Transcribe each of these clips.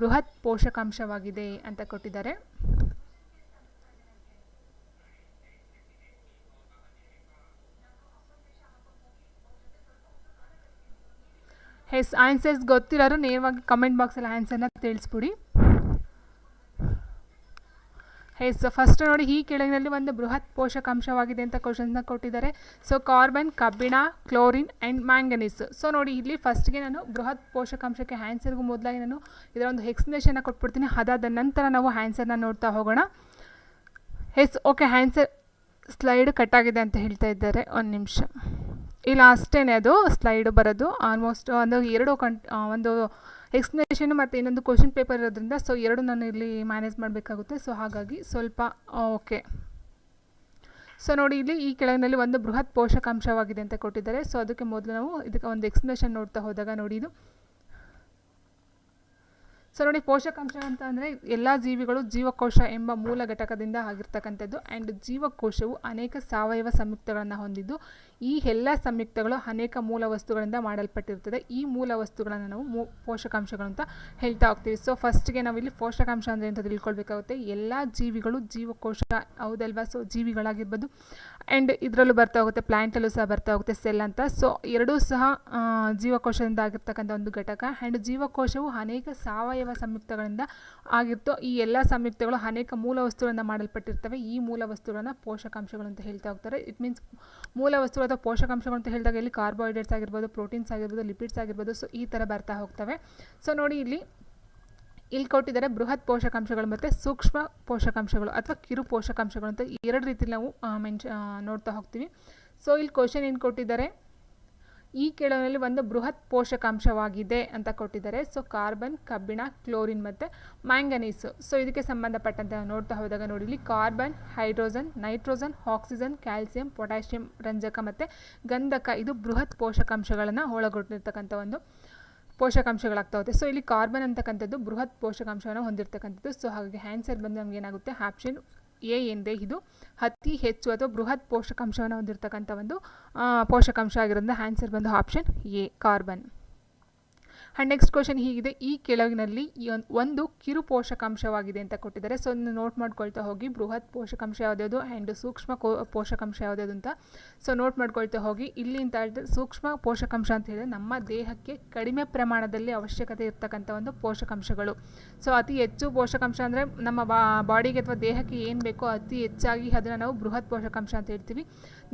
ಬೃಹತ್ ಪೋಷಕಾಂಶವಾಗಿದೆ ಅಂತ ಕೊಟ್ಟಿದ್ದಾರೆ. ಎಸ್, ಆನ್ಸರ್ಸ್ ಗೊತ್ತಿರೋರು ನೇರವಾಗಿ ಕಮೆಂಟ್ ಬಾಕ್ಸಲ್ಲಿ ಆನ್ಸರ್ನ ತಿಳಿಸ್ಬಿಡಿ. ಎಸ್, ಫಸ್ಟ್ ನೋಡಿ, ಈ ಕೆಳಗಿನಲ್ಲಿ ಒಂದು ಬೃಹತ್ ಪೋಷಕಾಂಶವಾಗಿದೆ ಅಂತ ಕ್ವಶನ್ಸ್ನ ಕೊಟ್ಟಿದ್ದಾರೆ. ಸೊ ಕಾರ್ಬನ್, ಕಬ್ಬಿಣ, ಕ್ಲೋರಿನ್ ಆ್ಯಂಡ್ ಮ್ಯಾಂಗನೀಸ್. ಸೊ ನೋಡಿ, ಇಲ್ಲಿ ಫಸ್ಟ್ಗೆ ನಾನು ಬೃಹತ್ ಪೋಷಕಾಂಶಕ್ಕೆ ಆನ್ಸರ್ಗೂ ಮೊದಲಾಗಿ ನಾನು ಇದರ ಒಂದು ಎಕ್ಸ್ಪ್ಲನೇಷನ್ನ ಕೊಟ್ಬಿಡ್ತೀನಿ. ಅದಾದ ನಂತರ ನಾವು ಆನ್ಸರ್ನ ನೋಡ್ತಾ ಹೋಗೋಣ. ಎಸ್, ಓಕೆ, ಆನ್ಸರ್ ಸ್ಲೈಡ್ ಕಟ್ಟಾಗಿದೆ ಅಂತ ಹೇಳ್ತಾ ಇದ್ದಾರೆ. ಒಂದು ನಿಮಿಷ, ಇಲ್ಲ ಅಷ್ಟೇ, ಅದು ಸ್ಲೈಡು ಬರೋದು ಆಲ್ಮೋಸ್ಟ್ ಒಂದು ಎಕ್ಸ್ಪ್ಲನೇಷನ್ ಮತ್ತು ಇನ್ನೊಂದು ಕ್ವಶನ್ ಪೇಪರ್ ಇರೋದ್ರಿಂದ ಸೊ ಎರಡು ನಾನು ಇಲ್ಲಿ ಮ್ಯಾನೇಜ್ ಮಾಡಬೇಕಾಗುತ್ತೆ. ಸೊ ಹಾಗಾಗಿ ಸ್ವಲ್ಪ ಓಕೆ. ಸೊ ನೋಡಿ, ಇಲ್ಲಿ ಈ ಕೆಳಗಿನಲ್ಲಿ ಒಂದು ಬೃಹತ್ ಪೋಷಕಾಂಶವಾಗಿದೆ ಅಂತ ಕೊಟ್ಟಿದ್ದಾರೆ. ಸೊ ಅದಕ್ಕೆ ಮೊದಲು ನಾವು ಇದಕ್ಕೆ ಒಂದು ಎಕ್ಸ್ಪ್ಲನೇಷನ್ ನೋಡ್ತಾ ಹೋದಾಗ ನೋಡಿ, ಇದು ಸೊ ನೋಡಿ, ಪೋಷಕಾಂಶ ಅಂತ ಅಂದರೆ ಎಲ್ಲ ಜೀವಿಗಳು ಜೀವಕೋಶ ಎಂಬ ಮೂಲ ಘಟಕದಿಂದ ಆಗಿರ್ತಕ್ಕಂಥದ್ದು. ಆ್ಯಂಡ್ ಜೀವಕೋಶವು ಅನೇಕ ಸಾವಯವ ಸಂಯುಕ್ತಗಳನ್ನು ಹೊಂದಿದ್ದು ಈ ಎಲ್ಲ ಸಂಯುಕ್ತಗಳು ಅನೇಕ ಮೂಲ ವಸ್ತುಗಳಿಂದ ಮಾಡಲ್ಪಟ್ಟಿರ್ತದೆ. ಈ ಮೂಲ ವಸ್ತುಗಳನ್ನು ನಾವು ಪೋಷಕಾಂಶಗಳು ಅಂತ ಹೇಳ್ತಾ ಹೋಗ್ತೀವಿ. ಸೊ ಫಸ್ಟ್ಗೆ ನಾವು ಇಲ್ಲಿ ಪೋಷಕಾಂಶ ಅಂದರೆ ಅಂತ ತಿಳ್ಕೊಳ್ಬೇಕಾಗುತ್ತೆ. ಎಲ್ಲ ಜೀವಿಗಳು ಜೀವಕೋಶ ಹೌದಲ್ವಾ? ಸೊ ಜೀವಿಗಳಾಗಿರ್ಬೋದು, ಆ್ಯಂಡ್ ಇದರಲ್ಲೂ ಬರ್ತಾ ಹೋಗುತ್ತೆ, ಪ್ಲ್ಯಾಂಟಲ್ಲೂ ಸಹ ಬರ್ತಾ ಹೋಗುತ್ತೆ ಸೆಲ್ ಅಂತ. ಸೊ ಎರಡೂ ಸಹ ಜೀವಕೋಶದಿಂದ ಆಗಿರ್ತಕ್ಕಂಥ ಒಂದು ಘಟಕ. ಆ್ಯಂಡ್ ಜೀವಕೋಶವು ಅನೇಕ ಸಾವಯವ ಸಂಯುಕ್ತಗಳಿಂದ ಆಗಿರ್ತೋ ಈ ಎಲ್ಲ ಸಂಯುಕ್ತಗಳು ಅನೇಕ ಮೂಲ ವಸ್ತುಗಳಿಂದ ಮಾಡಲ್ಪಟ್ಟಿರ್ತವೆ. ಈ ಮೂಲ ವಸ್ತುಗಳನ್ನು ಪೋಷಕಾಂಶಗಳು ಅಂತ ಹೇಳ್ತಾ ಹೋಗ್ತಾರೆ. ಇಟ್ ಮೀನ್ಸ್ ಮೂಲ ವಸ್ತುಗಳು ಅಥವಾ ಪೋಷಕಾಂಶಗಳು ಅಂತ ಹೇಳಿದಾಗ ಇಲ್ಲಿ ಕಾರ್ಬೋಹೈಡ್ರೇಟ್ಸ್ ಆಗಿರ್ಬೋದು, ಪ್ರೋಟೀನ್ಸ್ ಆಗಿರ್ಬೋದು, ಲಿಪಿಡ್ಸ್ ಆಗಿರ್ಬೋದು, ಸೊ ಈ ಥರ ಬರ್ತಾ ಹೋಗ್ತವೆ. ಸೊ ನೋಡಿ, ಇಲ್ಲಿ ಕೊಟ್ಟಿದ್ದಾರೆ ಬೃಹತ್ ಪೋಷಕಾಂಶಗಳು ಮತ್ತು ಸೂಕ್ಷ್ಮ ಪೋಷಕಾಂಶಗಳು ಅಥವಾ ಕಿರು ಪೋಷಕಾಂಶಗಳು ಅಂತ ಎರಡು ರೀತಿಯಲ್ಲಿ ನಾವು ನೋಡ್ತಾ ಹೋಗ್ತೀವಿ. ಸೊ ಇಲ್ಲಿ ಕ್ವಶನ್ ಏನು ಕೊಟ್ಟಿದ್ದಾರೆ, ಈ ಕೆಳಗಿನಲ್ಲಿ ಒಂದು ಬೃಹತ್ ಪೋಷಕಾಂಶವಾಗಿದೆ ಅಂತ ಕೊಟ್ಟಿದ್ದಾರೆ. ಸೊ ಕಾರ್ಬನ್, ಕಬ್ಬಿಣ, ಕ್ಲೋರಿನ್ ಮತ್ತು ಮ್ಯಾಂಗನೀಸ್. ಸೊ ಇದಕ್ಕೆ ಸಂಬಂಧಪಟ್ಟಂತೆ ನೋಡ್ತಾ ಹೋದಾಗ ನೋಡಿ, ಇಲ್ಲಿ carbon, hydrogen, nitrogen, oxygen, calcium, potassium, ರಂಜಕ ಮತ್ತು ಗಂಧಕ ಇದು ಬೃಹತ್ ಪೋಷಕಾಂಶಗಳನ್ನು ಒಳಗೊಂಡಿರ್ತಕ್ಕಂಥ ಒಂದು ಪೋಷಕಾಂಶಗಳಾಗ್ತಾ ಹೋಗುತ್ತೆ. ಸೊ ಇಲ್ಲಿ ಕಾರ್ಬನ್ ಅಂತಕ್ಕಂಥದ್ದು ಬೃಹತ್ ಪೋಷಕಾಂಶವನ್ನು ಹೊಂದಿರತಕ್ಕಂಥದ್ದು. ಸೊ ಹಾಗಾಗಿ ಆನ್ಸರ್ ಬಂದು ನಮ್ಗೆ ಏನಾಗುತ್ತೆ, ಆಪ್ಷನ್ ಎ ಎಂದೇ ಇದು ಅತಿ ಹೆಚ್ಚು ಅಥವಾ ಬೃಹತ್ ಪೋಷಕಾಂಶವನ್ನು ಹೊಂದಿರತಕ್ಕಂಥ ಒಂದು ಪೋಷಕಾಂಶ ಆಗಿರೋದ್ರಿಂದ ಆನ್ಸರ್ ಬಂದು option A, carbon. And next question ಹೀಗಿದೆ, ಈ ಕೆಳಗಿನಲ್ಲಿ ಒಂದು ಕಿರು ಪೋಷಕಾಂಶವಾಗಿದೆ ಅಂತ ಕೊಟ್ಟಿದ್ದಾರೆ. ಸೊ ಅದನ್ನು ನೋಟ್ ಮಾಡ್ಕೊಳ್ತಾ ಹೋಗಿ, ಬೃಹತ್ ಪೋಷಕಾಂಶ ಯಾವುದ್ಯಾವುದು ಆ್ಯಂಡ್ ಸೂಕ್ಷ್ಮ ಪೋಷಕಾಂಶ ಯಾವುದ್ಯಾವುದು ಅಂತ. ಸೊ ನೋಟ್ ಮಾಡ್ಕೊಳ್ತಾ ಹೋಗಿ, ಇಲ್ಲಿ ಅಂತ ಹೇಳಿದ್ರೆ ಸೂಕ್ಷ್ಮ ಪೋಷಕಾಂಶ ಅಂತ ಹೇಳಿದ್ರೆ ನಮ್ಮ ದೇಹಕ್ಕೆ ಕಡಿಮೆ ಪ್ರಮಾಣದಲ್ಲಿ ಅವಶ್ಯಕತೆ ಇರ್ತಕ್ಕಂಥ ಒಂದು ಪೋಷಕಾಂಶಗಳು. ಸೊ ಅತಿ ಹೆಚ್ಚು ಪೋಷಕಾಂಶ ಅಂದರೆ ನಮ್ಮ ಬಾಡಿಗೆ ಅಥವಾ ದೇಹಕ್ಕೆ ಏನು ಬೇಕೋ ಅತಿ ಹೆಚ್ಚಾಗಿ ಅದನ್ನು ನಾವು ಬೃಹತ್ ಪೋಷಕಾಂಶ ಅಂತ ಹೇಳ್ತೀವಿ.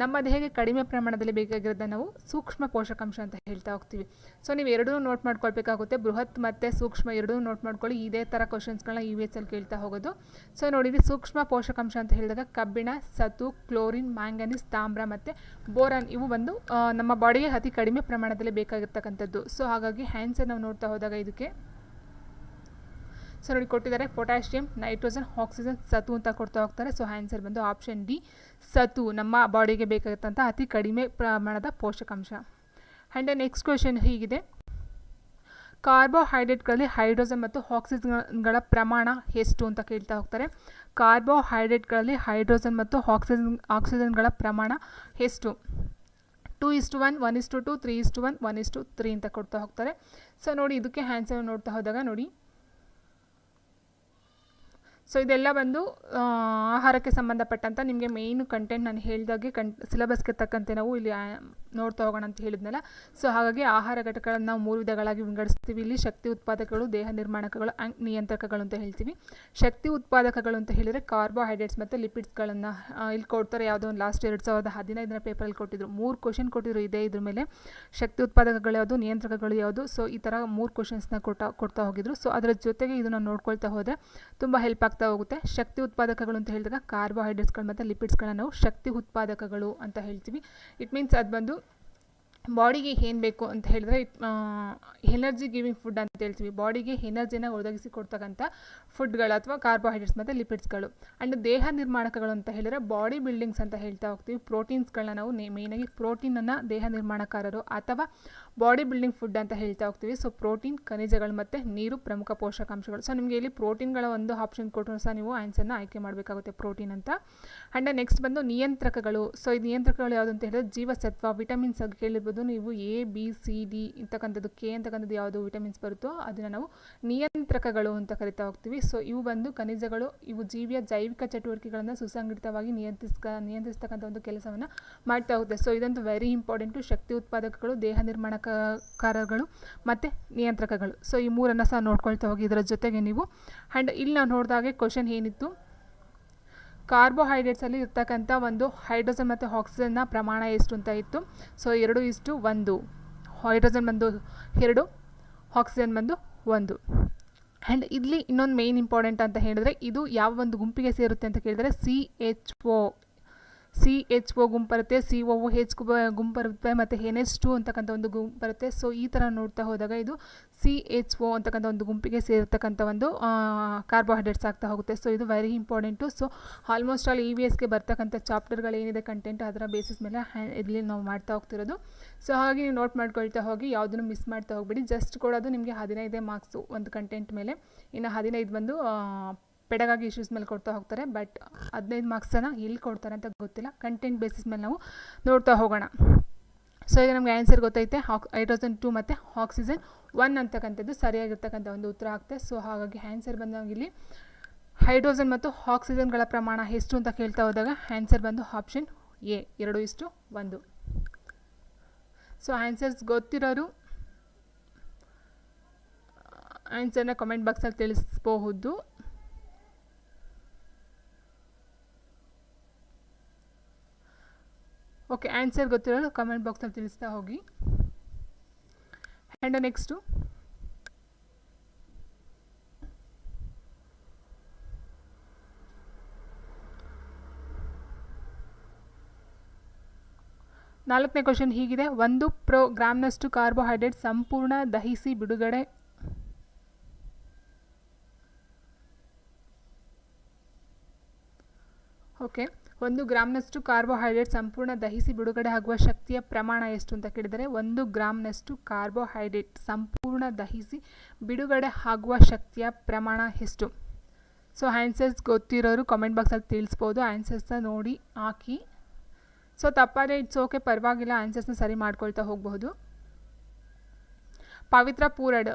ನಮ್ಮ ದೇಹಕ್ಕೆ ಕಡಿಮೆ ಪ್ರಮಾಣದಲ್ಲಿ ಬೇಕಾಗಿರೋದನ್ನು ನಾವು ಸೂಕ್ಷ್ಮ ಪೋಷಕಾಂಶ ಅಂತ ಹೇಳ್ತಾ ಹೋಗ್ತೀವಿ. ಸೊ ನೀವು ಎರಡೂ ನೋಟ್ ಮಾಡ್ಕೊಳ್ಬೇಕಾಗುತ್ತೆ, ಬೃಹತ್ ಮತ್ತು ಸೂಕ್ಷ್ಮ ಎರಡೂ ನೋಟ್ ಮಾಡ್ಕೊಳ್ಳಿ. ಇದೇ ಥರ ಕ್ವಶನ್ಸ್ಗಳನ್ನ EVS ಕೇಳ್ತಾ ಹೋಗೋದು. ಸೊ ನೋಡಿದ್ರೆ ಸೂಕ್ಷ್ಮ ಪೋಷಕಾಂಶ ಅಂತ ಹೇಳಿದಾಗ ಕಬ್ಬಿಣ, ಸತು, ಕ್ಲೋರಿನ್, ಮ್ಯಾಂಗನೀಸ್, ತಾಮ್ರ ಮತ್ತು ಬೋರಾನ್ ಇವು ಬಂದು ನಮ್ಮ ಬಾಡಿಗೆ ಅತಿ ಕಡಿಮೆ ಪ್ರಮಾಣದಲ್ಲಿ ಬೇಕಾಗಿರ್ತಕ್ಕಂಥದ್ದು. ಸೊ ಹಾಗಾಗಿ ಆನ್ಸರ್ ನಾವು ನೋಡ್ತಾ ಹೋದಾಗ ಇದಕ್ಕೆ ಸೊ ನೋಡಿ ಕೊಟ್ಟಿದ್ದಾರೆ ಪೊಟ್ಯಾಷಿಯಂ, ನೈಟ್ರೋಜನ್, ಆಕ್ಸಿಜನ್, ಸತು ಅಂತ ಕೊಡ್ತಾ ಹೋಗ್ತಾರೆ. ಸೊ ಆನ್ಸರ್ ಬಂದು ಆಪ್ಷನ್ ಡಿ, ಸತು ನಮ್ಮ ಬಾಡಿಗೆ ಬೇಕಾಗಿರ್ತಂಥ ಅತಿ ಕಡಿಮೆ ಪ್ರಮಾಣದ ಪೋಷಕಾಂಶ. ಆ್ಯಂಡ್ ನೆಕ್ಸ್ಟ್ ಕ್ವೆಶನ್ ಹೀಗಿದೆ, ಕಾರ್ಬೋಹೈಡ್ರೇಟ್ಗಳಲ್ಲಿ ಹೈಡ್ರೋಜನ್ ಮತ್ತು ಆಕ್ಸಿಜನ್ಗಳ ಪ್ರಮಾಣ ಎಷ್ಟು ಅಂತ ಕೇಳ್ತಾ ಹೋಗ್ತಾರೆ. ಕಾರ್ಬೋಹೈಡ್ರೇಟ್ಗಳಲ್ಲಿ ಹೈಡ್ರೋಜನ್ ಮತ್ತು ಆಕ್ಸಿಜನ್ಗಳ ಪ್ರಮಾಣ ಎಷ್ಟು? 2:1, 1:2, 3:1, 1:3 ಅಂತ ಕೊಡ್ತಾ ಹೋಗ್ತಾರೆ. ಸೊ ನೋಡಿ ಇದಕ್ಕೆ ಆನ್ಸರ್ ನೋಡ್ತಾ ಹೋದಾಗ ನೋಡಿ, ಸೊ ಇದೆಲ್ಲ ಬಂದು ಆಹಾರಕ್ಕೆ ಸಂಬಂಧಪಟ್ಟಂಥ ನಿಮಗೆ ಮೇಯ್ನು ಕಂಟೆಂಟ್ ನಾನು ಹೇಳಿದಾಗೆ ಸಿಲೆಬಸ್ಗೆ ತಕ್ಕಂತೆ ನಾವು ಇಲ್ಲಿ ನೋಡ್ತಾ ಹೋಗೋಣ ಅಂತ ಹೇಳಿದ್ನಲ್ಲ. ಸೊ ಹಾಗಾಗಿ ಆಹಾರ ಘಟಕಗಳನ್ನು ನಾವು 3 ವಿಧಗಳಾಗಿ ವಿಂಗಡಿಸ್ತೀವಿ. ಇಲ್ಲಿ ಶಕ್ತಿ ಉತ್ಪಾದಕಗಳು, ದೇಹ ನಿರ್ಮಾಣಕಗಳು ಆ್ಯಂಡ್ ನಿಯಂತ್ರಕಗಳು ಅಂತ ಹೇಳ್ತೀವಿ. ಶಕ್ತಿ ಉತ್ಪಾದಕಗಳು ಅಂತ ಹೇಳಿದರೆ ಕಾರ್ಬೋಹೈಡ್ರೇಟ್ಸ್ ಮತ್ತು ಲಿಪಿಡ್ಸ್ಗಳನ್ನು ಇಲ್ಲಿ ಕೊಡ್ತಾರೆ. ಯಾವುದೋ ಒಂದು ಲಾಸ್ಟ್ 2015 ಪೇಪರಲ್ಲಿ ಕೊಟ್ಟಿದ್ರು, 3 ಕ್ವಶನ್ ಕೊಟ್ಟಿದ್ರು ಇದೇ ಇದ್ರ ಮೇಲೆ. ಶಕ್ತಿ ಉತ್ಪಾದಕಗಳು ಯಾವುದು, ನಿಯಂತ್ರಕಗಳು ಯಾವುದು, ಸೊ ಈ ಥರ 3 ಕ್ವಶನ್ಸ್ನ ಕೊಡ್ತಾ ಹೋಗಿದ್ರು. ಸೊ ಅದರ ಜೊತೆಗೆ ಇದನ್ನು ನೋಡ್ಕೊಳ್ತಾ ಹೋದರೆ ತುಂಬ ಹೆಲ್ಪ್ ಆಗ್ತಾ ಹೋಗುತ್ತೆ. ಶಕ್ತಿ ಉತ್ಪಾದಕಗಳು ಅಂತ ಹೇಳಿದಾಗ ಕಾರ್ಬೋಹೈಡ್ರೇಟ್ಸ್ಗಳು ಮತ್ತು ಲಿಪಿಡ್ಸ್ಗಳನ್ನ ನಾವು ಶಕ್ತಿ ಉತ್ಪಾದಕಗಳು ಅಂತ ಹೇಳ್ತೀವಿ. ಇಟ್ ಮೀನ್ಸ್ ಅದು ಬಂದು ಬಾಡಿಗೆ ಏನು ಬೇಕು ಅಂತ ಹೇಳಿದ್ರೆ ಎನರ್ಜಿ ಗಿವಿಂಗ್ ಫುಡ್ ಅಂತ ಹೇಳ್ತೀವಿ. ಬಾಡಿಗೆ ಎನರ್ಜಿನ ಒದಗಿಸಿ ಕೊಡ್ತಕ್ಕಂಥ ಫುಡ್ಗಳು ಅಥವಾ ಕಾರ್ಬೋಹೈಡ್ರೇಟ್ಸ್ ಮತ್ತು ಲಿಪಿಡ್ಸ್ಗಳು. ಆ್ಯಂಡ್ ದೇಹ ನಿರ್ಮಾಣಕಗಳು ಅಂತ ಹೇಳಿದರೆ ಬಾಡಿ ಬಿಲ್ಡಿಂಗ್ಸ್ ಅಂತ ಹೇಳ್ತಾ ಹೋಗ್ತೀವಿ. ಪ್ರೋಟೀನ್ಸ್ಗಳನ್ನ ನಾವು ಮೇಯ್ನಾಗಿ ಪ್ರೋಟೀನನ್ನು ದೇಹ ನಿರ್ಮಾಣಕಾರರು ಅಥವಾ ಬಾಡಿ ಬಿಲ್ಡಿಂಗ್ ಫುಡ್ ಅಂತ ಹೇಳ್ತಾ ಹೋಗ್ತೀವಿ. ಸೊ ಪ್ರೋಟೀನ್, ಖನಿಜಗಳು ಮತ್ತು ನೀರು ಪ್ರಮುಖ ಪೋಷಕಾಂಶಗಳು. ಸೊ ನಿಮಗೆ ಇಲ್ಲಿ ಪ್ರೋಟೀನ್ಗಳ ಒಂದು ಆಪ್ಷನ್ ಕೊಟ್ಟರು ಸಹ ನೀವು ಆನ್ಸರ್ನ ಆಯ್ಕೆ ಮಾಡಬೇಕಾಗುತ್ತೆ, ಪ್ರೋಟೀನ್ ಅಂತ. ಆ್ಯಂಡ್ ನೆಕ್ಸ್ಟ್ ಬಂದು ನಿಯಂತ್ರಕಗಳು. ಸೊ ಈ ನಿಯಂತ್ರಕಗಳು ಯಾವುದು ಅಂತ ಹೇಳಿದ್ರೆ ಜೀವಸತ್ವ, ವಿಟಮಿನ್ಸ್ ಕೇಳಿರ್ಬೋದು, ಮಾಡ್ಬೋದು. ನೀವು ABCD ಅಂತಕ್ಕಂಥದ್ದು ಕೆ ಅಂತಕ್ಕಂಥದ್ದು ಯಾವುದು ವಿಟಮಿನ್ಸ್ ಬರುತ್ತೋ ಅದನ್ನು ನಾವು ನಿಯಂತ್ರಕಗಳು ಅಂತ ಕರಿತಾ ಹೋಗ್ತೀವಿ. ಸೊ ಇವು ಬಂದು ಖನಿಜಗಳು, ಇವು ಜೀವಿಯ ಜೈವಿಕ ಚಟುವಟಿಕೆಗಳನ್ನು ಸುಸಂಘಟಿತವಾಗಿ ನಿಯಂತ್ರಿಸ್ತಕ್ಕಂಥ ಒಂದು ಕೆಲಸವನ್ನು ಮಾಡ್ತಾ ಹೋಗುತ್ತೆ. ಸೊ ಇದಂತೂ ವೆರಿ ಇಂಪಾರ್ಟೆಂಟು. ಶಕ್ತಿ ಉತ್ಪಾದಕಗಳು, ದೇಹ ನಿರ್ಮಾಣಕಾರಗಳು ಮತ್ತು ನಿಯಂತ್ರಕಗಳು. ಸೊ ಈ ಮೂರನ್ನು ಸಹ ನೋಡ್ಕೊಳ್ತಾ ಹೋಗಿ. ಇದರ ಜೊತೆಗೆ ನೀವು ಆ್ಯಂಡ್ ಇಲ್ಲಿ ನಾವು ನೋಡಿದಾಗೆ ಕ್ವಶನ್ ಏನಿತ್ತು, ಕಾರ್ಬೋಹೈಡ್ರೇಟ್ಸಲ್ಲಿ ಇರ್ತಕ್ಕಂಥ ಒಂದು ಹೈಡ್ರೋಜನ್ ಮತ್ತು ಆಕ್ಸಿಜನ್ನ ಪ್ರಮಾಣ ಎಷ್ಟು ಅಂತ ಇತ್ತು. ಸೊ 2:1, ಹೈಡ್ರೋಜನ್ ಬಂದು 2, ಆಕ್ಸಿಜನ್ ಬಂದು 1. ಆ್ಯಂಡ್ ಇಲ್ಲಿ ಇನ್ನೊಂದು ಮೇನ್ ಇಂಪಾರ್ಟೆಂಟ್ ಅಂತ ಹೇಳಿದ್ರೆ, ಇದು ಯಾವ ಒಂದು ಗುಂಪಿಗೆ ಸೇರುತ್ತೆ ಅಂತ ಕೇಳಿದರೆ CHO ಗುಂಪು ಬರುತ್ತೆ, COOH ಗುಂಪು ಬರುತ್ತೆ, ಮತ್ತು NH2 ಅಂತಕ್ಕಂಥ ಒಂದು ಗುಂಪು ಬರುತ್ತೆ. ಸೊ ಈ ಥರ ನೋಡ್ತಾ ಹೋದಾಗ ಇದು CHO ಅಂತಕ್ಕಂಥ ಒಂದು ಗುಂಪಿಗೆ ಸೇರ್ತಕ್ಕಂಥ ಒಂದು ಕಾರ್ಬೋಹೈಡ್ರೇಟ್ಸ್ ಆಗ್ತಾ ಹೋಗುತ್ತೆ. ಸೊ ಇದು very important. So almost all EVSಗೆ ಬರ್ತಕ್ಕಂಥ ಚಾಪ್ಟರ್ಗಳೇನಿದೆ ಕಂಟೆಂಟ್ ಅದರ ಬೇಸಿಸ್ ಮೇಲೆ ಇಲ್ಲಿ ನಾವು ಮಾಡ್ತಾ ಹೋಗ್ತಿರೋದು. ಸೊ ಹಾಗೆ ನೀವು ನೋಟ್ ಮಾಡ್ಕೊಳ್ತಾ ಹೋಗಿ, ಯಾವುದನ್ನು ಮಿಸ್ ಮಾಡ್ತಾ ಹೋಗ್ಬೇಡಿ. ಜಸ್ಟ್ ಕೊಡೋದು ನಿಮಗೆ 15 ಮಾರ್ಕ್ಸು ಒಂದು ಕಂಟೆಂಟ್ ಮೇಲೆ, ಇನ್ನು 15 ಬಂದು ಪೆಡಗಾಗಿ ಇಶ್ಯೂಸ್ ಮೇಲೆ ಕೊಡ್ತಾ ಹೋಗ್ತಾರೆ. ಬಟ್ 15 ಮಾರ್ಕ್ಸನ್ನು ಎಲ್ಲಿ ಕೊಡ್ತಾರೆ ಅಂತ ಗೊತ್ತಿಲ್ಲ. ಕಂಟೆಂಟ್ ಬೇಸಿಸ್ ಮೇಲೆ ನಾವು ನೋಡ್ತಾ ಹೋಗೋಣ. ಸೊ ಈಗ ನಮಗೆ ಆನ್ಸರ್ ಗೊತ್ತೈತೆ, ಹೈಡ್ರೋಜನ್ 2 ಮತ್ತು ಆಕ್ಸಿಜನ್ 1 ಅಂತಕ್ಕಂಥದ್ದು ಸರಿಯಾಗಿರ್ತಕ್ಕಂಥ ಒಂದು ಉತ್ತರ ಆಗ್ತದೆ. ಸೊ ಹಾಗಾಗಿ ಆನ್ಸರ್ ಬಂದಾಗ ಇಲ್ಲಿ ಹೈಡ್ರೋಜನ್ ಮತ್ತು ಆಕ್ಸಿಜನ್ಗಳ ಪ್ರಮಾಣ ಎಷ್ಟು ಅಂತ ಕೇಳ್ತಾ ಹೋದಾಗ ಆನ್ಸರ್ ಬಂದು ಆಪ್ಷನ್ A, 2:1. ಸೊ ಆನ್ಸರ್ಸ್ ಗೊತ್ತಿರೋರು ಆನ್ಸರ್ನ ಕಮೆಂಟ್ ಬಾಕ್ಸಲ್ಲಿ ತಿಳಿಸ್ಬಹುದು. ಓಕೆ, ಆನ್ಸರ್ ಗೊತ್ತಿರೋರು ಕಮೆಂಟ್ ಬಾಕ್ಸಲ್ಲಿ ತಿಳಿಸ್ತಾ ಹೋಗಿ. ಆ್ಯಂಡ್ ನೆಕ್ಸ್ಟು ನಾಲ್ಕನೇ ಕ್ವಶನ್ ಹೀಗಿದೆ, 1 ಗ್ರಾಮ್ನಷ್ಟು ಕಾರ್ಬೋಹೈಡ್ರೇಟ್ ಸಂಪೂರ್ಣ ದಹಿಸಿ ಬಿಡುಗಡೆ ಓಕೆ 1 ಗ್ರಾಮ್ನಷ್ಟು ಕಾರ್ಬೋಹೈಡ್ರೇಟ್ ಸಂಪೂರ್ಣ ದಹಿಸಿ ಬಿಡುಗಡೆ ಆಗುವ ಶಕ್ತಿಯ ಪ್ರಮಾಣ ಎಷ್ಟು ಅಂತ ಕೇಳಿದರೆ, 1 ಗ್ರಾಮ್ನಷ್ಟು ಕಾರ್ಬೋಹೈಡ್ರೇಟ್ ಸಂಪೂರ್ಣ ದಹಿಸಿ ಬಿಡುಗಡೆ ಆಗುವ ಶಕ್ತಿಯ ಪ್ರಮಾಣ ಎಷ್ಟು? ಸೊ ಆನ್ಸರ್ಸ್ ಗೊತ್ತಿರೋರು ಕಾಮೆಂಟ್ ಬಾಕ್ಸಲ್ಲಿ ತಿಳಿಸ್ಬೋದು. ಆನ್ಸರ್ಸ್ನ ನೋಡಿ ಹಾಕಿ. ಸೊ ತಪ್ಪಾದರೆ ಇಟ್ಸ್ ಓಕೆ, ಪರವಾಗಿಲ್ಲ, ಆನ್ಸರ್ಸ್ನ ಸರಿ ಮಾಡ್ಕೊಳ್ತಾ ಹೋಗಬಹುದು. ಪವಿತ್ರ ಪೂರಡ್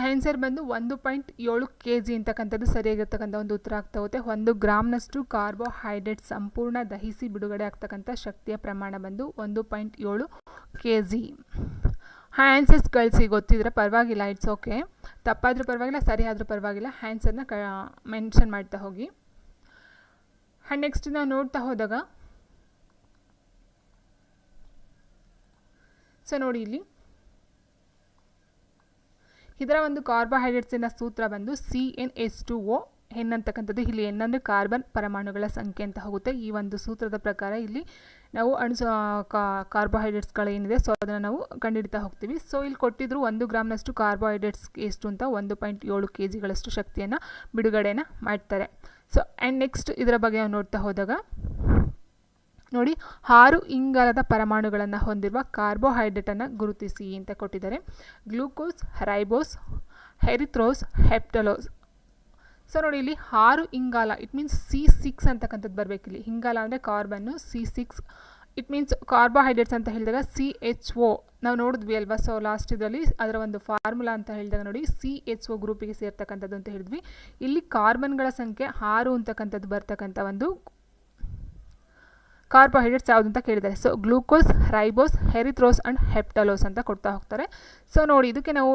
ಆನ್ಸರ್ ಬಂದು 1.7 kg ಅಂತಕ್ಕಂಥದ್ದು ಸರಿಯಾಗಿರ್ತಕ್ಕಂಥ ಒಂದು ಉತ್ತರ ಆಗ್ತಾ ಹೋಗುತ್ತೆ. 1 ಗ್ರಾಮ್ನಷ್ಟು ಕಾರ್ಬೋಹೈಡ್ರೇಟ್ ಸಂಪೂರ್ಣ ದಹಿಸಿ ಬಿಡುಗಡೆ ಆಗ್ತಕ್ಕಂಥ ಶಕ್ತಿಯ ಪ್ರಮಾಣ ಬಂದು 1.7 kg. ಆನ್ಸರ್ಸ್ ಕಳಿಸಿ, ಗೊತ್ತಿದ್ರೆ ಪರವಾಗಿಲ್ಲ, ಇಟ್ಸ್ ಓಕೆ, ತಪ್ಪಾದರೂ ಪರವಾಗಿಲ್ಲ, ಸರಿ ಆದರೂ ಪರವಾಗಿಲ್ಲ, ಆನ್ಸರ್ನ ಮೆನ್ಷನ್ ಮಾಡ್ತಾ ಹೋಗಿ. ಆ್ಯಂಡ್ ನೆಕ್ಸ್ಟ್ ನಾವು ನೋಡ್ತಾ ಹೋದಾಗ, ಸೊ ನೋಡಿ ಇಲ್ಲಿ ಇದರ ಒಂದು ಕಾರ್ಬೋಹೈಡ್ರೇಟ್ಸಿನ ಸೂತ್ರ ಬಂದು CnH2O. N ಅಂತಕ್ಕಂಥದ್ದು ಇಲ್ಲಿ N ಅಂದರೆ ಕಾರ್ಬನ್ ಪರಮಾಣುಗಳ ಸಂಖ್ಯೆ ಅಂತ ಹೋಗುತ್ತೆ. ಈ ಒಂದು ಸೂತ್ರದ ಪ್ರಕಾರ ಇಲ್ಲಿ ನಾವು ಕಾರ್ಬೋಹೈಡ್ರೇಟ್ಸ್ಗಳೇನಿದೆ ಸೊ ಅದನ್ನು ನಾವು ಕಂಡುಹಿಡಿತಾ ಹೋಗ್ತೀವಿ. ಸೊ ಇಲ್ಲಿ ಕೊಟ್ಟಿದ್ರು 1 ಗ್ರಾಮ್ನಷ್ಟು ಕಾರ್ಬೋಹೈಡ್ರೇಟ್ಸ್ ಎಷ್ಟು ಅಂತ 1.7 kgಗಳಷ್ಟು ಶಕ್ತಿಯನ್ನು ಬಿಡುಗಡೆನ ಮಾಡ್ತಾರೆ. ಸೊ ಆ್ಯಂಡ್ ನೆಕ್ಸ್ಟ್ ಇದರ ಬಗ್ಗೆ ನಾವು ನೋಡ್ತಾ ಹೋದಾಗ ನೋಡಿ 6 ಇಂಗಾಲದ ಪರಮಾಣುಗಳನ್ನು ಹೊಂದಿರುವ ಕಾರ್ಬೋಹೈಡ್ರೇಟನ್ನು ಗುರುತಿಸಿ ಅಂತ ಕೊಟ್ಟಿದ್ದಾರೆ. Glucose, ribose, erythrose, heptulose. So ನೋಡಿ ಇಲ್ಲಿ 6 ಇಂಗಾಲ, ಇಟ್ ಮೀನ್ಸ್ C6 ಅಂತಕ್ಕಂಥದ್ದು ಬರಬೇಕು. ಇಲ್ಲಿ ಇಂಗಾಲ ಅಂದರೆ carbon, C6 it means carbohydrates ಅಂತ ಹೇಳಿದಾಗ CHO ನಾವು ನೋಡಿದ್ವಿ ಅಲ್ವಾ. ಸೊ ಲಾಸ್ಟ್ ಇದರಲ್ಲಿ ಅದರ ಒಂದು ಫಾರ್ಮುಲಾ ಅಂತ ಹೇಳಿದಾಗ ನೋಡಿ CHO ಗ್ರೂಪಿಗೆ ಸೇರ್ತಕ್ಕಂಥದ್ದು ಅಂತ ಹೇಳಿದ್ವಿ. ಇಲ್ಲಿ ಕಾರ್ಬನ್ಗಳ ಸಂಖ್ಯೆ 6 ಅಂತಕ್ಕಂಥದ್ದು ಬರ್ತಕ್ಕಂಥ ಒಂದು ಕಾರ್ಬೋಹೈಡ್ರೇಟ್ಸ್ ಯಾವುದು ಅಂತ ಕೇಳಿದ್ದಾರೆ. ಸೊ ಗ್ಲೂಕೋಸ್, ರೈಬೋಸ್, ಹೆರಿಥ್ರೋಸ್ ಆ್ಯಂಡ್ ಹೆಪ್ಟಲೋಸ್ ಅಂತ ಕೊಡ್ತಾ ಹೋಗ್ತಾರೆ. ಸೊ ನೋಡಿ ಇದಕ್ಕೆ ನಾವು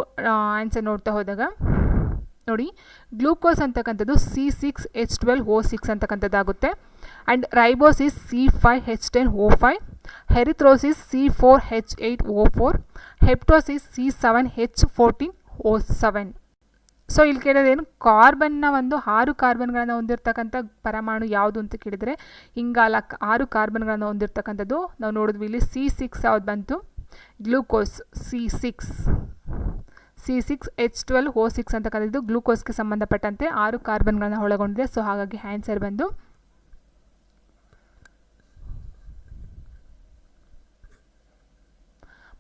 ಆನ್ಸರ್ ನೋಡ್ತಾ ಹೋದಾಗ ನೋಡಿ ಗ್ಲೂಕೋಸ್ ಅಂತಕ್ಕಂಥದ್ದು C6H12O6 ಅಂತಕ್ಕಂಥದ್ದಾಗುತ್ತೆ. And ribose is C5H10O5, erythrose is C4H8O4, heptose is C7H14O7. So ಇಲ್ಲಿ ಕೇಳೋದೇನು, ಕಾರ್ಬನ್ನ ಒಂದು 6 ಕಾರ್ಬನ್ಗಳನ್ನು ಹೊಂದಿರತಕ್ಕಂಥ ಪರಮಾಣು ಯಾವುದು ಅಂತ ಕೇಳಿದರೆ ಇಂಗಾಲ 6 ಕಾರ್ಬನ್ಗಳನ್ನು ಹೊಂದಿರತಕ್ಕಂಥದ್ದು ನಾವು ನೋಡಿದ್ವಿ. ಇಲ್ಲಿ C6 ಯಾವ್ದು ಬಂತು, ಗ್ಲೂಕೋಸ್ C6H12O6 ಅಂತಕ್ಕಂಥದ್ದು ಗ್ಲೂಕೋಸ್ಗೆ ಸಂಬಂಧಪಟ್ಟಂತೆ 6 ಕಾರ್ಬನ್ಗಳನ್ನು ಒಳಗೊಂಡಿದೆ. ಸೊ ಹಾಗಾಗಿ ಆನ್ಸರ್ ಬಂದು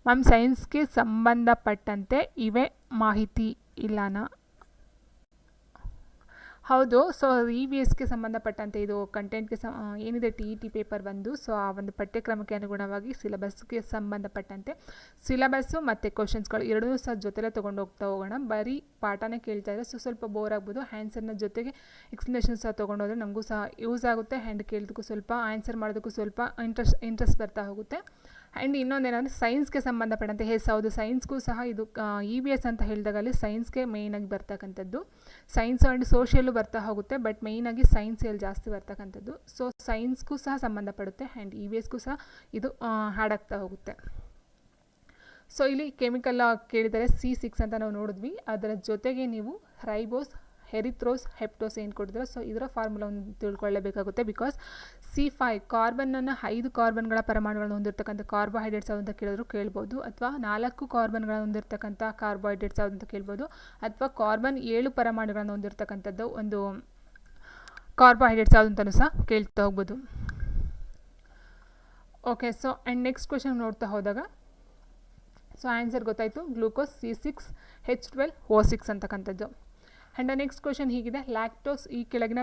ಮ್ಯಾಮ್ ಸೈನ್ಸ್ಗೆ ಸಂಬಂಧಪಟ್ಟಂತೆ ಇವೆ ಮಾಹಿತಿ ಇಲ್ಲನಾ? ಹೌದು. ಸೊ EVSಗೆ ಸಂಬಂಧಪಟ್ಟಂತೆ ಇದು ಕಂಟೆಂಟ್ಗೆ ಏನಿದೆ TET ಪೇಪರ್ ಬಂದು, ಸೊ ಆ ಒಂದು ಪಠ್ಯಕ್ರಮಕ್ಕೆ ಅನುಗುಣವಾಗಿ ಸಿಲೆಬಸ್ಗೆ ಸಂಬಂಧಪಟ್ಟಂತೆ ಸಿಲೆಬಸ್ಸು ಮತ್ತು ಕ್ವಶನ್ಸ್ಗಳು ಎರಡೂ ಸಹ ಜೊತೆಲೇ ತೊಗೊಂಡು ಹೋಗೋಣ. ಬರೀ ಪಾಠನೇ ಕೇಳ್ತಾ ಇದ್ದರೆ ಸ್ವಲ್ಪ ಬೋರ್ ಆಗ್ಬೋದು. ಆನ್ಸರ್ನ ಜೊತೆಗೆ ಎಕ್ಸ್ಪ್ಲನೇಷನ್ ಸಹ ತೊಗೊಂಡೋದ್ರೆ ನಮಗೂ ಸಹ ಯೂಸ್ ಆಗುತ್ತೆ. ಆ್ಯಂಡ್ ಕೇಳೋದಕ್ಕೂ ಸ್ವಲ್ಪ ಆನ್ಸರ್ ಮಾಡೋದಕ್ಕೂ ಸ್ವಲ್ಪ ಇಂಟ್ರೆಸ್ಟ್ ಬರ್ತಾ ಹೋಗುತ್ತೆ. ಆ್ಯಂಡ್ ಇನ್ನೊಂದೇನೆಂದರೆ ಸೈನ್ಸ್ಗೆ ಸಂಬಂಧಪಟ್ಟಂತೆ ಹೌದು, ಸೈನ್ಸ್ಗೂ ಸಹ ಇದು EVS ಅಂತ ಹೇಳಿದಾಗಲ್ಲಿ ಸೈನ್ಸ್ಗೆ ಮೇಯ್ನಾಗಿ ಬರ್ತಕ್ಕಂಥದ್ದು. ಸೈನ್ಸ್ ಆ್ಯಂಡ್ ಸೋಷಿಯಲ್ಲು ಬರ್ತಾ ಹೋಗುತ್ತೆ, ಬಟ್ ಮೇಯ್ನಾಗಿ ಸೈನ್ಸಲ್ಲಿ ಜಾಸ್ತಿ ಬರ್ತಕ್ಕಂಥದ್ದು. ಸೊ ಸೈನ್ಸ್ಗೂ ಸಹ ಸಂಬಂಧಪಡುತ್ತೆ ಆ್ಯಂಡ್ EVSಗೂ ಸಹ ಇದು ಆ್ಯಡ್ ಆಗ್ತಾ ಹೋಗುತ್ತೆ. ಸೊ ಇಲ್ಲಿ ಕೆಮಿಕಲ್ ಕೇಳಿದರೆ C6 ಅಂತ ನಾವು ನೋಡಿದ್ವಿ. ಅದರ ಜೊತೆಗೆ ನೀವು ರೈಬೋಸ್, ಹೆರಿಥ್ರೋಸ್, ಹೆಪ್ಟೋಸ್ ಏನು ಕೊಟ್ಟಿದ್ರೆ ಸೊ ಇದರ ಫಾರ್ಮುಲಾವನ್ನು ತಿಳ್ಕೊಳ್ಳೇಬೇಕಾಗುತ್ತೆ. ಬಿಕಾಸ್ C5 ಕಾರ್ಬನನ್ನು 5 ಕಾರ್ಬನ್ಗಳ ಪರಮಾಣುಗಳನ್ನು ಹೊಂದಿರತಕ್ಕಂಥ ಕಾರ್ಬೋಹೈಡ್ರೇಟ್ಸ್ ಯಾವುದು ಅಂತ ಕೇಳ್ಬೋದು, ಅಥವಾ 4 ಕಾರ್ಬನ್ಗಳನ್ನು ಹೊಂದಿರತಕ್ಕಂಥ ಕಾರ್ಬೋಹೈಡ್ರೇಟ್ಸ್ ಯಾವುದು ಅಂತ ಕೇಳ್ಬೋದು, ಅಥವಾ ಕಾರ್ಬನ್ 7 ಪರಮಾಣುಗಳನ್ನು ಹೊಂದಿರತಕ್ಕಂಥದ್ದು ಒಂದು ಕಾರ್ಬೋಹೈಡ್ರೇಟ್ಸ್ ಯಾವುದು ಅಂತಲೂ ಸಹ ಕೇಳ್ತಾ ಹೋಗ್ಬೋದು. Okay, so and next question ನೋಡ್ತಾ ಹೋದಾಗ ಸೊ ಆನ್ಸರ್ ಗೊತ್ತಾಯಿತು, ಗ್ಲೂಕೋಸ್ C6H12O6 ಅಂತಕ್ಕಂಥದ್ದು. ಆ್ಯಂಡ್ ನೆಕ್ಸ್ಟ್ ಕ್ವೆಶನ್ ಹೀಗಿದೆ, ಲ್ಯಾಕ್ಟೋಸ್ ಈ ಕೆಳಗಿನ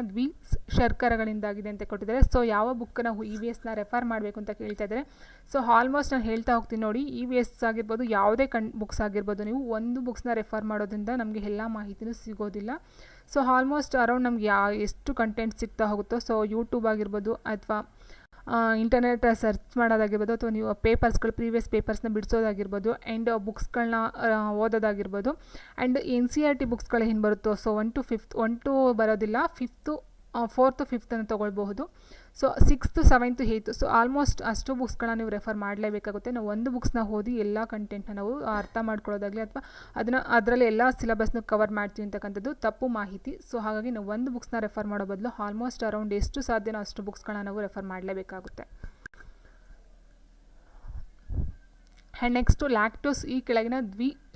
ಶರ್ಕರಗಳಿಂದಾಗಿದೆ ಅಂತ ಕೊಟ್ಟಿದ್ದಾರೆ. ಸೊ ಯಾವ ಬುಕ್ಕನ್ನು EVSನ ರೆಫರ್ ಮಾಡಬೇಕು ಅಂತ ಕೇಳ್ತಾ ಇದ್ದಾರೆ. ಸೊ ಆಲ್ಮೋಸ್ಟ್ ನಾನು ಹೇಳ್ತಾ ಹೋಗ್ತೀನಿ ನೋಡಿ, EVS ಆಗಿರ್ಬೋದು, ಯಾವುದೇ ಬುಕ್ಸ್ ಆಗಿರ್ಬೋದು, ನೀವು ಒಂದು ಬುಕ್ಸ್ನ ರೆಫರ್ ಮಾಡೋದ್ರಿಂದ ನಮಗೆ ಎಲ್ಲ ಮಾಹಿತಿನೂ ಸಿಗೋದಿಲ್ಲ. ಸೊ ಆಲ್ಮೋಸ್ಟ್ ಅರೌಂಡ್ ನಮ್ಗೆ ಎಷ್ಟು ಕಂಟೆಂಟ್ ಸಿಗ್ತಾ ಹೋಗುತ್ತೋ, ಸೊ ಯೂಟ್ಯೂಬ್ ಆಗಿರ್ಬೋದು ಅಥವಾ ಇಂಟರ್ನೆಟ್ ಸರ್ಚ್ ಮಾಡೋದಾಗಿರ್ಬೋದು, ಅಥವಾ ನೀವು ಪ್ರೀವಿಯಸ್ ಪೇಪರ್ಸ್ನ ಬಿಡಿಸೋದಾಗಿರ್ಬೋದು, ಆ್ಯಂಡ್ ಬುಕ್ಸ್ಗಳನ್ನ ಓದೋದಾಗಿರ್ಬೋದು, ಆ್ಯಂಡ್ NCERT ಬುಕ್ಸ್ಗಳು ಏನು ಬರುತ್ತೋ ಸೊ 1 to 5th 1 to ಬರೋದಿಲ್ಲ, 4th 5th ಅನ್ನು ತೊಗೊಳ್ಬಹುದು. So 6th 7th 8th so almost ಅಷ್ಟು ಬುಕ್ಸ್ಗಳನ್ನ ನೀವು ರೆಫರ್ ಮಾಡಲೇಬೇಕಾಗುತ್ತೆ. ನಾವು ಒಂದು ಬುಕ್ಸ್ನ ಓದಿ ಎಲ್ಲ ಕಂಟೆಂಟ್ನ ನಾವು ಅರ್ಥ ಮಾಡ್ಕೊಳ್ಳೋದಾಗಲಿ ಅಥವಾ ಅದರಲ್ಲಿ ಎಲ್ಲ ಸಿಲೆಬಸ್ನ ಕವರ್ ಮಾಡ್ತೀವಿ ಅಂತಕ್ಕಂಥದ್ದು ತಪ್ಪು ಮಾಹಿತಿ. ಸೊ ಹಾಗಾಗಿ ನಾವು ಒಂದು ಬುಕ್ಸ್ನ ರೆಫರ್ ಮಾಡೋ ಬದಲು ಆಲ್ಮೋಸ್ಟ್ ಅರೌಂಡ್ ಎಷ್ಟು ಸಾಧ್ಯನೋ ಅಷ್ಟು ಬುಕ್ಸ್ಗಳನ್ನ ನಾವು ರೆಫರ್ ಮಾಡಲೇಬೇಕಾಗುತ್ತೆ. ಆ್ಯಂಡ್ ನೆಕ್ಸ್ಟು ಲ್ಯಾಕ್ಟೋಸ್ ಈ ಕೆಳಗಿನ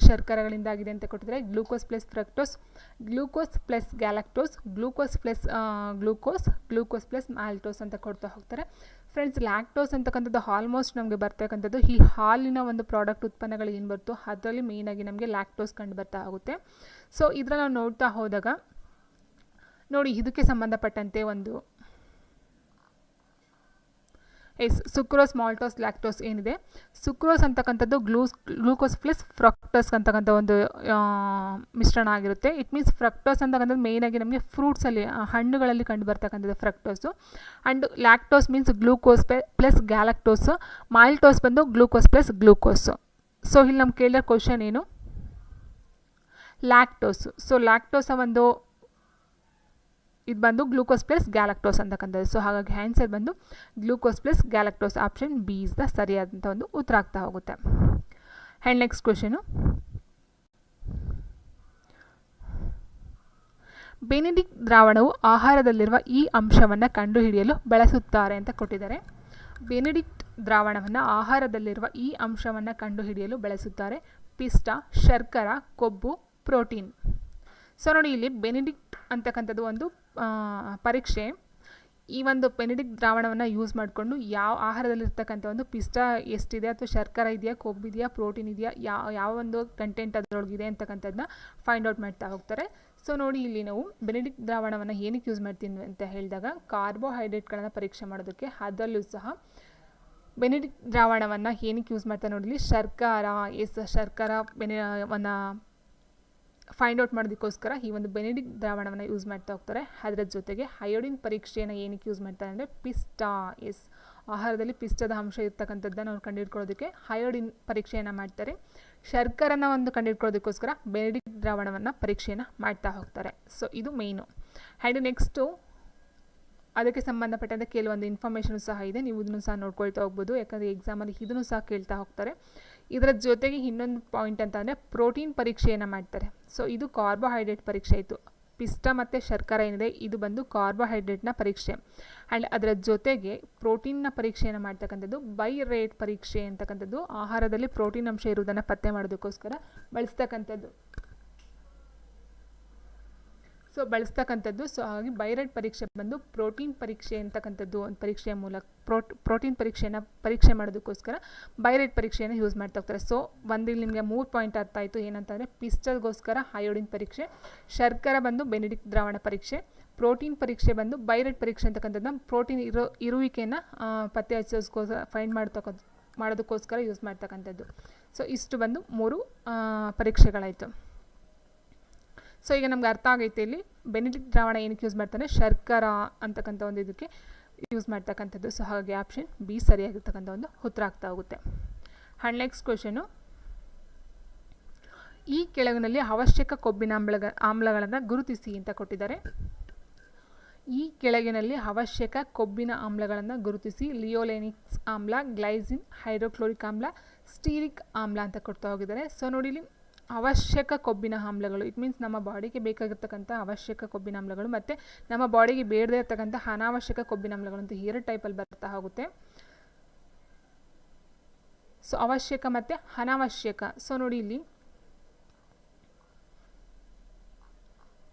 ಶರ್ಕರಗಳಿಂದಾಗಿದೆ ಅಂತ ಕೊಟ್ಟಿದ್ದಾರೆ. Glucose plus fructose, glucose plus galactose, glucose plus maltose ಅಂತ ಕೊಡ್ತಾ ಹೋಗ್ತಾರೆ. ಫ್ರೆಂಡ್ಸ್, ಲ್ಯಾಕ್ಟೋಸ್ ಅಂತಕ್ಕಂಥದ್ದು ಆಲ್ಮೋಸ್ಟ್ ನಮಗೆ ಬರ್ತಕ್ಕಂಥದ್ದು ಈ ಹಾಲಿನ ಒಂದು ಪ್ರಾಡಕ್ಟ್ ಉತ್ಪನ್ನಗಳು ಏನು ಬರುತ್ತೋ ಅದರಲ್ಲಿ ಮೇಯ್ನಾಗಿ ನಮಗೆ ಲ್ಯಾಕ್ಟೋಸ್ ಕಂಡು ಬರ್ತಾ ಹೋಗುತ್ತೆ. ಸೊ ಇದರಲ್ಲಿ ನಾವು ನೋಡ್ತಾ ಹೋದಾಗ ನೋಡಿ, ಇದಕ್ಕೆ ಸಂಬಂಧಪಟ್ಟಂತೆ ಒಂದು ಸುಕ್ರೋಸ್, ಮಾಲ್ಟೋಸ್, ಲ್ಯಾಕ್ಟೋಸ್ ಏನಿದೆ, ಸುಕ್ರೋಸ್ ಅಂತಕ್ಕಂಥದ್ದು ಗ್ಲೂಕೋಸ್ ಪ್ಲಸ್ ಫ್ರಕ್ಟೋಸ್ ಅಂತಕ್ಕಂಥ ಒಂದು ಮಿಶ್ರಣ ಆಗಿರುತ್ತೆ. ಇಟ್ ಮೀನ್ಸ್ ಫ್ರಕ್ಟೋಸ್ ಅಂತಕ್ಕಂಥದ್ದು ಮೇಯ್ನಾಗಿ ನಮಗೆ ಫ್ರೂಟ್ಸಲ್ಲಿ ಹಣ್ಣುಗಳಲ್ಲಿ ಕಂಡು ಬರ್ತಕ್ಕಂಥದ್ದು fructose. And lactose means glucose plus galactose, maltose ಬಂದು ಗ್ಲೂಕೋಸ್ ಪ್ಲಸ್ ಗ್ಲೂಕೋಸು. ಸೊ ಇಲ್ಲಿ ನಮ್ಗೆ ಕೇಳಿದ ಕ್ವಶನ್ ಏನು, ಲ್ಯಾಕ್ಟೋಸು. ಸೊ ಲ್ಯಾಕ್ಟೋಸ ಒಂದು ಇದು ಬಂದು ಗ್ಲೂಕೋಸ್ ಪ್ಲಸ್ ಗ್ಯಾಲಕ್ಟೋಸ್ ಅಂತಕ್ಕಂಥದ್ದು. ಸೊ ಹಾಗಾಗಿ ಆನ್ಸರ್ ಬಂದು glucose plus galactose, option B is the ಸರಿಯಾದಂಥ ಒಂದು ಉತ್ತರ ಆಗ್ತಾ ಹೋಗುತ್ತೆ. ಆ್ಯಂಡ್ ನೆಕ್ಸ್ಟ್ ಕ್ವೆಶನು, ಬೆನೆಡಿಕ್ಟ್ ದ್ರಾವಣವು ಆಹಾರದಲ್ಲಿರುವ ಈ ಅಂಶವನ್ನು ಕಂಡುಹಿಡಿಯಲು ಬಳಸುತ್ತಾರೆ ಅಂತ ಕೊಟ್ಟಿದ್ದಾರೆ. ಬೆನೆಡಿಕ್ಟ್ ದ್ರಾವಣವನ್ನು ಆಹಾರದಲ್ಲಿರುವ ಈ ಅಂಶವನ್ನು ಕಂಡುಹಿಡಿಯಲು ಬಳಸುತ್ತಾರೆ. ಪಿಷ್ಟ, ಶರ್ಕರ, ಕೊಬ್ಬು, ಪ್ರೋಟೀನ್. ಸೊ ನೋಡಿ, ಇಲ್ಲಿ ಬೆನೆಡಿಕ್ಟ್ ಅಂತಕ್ಕಂಥದ್ದು ಒಂದು ಪರೀಕ್ಷೆ. ಈ ಒಂದು ಬೆನೆಡಿಕ್ಟ್ ದ್ರಾವಣವನ್ನು ಯೂಸ್ ಮಾಡಿಕೊಂಡು ಯಾವ ಆಹಾರದಲ್ಲಿರ್ತಕ್ಕಂಥ ಒಂದು ಪಿಷ್ಟ ಎಷ್ಟಿದೆ, ಅಥವಾ ಶರ್ಕರ ಇದೆಯಾ, ಕೊಬ್ಬಿದೆಯಾ, ಪ್ರೋಟೀನ್ ಇದೆಯಾ, ಯಾವ ಒಂದು ಕಂಟೆಂಟ್ ಅದರೊಳಗಿದೆ ಅಂತಕ್ಕಂಥದ್ದನ್ನ ಫೈಂಡ್ ಔಟ್ ಮಾಡ್ತಾ ಹೋಗ್ತಾರೆ. ಸೊ ನೋಡಿ, ಇಲ್ಲಿ ನಾವು ಬೆನೆಡಿಕ್ಟ್ ದ್ರಾವಣವನ್ನು ಏನಕ್ಕೆ ಯೂಸ್ ಮಾಡ್ತೀವಿ ಅಂತ ಹೇಳಿದಾಗ ಕಾರ್ಬೋಹೈಡ್ರೇಟ್ಗಳನ್ನು ಪರೀಕ್ಷೆ ಮಾಡೋದಕ್ಕೆ. ಅದರಲ್ಲೂ ಸಹ ಬೆನೆಡಿಕ್ಟ್ ದ್ರಾವಣವನ್ನು ಏನಕ್ಕೆ ಯೂಸ್ ಮಾಡ್ತಾರೆ ನೋಡಿ, ಶರ್ಕರವನ್ನು ಫೈಂಡ್ ಔಟ್ ಮಾಡೋದಕ್ಕೋಸ್ಕರ ಈ ಒಂದು ಬೆನೆಡಿಕ್ಟ್ ದ್ರಾವಣವನ್ನು ಯೂಸ್ ಮಾಡ್ತಾ ಹೋಗ್ತಾರೆ. ಅದರ ಜೊತೆಗೆ ಅಯೋಡಿನ್ ಪರೀಕ್ಷೆಯನ್ನು ಏನಕ್ಕೆ ಯೂಸ್ ಮಾಡ್ತಾರೆ ಅಂದರೆ ಪಿಷ್ಟ, ಆಹಾರದಲ್ಲಿ ಪಿಷ್ಟದ ಅಂಶ ಇರ್ತಕ್ಕಂಥದ್ದನ್ನು ಅವ್ರು ಕಂಡುಹಿಡ್ಕೊಳ್ಳೋದಕ್ಕೆ ಅಯೋಡಿನ್ ಪರೀಕ್ಷೆಯನ್ನು ಮಾಡ್ತಾರೆ. ಶರ್ಕರನ ಒಂದು ಕಂಡುಹಿಡ್ಕೊಳ್ಳೋದಕ್ಕೋಸ್ಕರ ಬೆನೆಡಿಕ್ಟ್ ದ್ರಾವಣವನ್ನು ಪರೀಕ್ಷೆಯನ್ನು ಮಾಡ್ತಾ ಹೋಗ್ತಾರೆ. ಸೊ ಇದು ಮೇಯ್ನು. ಆ್ಯಂಡ್ ನೆಕ್ಸ್ಟು ಅದಕ್ಕೆ ಸಂಬಂಧಪಟ್ಟಂತೆ ಕೆಲವೊಂದು ಇನ್ಫಾರ್ಮೇಷನ್ ಸಹ ಇದೆ, ನೀವು ಇದನ್ನು ಸಹ ನೋಡ್ಕೊಳ್ತಾ ಹೋಗ್ಬೋದು, ಯಾಕಂದರೆ ಎಕ್ಸಾಮಲ್ಲಿ ಇದನ್ನು ಸಹ ಕೇಳ್ತಾ ಹೋಗ್ತಾರೆ. ಇದರ ಜೊತೆಗೆ ಇನ್ನೊಂದು ಪಾಯಿಂಟ್ ಅಂತ ಅಂದರೆ ಪ್ರೋಟೀನ್ ಪರೀಕ್ಷೆಯನ್ನು ಮಾಡ್ತಾರೆ. ಸೊ ಇದು ಕಾರ್ಬೋಹೈಡ್ರೇಟ್ ಪರೀಕ್ಷೆ ಇತ್ತು. ಪಿಷ್ಟ ಮತ್ತು ಶರ್ಕರ ಏನಿದೆ ಇದು ಬಂದು ಕಾರ್ಬೋಹೈಡ್ರೇಟ್ನ ಪರೀಕ್ಷೆ. ಆ್ಯಂಡ್ ಅದರ ಜೊತೆಗೆ ಪ್ರೋಟೀನ್ನ ಪರೀಕ್ಷೆಯನ್ನು ಮಾಡ್ತಕ್ಕಂಥದ್ದು ಬೈ ರೇಟ್ ಪರೀಕ್ಷೆ ಅಂತಕ್ಕಂಥದ್ದು, ಆಹಾರದಲ್ಲಿ ಪ್ರೋಟೀನ್ ಅಂಶ ಇರುವುದನ್ನು ಪತ್ತೆ ಮಾಡೋದಕ್ಕೋಸ್ಕರ ಬಳಸ್ತಕ್ಕಂಥದ್ದು. ಸೊ ಹಾಗಾಗಿ ಬೈರೇಟ್ ಪರೀಕ್ಷೆ ಬಂದು ಪ್ರೋಟೀನ್ ಪರೀಕ್ಷೆ ಅಂತಕ್ಕಂಥದ್ದು ಒಂದು ಪರೀಕ್ಷೆಯ ಮೂಲಕ ಪ್ರೋಟೀನ್ ಪರೀಕ್ಷೆಯನ್ನು ಪರೀಕ್ಷೆ ಮಾಡೋದಕ್ಕೋಸ್ಕರ ಬೈರೇಟ್ ಪರೀಕ್ಷೆಯನ್ನು ಯೂಸ್ ಮಾಡ್ತಾ ಹೋಗ್ತಾರೆ. ಸೊ ಇಲ್ಲಿ ನಿಮಗೆ 3 ಪಾಯಿಂಟ್ ಅರ್ಥ ಆಯಿತು. ಏನಂತಂದರೆ ಪಿಷ್ಟಗೋಸ್ಕರ ಅಯೋಡಿನ್ ಪರೀಕ್ಷೆ, ಶರ್ಕರ ಬಂದು ಬೆನೆಡಿಕ್ಟ್ ದ್ರಾವಣ ಪರೀಕ್ಷೆ, ಪ್ರೋಟೀನ್ ಪರೀಕ್ಷೆ ಬಂದು ಬೈರೆಟ್ ಪರೀಕ್ಷೆ ಅಂತಕ್ಕಂಥದ್ದನ್ನ ಪ್ರೋಟೀನ್ ಇರುವಿಕೆಯನ್ನು ಪತ್ತೆ ಹಚ್ಚೋಸ್ಕೋಸ್ಕರ ಮಾಡೋದಕ್ಕೋಸ್ಕರ ಯೂಸ್ ಮಾಡ್ತಕ್ಕಂಥದ್ದು. ಸೊ ಇಷ್ಟು ಬಂದು 3 ಪರೀಕ್ಷೆಗಳಾಯಿತು. ಸೊ ಈಗ ನಮ್ಗೆ ಅರ್ಥ ಆಗೈತೆ ಇಲ್ಲಿ ಬೆನಿಡಿಕ್ಟ್ ದ್ರಾವಣ ಏನಕ್ಕೆ ಯೂಸ್ ಮಾಡ್ತಾನೆ, ಶರ್ಕರ ಅಂತಕ್ಕಂಥ ಒಂದು ಇದಕ್ಕೆ ಯೂಸ್ ಮಾಡ್ತಕ್ಕಂಥದ್ದು. ಸೊ ಹಾಗಾಗಿ ಆಪ್ಷನ್ ಬಿ ಸರಿಯಾಗಿರ್ತಕ್ಕಂಥ ಒಂದು ಉತ್ತರ ಆಗ್ತಾ ಹೋಗುತ್ತೆ. ಆ್ಯಂಡ್ ನೆಕ್ಸ್ಟ್ ಕ್ವೆಶನು, ಈ ಕೆಳಗಿನಲ್ಲಿ ಅವಶ್ಯಕ ಕೊಬ್ಬಿನ ಆಮ್ಲಗಳನ್ನು ಗುರುತಿಸಿ ಅಂತ ಕೊಟ್ಟಿದ್ದಾರೆ. ಈ ಕೆಳಗಿನಲ್ಲಿ ಅವಶ್ಯಕ ಕೊಬ್ಬಿನ ಆಮ್ಲಗಳನ್ನು ಗುರುತಿಸಿ. ಲಿಯೋಲೇನಿಕ್ಸ್ ಆಮ್ಲ, ಗ್ಲೈಸಿನ್, ಹೈಡ್ರೋಕ್ಲೋರಿಕ್ ಆಮ್ಲ, ಸ್ಟೀರಿಕ್ ಆಮ್ಲ ಅಂತ ಕೊಡ್ತಾ ಹೋಗಿದ್ದಾರೆ. ಸೊ ನೋಡಿ ಇಲ್ಲಿ ಅವಶ್ಯಕ ಕೊಬ್ಬಿನ ಆಮ್ಲಗಳು, ಇಟ್ ಮೀನ್ಸ್ ನಮ್ಮ ಬಾಡಿಗೆ ಬೇಕಾಗಿರ್ತಕ್ಕಂಥ ಅವಶ್ಯಕ ಕೊಬ್ಬಿನ ಆಮ್ಲಗಳು ಮತ್ತು ನಮ್ಮ ಬಾಡಿಗೆ ಬೇಡದೇ ಇರತಕ್ಕಂಥ ಅನಾವಶ್ಯಕ ಕೊಬ್ಬಿನ ಆಮ್ಲಗಳು ಅಂತ 2 ಟೈಪಲ್ಲಿ ಬರ್ತಾ ಹೋಗುತ್ತೆ. ಸೊ ಅವಶ್ಯಕ ಮತ್ತು ಅನಾವಶ್ಯಕ. ಸೊ ನೋಡಿ ಇಲ್ಲಿ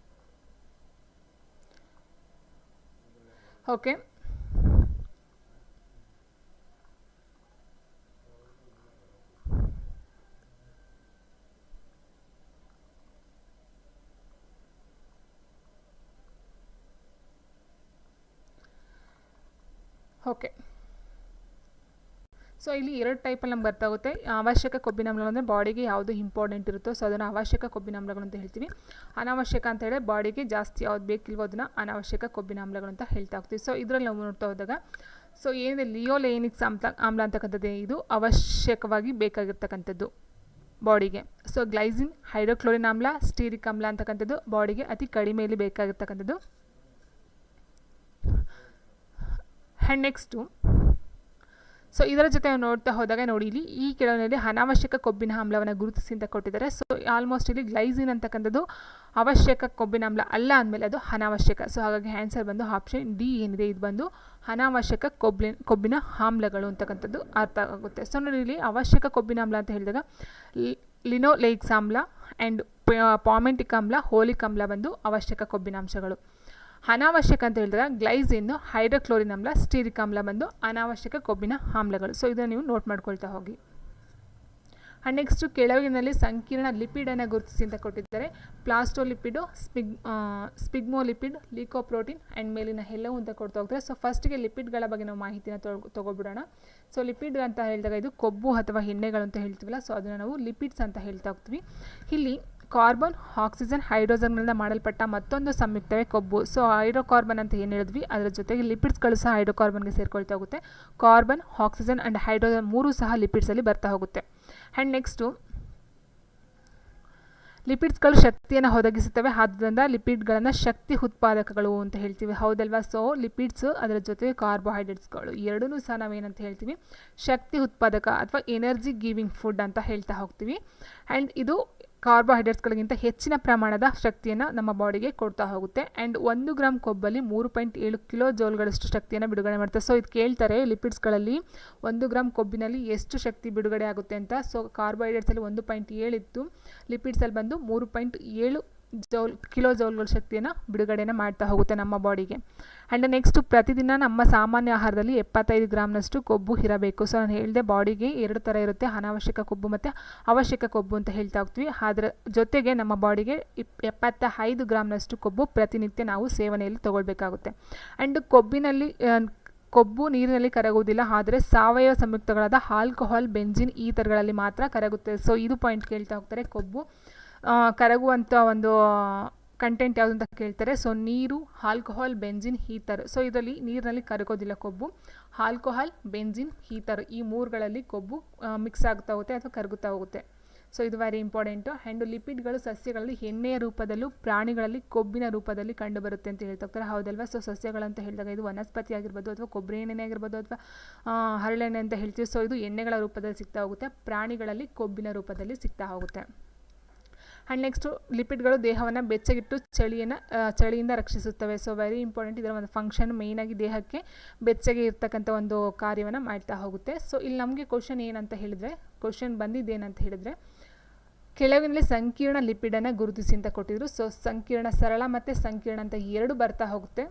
ಓಕೆ, ಓಕೆ. ಸೊ ಇಲ್ಲಿ 2 ಟೈಪಲ್ಲಿ ನಮ್ಗೆ ಬರ್ತಾ ಹೋಗುತ್ತೆ. ಅವಶ್ಯಕ ಕೊಬ್ಬಿನ ಆಮ್ಲಗಳು ಅಂದರೆ ಬಾಡಿಗೆ ಯಾವುದು ಇಂಪಾರ್ಟೆಂಟ್ ಇರುತ್ತೋ ಸೊ ಅದನ್ನು ಅವಶ್ಯಕ ಕೊಬ್ಬಿನ ಆಮ್ಲಗಳು ಅಂತ ಹೇಳ್ತೀವಿ. ಅನಾವಶ್ಯಕ ಅಂತ ಹೇಳಿ ಬಾಡಿಗೆ ಜಾಸ್ತಿ ಯಾವ್ದು ಬೇಕಿಲ್ವೋ ಅದನ್ನು ಅನಾವಶ್ಯಕ ಕೊಬ್ಬಿನ ಆಮ್ಲಗಳು ಅಂತ ಹೇಳ್ತಾ ಹೋಗ್ತೀವಿ. ಸೊ ಇದರಲ್ಲಿ ನಾವು ನೋಡ್ತಾ ಹೋದಾಗ ಸೊ ಏನಿದೆ ಲಿಯೋಲೇನಿಕ್ಸ್ ಆಮ್ಲ ಅಂತಕ್ಕಂಥದ್ದು ಇದು ಅವಶ್ಯಕವಾಗಿ ಬೇಕಾಗಿರ್ತಕ್ಕಂಥದ್ದು ಬಾಡಿಗೆ. ಸೊ ಗ್ಲೈಸಿನ್, ಹೈಡ್ರೋಕ್ಲೋರಿನ್ ಆಮ್ಲ, ಸ್ಟೀರಿಕ್ ಆಮ್ಲ ಅಂತಕ್ಕಂಥದ್ದು ಬಾಡಿಗೆ ಅತಿ ಕಡಿಮೆಯಲ್ಲಿ ಬೇಕಾಗಿರ್ತಕ್ಕಂಥದ್ದು. ಆ್ಯಂಡ್ ನೆಕ್ಸ್ಟು ಸೊ ಇದರ ಜೊತೆ ನೋಡ್ತಾ ಹೋದಾಗ ನೋಡಿ ಇಲ್ಲಿ ಈ ಕೆಳಗಿನಲ್ಲಿ ಅನಾವಶ್ಯಕ ಕೊಬ್ಬಿನ ಆಮ್ಲವನ್ನು ಗುರುತಿಸಿ ಅಂತ ಕೊಟ್ಟಿದ್ದಾರೆ. ಸೊ ಆಲ್ಮೋಸ್ಟ್ ಇಲ್ಲಿ ಗ್ಲೈಸಿನ್ ಅಂತಕ್ಕಂಥದ್ದು ಅವಶ್ಯಕ ಕೊಬ್ಬಿನ ಆಮ್ಲ ಅಲ್ಲ ಅಂದಮೇಲೆ ಅದು ಅನಾವಶ್ಯಕ. ಸೊ ಹಾಗಾಗಿ ಆನ್ಸರ್ ಬಂದು ಆಪ್ಷನ್ ಡಿ ಏನಿದೆ ಇದು ಬಂದು ಅನಾವಶ್ಯಕ ಕೊಬ್ಬಿನ ಆಮ್ಲಗಳು ಅಂತಕ್ಕಂಥದ್ದು ಅರ್ಥ ಆಗುತ್ತೆ. ಸೊ ನೋಡಿ ಇಲ್ಲಿ ಅವಶ್ಯಕ ಕೊಬ್ಬಿನ ಆಮ್ಲ ಅಂತ ಹೇಳಿದಾಗ ಲಿನೋಲೇಕ್ಸ್ ಆಮ್ಲ ಆ್ಯಂಡ್ ಪಾಮೆಂಟಿಕ್ ಆಮ್ಲ, ಹೋಲಿಕ್ ಆಮ್ಲ ಬಂದು ಅವಶ್ಯಕ ಕೊಬ್ಬಿನಾಂಶಗಳು. ಅನಾವಶ್ಯಕ ಅಂತ ಹೇಳಿದಾಗ ಗ್ಲೈಸಿನ್, ಹೈಡ್ರೋಕ್ಲೋರಿನ್ ಆಮ್ಲ, ಸ್ಟೀರಿಕ್ ಆಮ್ಲ ಬಂದು ಅನಾವಶ್ಯಕ ಕೊಬ್ಬಿನ ಆಮ್ಲಗಳು. ಸೊ ಇದನ್ನು ನೀವು ನೋಟ್ ಮಾಡ್ಕೊಳ್ತಾ ಹೋಗಿ. ಆ್ಯಂಡ್ ನೆಕ್ಸ್ಟು ಕೆಳಗಿನಲ್ಲಿ ಸಂಕೀರ್ಣ ಲಿಪಿಡನ್ನು ಗುರುತಿಸಿ ಅಂತ ಕೊಟ್ಟಿದ್ದಾರೆ. ಪ್ಲಾಸ್ಟೋಲಿಪಿಡು, ಸ್ಪಿಗ್ಮೋಲಿಪಿಡ್, ಲಿಕೋಪ್ರೋಟೀನ್ ಆ್ಯಂಡ್ ಮೇಲಿನ ಎಲ್ಲವೂ ಅಂತ ಕೊಡ್ತಾ ಹೋಗ್ತಾರೆ. ಸೊ ಫಸ್ಟಿಗೆ ಲಿಪಿಡ್ಗಳ ಬಗ್ಗೆ ನಾವು ಮಾಹಿತಿನ ತೊಗೊಬಿಡೋಣ. ಸೊ ಲಿಪಿಡ್ ಅಂತ ಹೇಳಿದಾಗ ಇದು ಕೊಬ್ಬು ಅಥವಾ ಎಣ್ಣೆಗಳು ಅಂತ ಹೇಳ್ತೀವಲ್ಲ, ಸೊ ಅದನ್ನು ನಾವು ಲಿಪಿಡ್ಸ್ ಅಂತ ಹೇಳ್ತಾ ಹೋಗ್ತೀವಿ. ಇಲ್ಲಿ ಕಾರ್ಬನ್, ಆಕ್ಸಿಜನ್, ಹೈಡ್ರೋಜನ್ಗಳಿಂದ ಮಾಡಲ್ಪಟ್ಟ ಮತ್ತೊಂದು ಸಂಯುಕ್ತವೇ ಕೊಬ್ಬು. ಸೊ ಹೈಡ್ರೋಕಾರ್ಬನ್ ಅಂತ ಏನು ಹೇಳಿದ್ವಿ ಅದರ ಜೊತೆಗೆ ಲಿಪಿಡ್ಸ್ಗಳು ಸಹ ಹೈಡ್ರೋಕಾರ್ಬನ್ಗೆ ಸೇರ್ಕೊಳ್ತಾ ಹೋಗುತ್ತೆ. ಕಾರ್ಬನ್, ಆಕ್ಸಿಜನ್ ಆ್ಯಂಡ್ ಹೈಡ್ರೋಜನ್ 3 ಸಹ ಲಿಪಿಡ್ಸಲ್ಲಿ ಬರ್ತಾ ಹೋಗುತ್ತೆ. ಆ್ಯಂಡ್ ನೆಕ್ಸ್ಟು ಲಿಪಿಡ್ಸ್ಗಳು ಶಕ್ತಿಯನ್ನು ಒದಗಿಸುತ್ತವೆ, ಆದ್ದರಿಂದ ಲಿಪಿಡ್ಗಳನ್ನು ಶಕ್ತಿ ಉತ್ಪಾದಕಗಳು ಅಂತ ಹೇಳ್ತೀವಿ, ಹೌದಲ್ವಾ. ಸೊ ಲಿಪಿಡ್ಸು ಅದರ ಜೊತೆಗೆ ಕಾರ್ಬೋಹೈಡ್ರೇಟ್ಸ್ಗಳು ಎರಡೂ ಸಹ ನಾವೇನಂತ ಹೇಳ್ತೀವಿ ಶಕ್ತಿ ಉತ್ಪಾದಕ ಅಥವಾ ಎನರ್ಜಿ ಗಿವಿಂಗ್ ಫುಡ್ ಅಂತ ಹೇಳ್ತಾ ಹೋಗ್ತೀವಿ. ಆ್ಯಂಡ್ ಇದು ಕಾರ್ಬೋಹೈಡ್ರೇಟ್ಸ್ಗಳಿಗಿಂತ ಹೆಚ್ಚಿನ ಪ್ರಮಾಣದ ಶಕ್ತಿಯನ್ನು ನಮ್ಮ ಬಾಡಿಗೆ ಕೊಡ್ತಾ ಹೋಗುತ್ತೆ. ಆ್ಯಂಡ್ 1 ಗ್ರಾಮ್ ಕೊಬ್ಬಲ್ಲಿ 3.7 ಕಿಲೋ ಜೌಲ್ಗಳಷ್ಟು ಶಕ್ತಿಯನ್ನು ಬಿಡುಗಡೆ ಮಾಡ್ತಾರೆ. ಸೊ ಇದು ಕೇಳ್ತಾರೆ ಲಿಪಿಡ್ಸ್ಗಳಲ್ಲಿ 1 ಗ್ರಾಮ್ ಕೊಬ್ಬಿನಲ್ಲಿ ಎಷ್ಟು ಶಕ್ತಿ ಬಿಡುಗಡೆ ಆಗುತ್ತೆ ಅಂತ. ಸೊ ಕಾರ್ಬೋಹೈಡ್ರೇಟ್ಸಲ್ಲಿ 1.7 ಇತ್ತು, ಲಿಪಿಡ್ಸಲ್ಲಿ ಬಂದು 3.7 ಕಿಲೋ ಜೌಲ್ಗಳ ಶಕ್ತಿಯನ್ನು ಬಿಡುಗಡೆನ ಮಾಡ್ತಾ ಹೋಗುತ್ತೆ ನಮ್ಮ ಬಾಡಿಗೆ. ಆ್ಯಂಡ್ ನೆಕ್ಸ್ಟು ಪ್ರತಿದಿನ ನಮ್ಮ ಸಾಮಾನ್ಯ ಆಹಾರದಲ್ಲಿ 75 ಗ್ರಾಮ್ನಷ್ಟು ಕೊಬ್ಬು ಇರಬೇಕು. ಸೊ ನಾನು ಹೇಳಿದೆ ಬಾಡಿಗೆ 2 ಥರ ಇರುತ್ತೆ, ಅನಾವಶ್ಯಕ ಕೊಬ್ಬು ಮತ್ತು ಅವಶ್ಯಕ ಕೊಬ್ಬು ಅಂತ ಹೇಳ್ತಾ ಹೋಗ್ತೀವಿ. ಅದರ ಜೊತೆಗೆ ನಮ್ಮ ಬಾಡಿಗೆ 75 ಗ್ರಾಮ್ನಷ್ಟು ಕೊಬ್ಬು ಪ್ರತಿನಿತ್ಯ ನಾವು ಸೇವನೆಯಲ್ಲಿ ತಗೊಳ್ಬೇಕಾಗುತ್ತೆ. ಆ್ಯಂಡ್ ಕೊಬ್ಬು ನೀರಿನಲ್ಲಿ ಕರಗುವುದಿಲ್ಲ, ಆದರೆ ಸಾವಯವ ಸಂಯುಕ್ತಗಳಾದ ಆಲ್ಕೋಹಾಲ್, ಬೆಂಜಿನ್ ಈ ಥರಗಳಲ್ಲಿ ಮಾತ್ರ ಕರಗುತ್ತೆ. ಸೊ ಇದು ಪಾಯಿಂಟ್ ಕೇಳ್ತಾ ಹೋಗ್ತಾರೆ. ಕೊಬ್ಬು ಕರಗುವಂಥ ಒಂದು ಕಂಟೆಂಟ್ ಯಾವುದು ಅಂತ ಕೇಳ್ತಾರೆ. ಸೊ ನೀರು, ಆಲ್ಕೋಹಾಲ್, ಬೆಂಜಿನ್, ಹೀಟರ್. ಸೊ ಇದರಲ್ಲಿ ನೀರಿನಲ್ಲಿ ಕರಗೋದಿಲ್ಲ ಕೊಬ್ಬು. ಆಲ್ಕೋಹಾಲ್, ಬೆಂಜಿನ್, ಹೀಟರ್ ಈ 3ಗಳಲ್ಲಿ ಕೊಬ್ಬು ಮಿಕ್ಸ್ ಆಗ್ತಾ ಹೋಗುತ್ತೆ ಅಥವಾ ಕರಗುತ್ತಾ ಹೋಗುತ್ತೆ. ಸೊ ಇದು ವೆರಿ ಇಂಪಾರ್ಟೆಂಟು. ಆ್ಯಂಡ್ ಲಿಪಿಡ್ಗಳು ಸಸ್ಯಗಳಲ್ಲಿ ಎಣ್ಣೆಯ ರೂಪದಲ್ಲೂ ಪ್ರಾಣಿಗಳಲ್ಲಿ ಕೊಬ್ಬಿನ ರೂಪದಲ್ಲಿ ಕಂಡುಬರುತ್ತೆ ಅಂತ ಹೇಳ್ತಾ ಹೋಗ್ತಾರೆ, ಹೌದಲ್ವಾ. ಸೊ ಸಸ್ಯಗಳಂತ ಹೇಳಿದಾಗ ಇದು ವನಸ್ಪತಿ ಆಗಿರ್ಬೋದು ಅಥವಾ ಕೊಬ್ಬರಿ ಎಣ್ಣೆ ಆಗಿರ್ಬೋದು ಅಥವಾ ಹರಳೆಣ್ಣೆ ಅಂತ ಹೇಳ್ತೀವಿ. ಸೊ ಇದು ಎಣ್ಣೆಗಳ ರೂಪದಲ್ಲಿ ಸಿಗ್ತಾ ಹೋಗುತ್ತೆ, ಪ್ರಾಣಿಗಳಲ್ಲಿ ಕೊಬ್ಬಿನ ರೂಪದಲ್ಲಿ ಸಿಗ್ತಾ ಹೋಗುತ್ತೆ. ಆ್ಯಂಡ್ ನೆಕ್ಸ್ಟು ಲಿಪಿಡ್ಗಳು ದೇಹವನ್ನು ಬೆಚ್ಚಗಿಟ್ಟು ಚಳಿಯಿಂದ ರಕ್ಷಿಸುತ್ತವೆ. ಸೊ ವೆರಿ ಇಂಪಾರ್ಟೆಂಟ್, ಇದರ ಒಂದು ಫಂಕ್ಷನ್ ಮೇಯ್ನಾಗಿ ದೇಹಕ್ಕೆ ಬೆಚ್ಚಗೆ ಇರ್ತಕ್ಕಂಥ ಒಂದು ಕಾರ್ಯವನ್ನು ಮಾಡ್ತಾ ಹೋಗುತ್ತೆ. ಸೊ ಇಲ್ಲಿ ನಮಗೆ ಕ್ವಶನ್ ಏನಂತ ಹೇಳಿದರೆ, ಕ್ವಶನ್ ಬಂದಿದ್ದೇನಂತ ಹೇಳಿದರೆ ಕೆಳಗಿನಲ್ಲಿ ಸಂಕೀರ್ಣ ಲಿಪಿಡನ್ನು ಗುರುತಿಸಿ ಅಂತ ಕೊಟ್ಟಿದ್ರು. ಸೊ ಸಂಕೀರ್ಣ, ಸರಳ ಮತ್ತು ಸಂಕೀರ್ಣ ಅಂತ 2 ಬರ್ತಾ ಹೋಗುತ್ತೆ.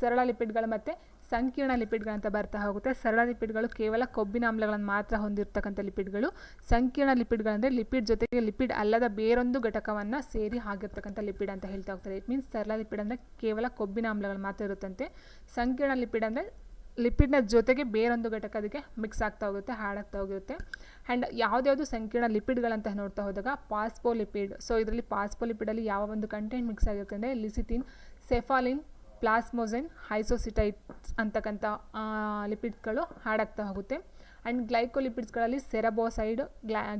ಸರಳ ಲಿಪಿಡ್ಗಳು ಮತ್ತು ಸಂಕೀರ್ಣ ಲಿಪಿಡ್ಗಳಂತ ಬರ್ತಾ ಹೋಗುತ್ತೆ. ಸರಳ ಲಿಪಿಡ್ಗಳು ಕೇವಲ ಕೊಬ್ಬಿನ ಆಮ್ಲಗಳನ್ನು ಮಾತ್ರ ಹೊಂದಿರತಕ್ಕಂಥ ಲಿಪಿಡ್ಗಳು. ಸಂಕೀರ್ಣ ಲಿಪಿಡ್ಗಳಂದರೆ ಲಿಪಿಡ್ ಜೊತೆಗೆ ಲಿಪಿಡ್ ಅಲ್ಲದ ಬೇರೊಂದು ಘಟಕವನ್ನು ಸೇರಿ ಆಗಿರ್ತಕ್ಕಂಥ ಲಿಪಿಡ್ ಅಂತ ಹೇಳ್ತಾ ಹೋಗ್ತಾರೆ. ಇಟ್ ಮೀನ್ಸ್ ಸರಳ ಲಿಪಿಡ್ ಅಂದರೆ ಕೇವಲ ಕೊಬ್ಬಿನ ಆಮ್ಲಗಳು ಮಾತ್ರ ಇರುತ್ತಂತೆ. ಸಂಕೀರ್ಣ ಲಿಪಿಡ್ ಅಂದರೆ ಲಿಪಿಡ್ನ ಜೊತೆಗೆ ಬೇರೊಂದು ಘಟಕ ಅದಕ್ಕೆ ಮಿಕ್ಸ್ ಆಗ್ತಾ ಹೋಗುತ್ತೆ, ಹಾಳಾಗ್ತಾ ಹೋಗಿರುತ್ತೆ. ಆ್ಯಂಡ್ ಯಾವುದ್ಯಾವುದು ಸಂಕೀರ್ಣ ಲಿಪಿಡ್ಗಳಂತ ನೋಡ್ತಾ ಹೋದಾಗ ಪಾಸ್ಫೋಲಿಪಿಡ್. ಸೊ ಇದರಲ್ಲಿ ಪಾಸ್ಫೋಲಿಪಿಡಲ್ಲಿ ಯಾವ ಒಂದು ಕಂಟೆಂಟ್ ಮಿಕ್ಸ್ ಆಗಿರುತ್ತೆ ಅಂದರೆ ಲಿಸಿಥಿನ್, ಸೆಫಾಲಿನ್, ಪ್ಲಾಸ್ಮೋಸೆನ್, ಹೈಸೋಸಿಟೈಟ್ಸ್ ಅಂತಕ್ಕಂಥ ಲಿಪಿಡ್ಸ್ಗಳು ಹಾಡಾಗ್ತಾ ಹೋಗುತ್ತೆ. ಆ್ಯಂಡ್ ಗ್ಲೈಕೋಲಿಪಿಡ್ಸ್ಗಳಲ್ಲಿ ಸೆರಬೋಸೈಡ್,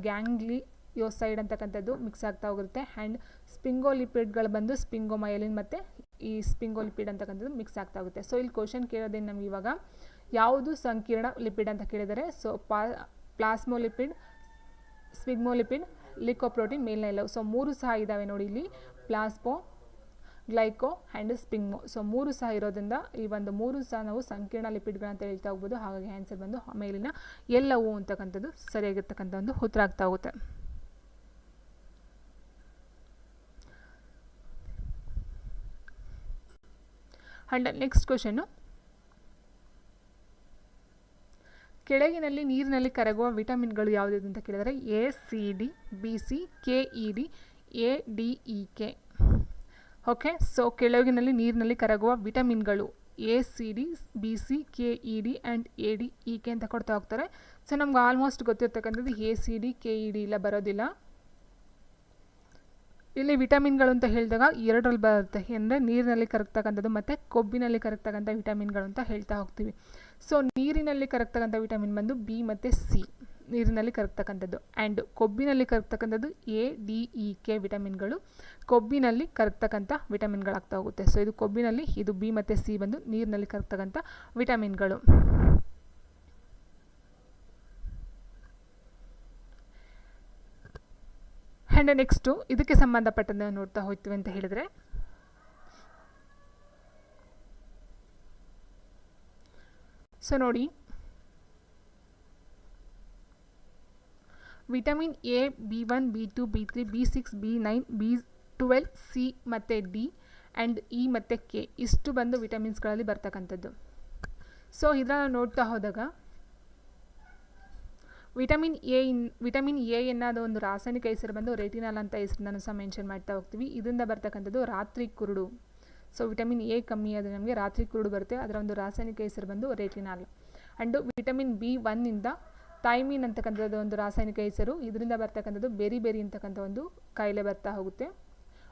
ಗ್ಯಾಂಗ್ಲಿಯೋಸೈಡ್ ಅಂತಕ್ಕಂಥದ್ದು ಮಿಕ್ಸ್ ಆಗ್ತಾ ಹೋಗುತ್ತೆ. ಆ್ಯಂಡ್ ಸ್ಪಿಂಗೋಲಿಪಿಡ್ಗಳು ಬಂದು ಸ್ಪಿಂಗೋಮೈಲಿನ್ ಮತ್ತು ಈ ಸ್ಪಿಂಗೋಲಿಪಿಡ್ ಅಂತಕ್ಕಂಥದ್ದು ಮಿಕ್ಸ್ ಆಗ್ತಾ ಹೋಗುತ್ತೆ. ಸೊ ಇಲ್ಲಿ ಕ್ವಶನ್ ಕೇಳೋದೇನು ನಮ್ಗೆ ಇವಾಗ, ಯಾವುದು ಸಂಕೀರ್ಣ ಲಿಪಿಡ್ ಅಂತ ಕೇಳಿದರೆ ಸೊ ಪ್ಲಾಸ್ಮೋಲಿಪಿಡ್, ಸ್ಪಿಗ್ಮೋಲಿಪಿಡ್, ಲಿಕೋಪ್ರೋಟೀನ್, ಮೇಲ್ನ ಎಲ್ಲವು. ಸೊ 3 ಸಹ ಇದ್ದಾವೆ ನೋಡಿ ಇಲ್ಲಿ, ಪ್ಲಾಸ್ಮೋ, ಗ್ಲೈಕೋ ಆ್ಯಂಡ್ ಸ್ಪಿಗ್ಮೋ. ಸೊ 3 ಸಹ ಇರೋದ್ರಿಂದ ಈ ಒಂದು 3 ಸಹ ನಾವು ಸಂಕೀರ್ಣ ಲಿಪಿಡ್ಗಳಂತ ಹೇಳ್ತಾ ಹೋಗ್ಬೋದು. ಹಾಗಾಗಿ ಆನ್ಸರ್ ಬಂದು ಮೇಲಿನ ಎಲ್ಲವು ಅಂತಕ್ಕಂಥದ್ದು ಸರಿಯಾಗಿರ್ತಕ್ಕಂಥ ಒಂದು ಉತ್ತರ ಆಗ್ತಾ ಹೋಗುತ್ತೆ. ಆ್ಯಂಡ್ ನೆಕ್ಸ್ಟ್ ಕ್ವಶನ್ನು, ಕೆಳಗಿನಲ್ಲಿ ನೀರಿನಲ್ಲಿ ಕರಗುವ ವಿಟಮಿನ್ಗಳು ಯಾವುವು ಅಂತ ಕೇಳಿದರೆ A, C, D, B, C, K, E, D, A, D, E, K. Okay, so ಕೆಳಗಿನಲ್ಲಿ ನೀರಿನಲ್ಲಿ ಕರಗುವ ವಿಟಮಿನ್ಗಳು A, C, D, B, C, K, E, D and A, D, E, K ಅಂತ ಕೊಡ್ತಾ ಹೋಗ್ತಾರೆ. ಸೊ ನಮ್ಗೆ ಆಲ್ಮೋಸ್ಟ್ ಗೊತ್ತಿರ್ತಕ್ಕಂಥದ್ದು A, C, D, K, E, D ಇಲ್ಲ ಬರೋದಿಲ್ಲ. ಇಲ್ಲಿ ವಿಟಮಿನ್ಗಳು ಅಂತ ಹೇಳಿದಾಗ 2ರಲ್ಲಿ ಬರುತ್ತೆ, ಅಂದರೆ ನೀರಿನಲ್ಲಿ ಕರಗ್ತಕ್ಕಂಥದ್ದು ಮತ್ತು ಕೊಬ್ಬಿನಲ್ಲಿ ಕರಗ್ತಕ್ಕಂಥ ವಿಟಮಿನ್ಗಳು ಅಂತ ಹೇಳ್ತಾ ಹೋಗ್ತೀವಿ. ಸೊ ನೀರಿನಲ್ಲಿ ಕರಗ್ತಕ್ಕಂಥ ವಿಟಮಿನ್ ಬಂದು ಬಿ ಮತ್ತು ಸಿ, ನೀರಿನಲ್ಲಿ ಕರಗ್ತಕ್ಕಂಥದ್ದು. ಆ್ಯಂಡ್ ಕೊಬ್ಬಿನಲ್ಲಿ ಕರಗ್ತಕ್ಕಂಥದ್ದು ಎ, ಡಿ, ಇ, ಕೆ ವಿಟಮಿನ್ಗಳು ಕೊಬ್ಬಿನಲ್ಲಿ ಕರಗ್ತಕ್ಕಂಥ ವಿಟಮಿನ್ಗಳಾಗ್ತಾ ಹೋಗುತ್ತೆ. ಸೊ ಇದು ಕೊಬ್ಬಿನಲ್ಲಿ, ಇದು ಬಿ ಮತ್ತು ಸಿ ಬಂದು ನೀರಿನಲ್ಲಿ ಕರಗ್ತಕ್ಕಂಥ ವಿಟಮಿನ್ಗಳು. ಆ್ಯಂಡ್ ನೆಕ್ಸ್ಟು ಇದಕ್ಕೆ ಸಂಬಂಧಪಟ್ಟಂತೆ ನೋಡ್ತಾ ಹೋಗ್ತೀವಿ ಅಂತ ಹೇಳಿದರೆ, ಸೊ ನೋಡಿ, vitamin A, B one, B two, ಬಿ3, ಬಿ6, ಬಿ9, ಬಿ12, C ಮತ್ತು ಡಿ ಆ್ಯಂಡ್ ಇ ಮತ್ತು ಕೆ ಇಷ್ಟು ಬಂದು ವಿಟಮಿನ್ಸ್ಗಳಲ್ಲಿ ಬರ್ತಕ್ಕಂಥದ್ದು. ಸೊ ಇದನ್ನು ನೋಡ್ತಾ ಹೋದಾಗ ವಿಟಮಿನ್ ಎ ಎನ್ನೋದು ಒಂದು ರಾಸಾಯನಿಕ ಹೆಸರು ಬಂದು ರೆಟಿನಾಲ್ ಅಂತ ಹೆಸರನ್ನು ಸಹ ಮೆನ್ಷನ್ ಮಾಡ್ತಾ ಹೋಗ್ತೀವಿ. ಇದರಿಂದ ಬರ್ತಕ್ಕಂಥದ್ದು ರಾತ್ರಿ ಕುರುಡು. ಸೊ ವಿಟಮಿನ್ ಎ ಕಮ್ಮಿ ಆದರೆ ನಮಗೆ ರಾತ್ರಿ ಕುರುಡು ಬರುತ್ತೆ, ಅದರ ಒಂದು ರಾಸಾಯನಿಕ ಹೆಸರು ಬಂದು retinol. And vitamin B one thymine ಅಂತಕ್ಕಂಥದ್ದು ಒಂದು ರಾಸಾಯನಿಕ ಹೆಸರು, ಇದರಿಂದ ಬರ್ತಕ್ಕಂಥದ್ದು ಬೆರಿ ಅಂತಕ್ಕಂಥ ಒಂದು ಕಾಯಿಲೆ ಬರ್ತಾ ಹೋಗುತ್ತೆ.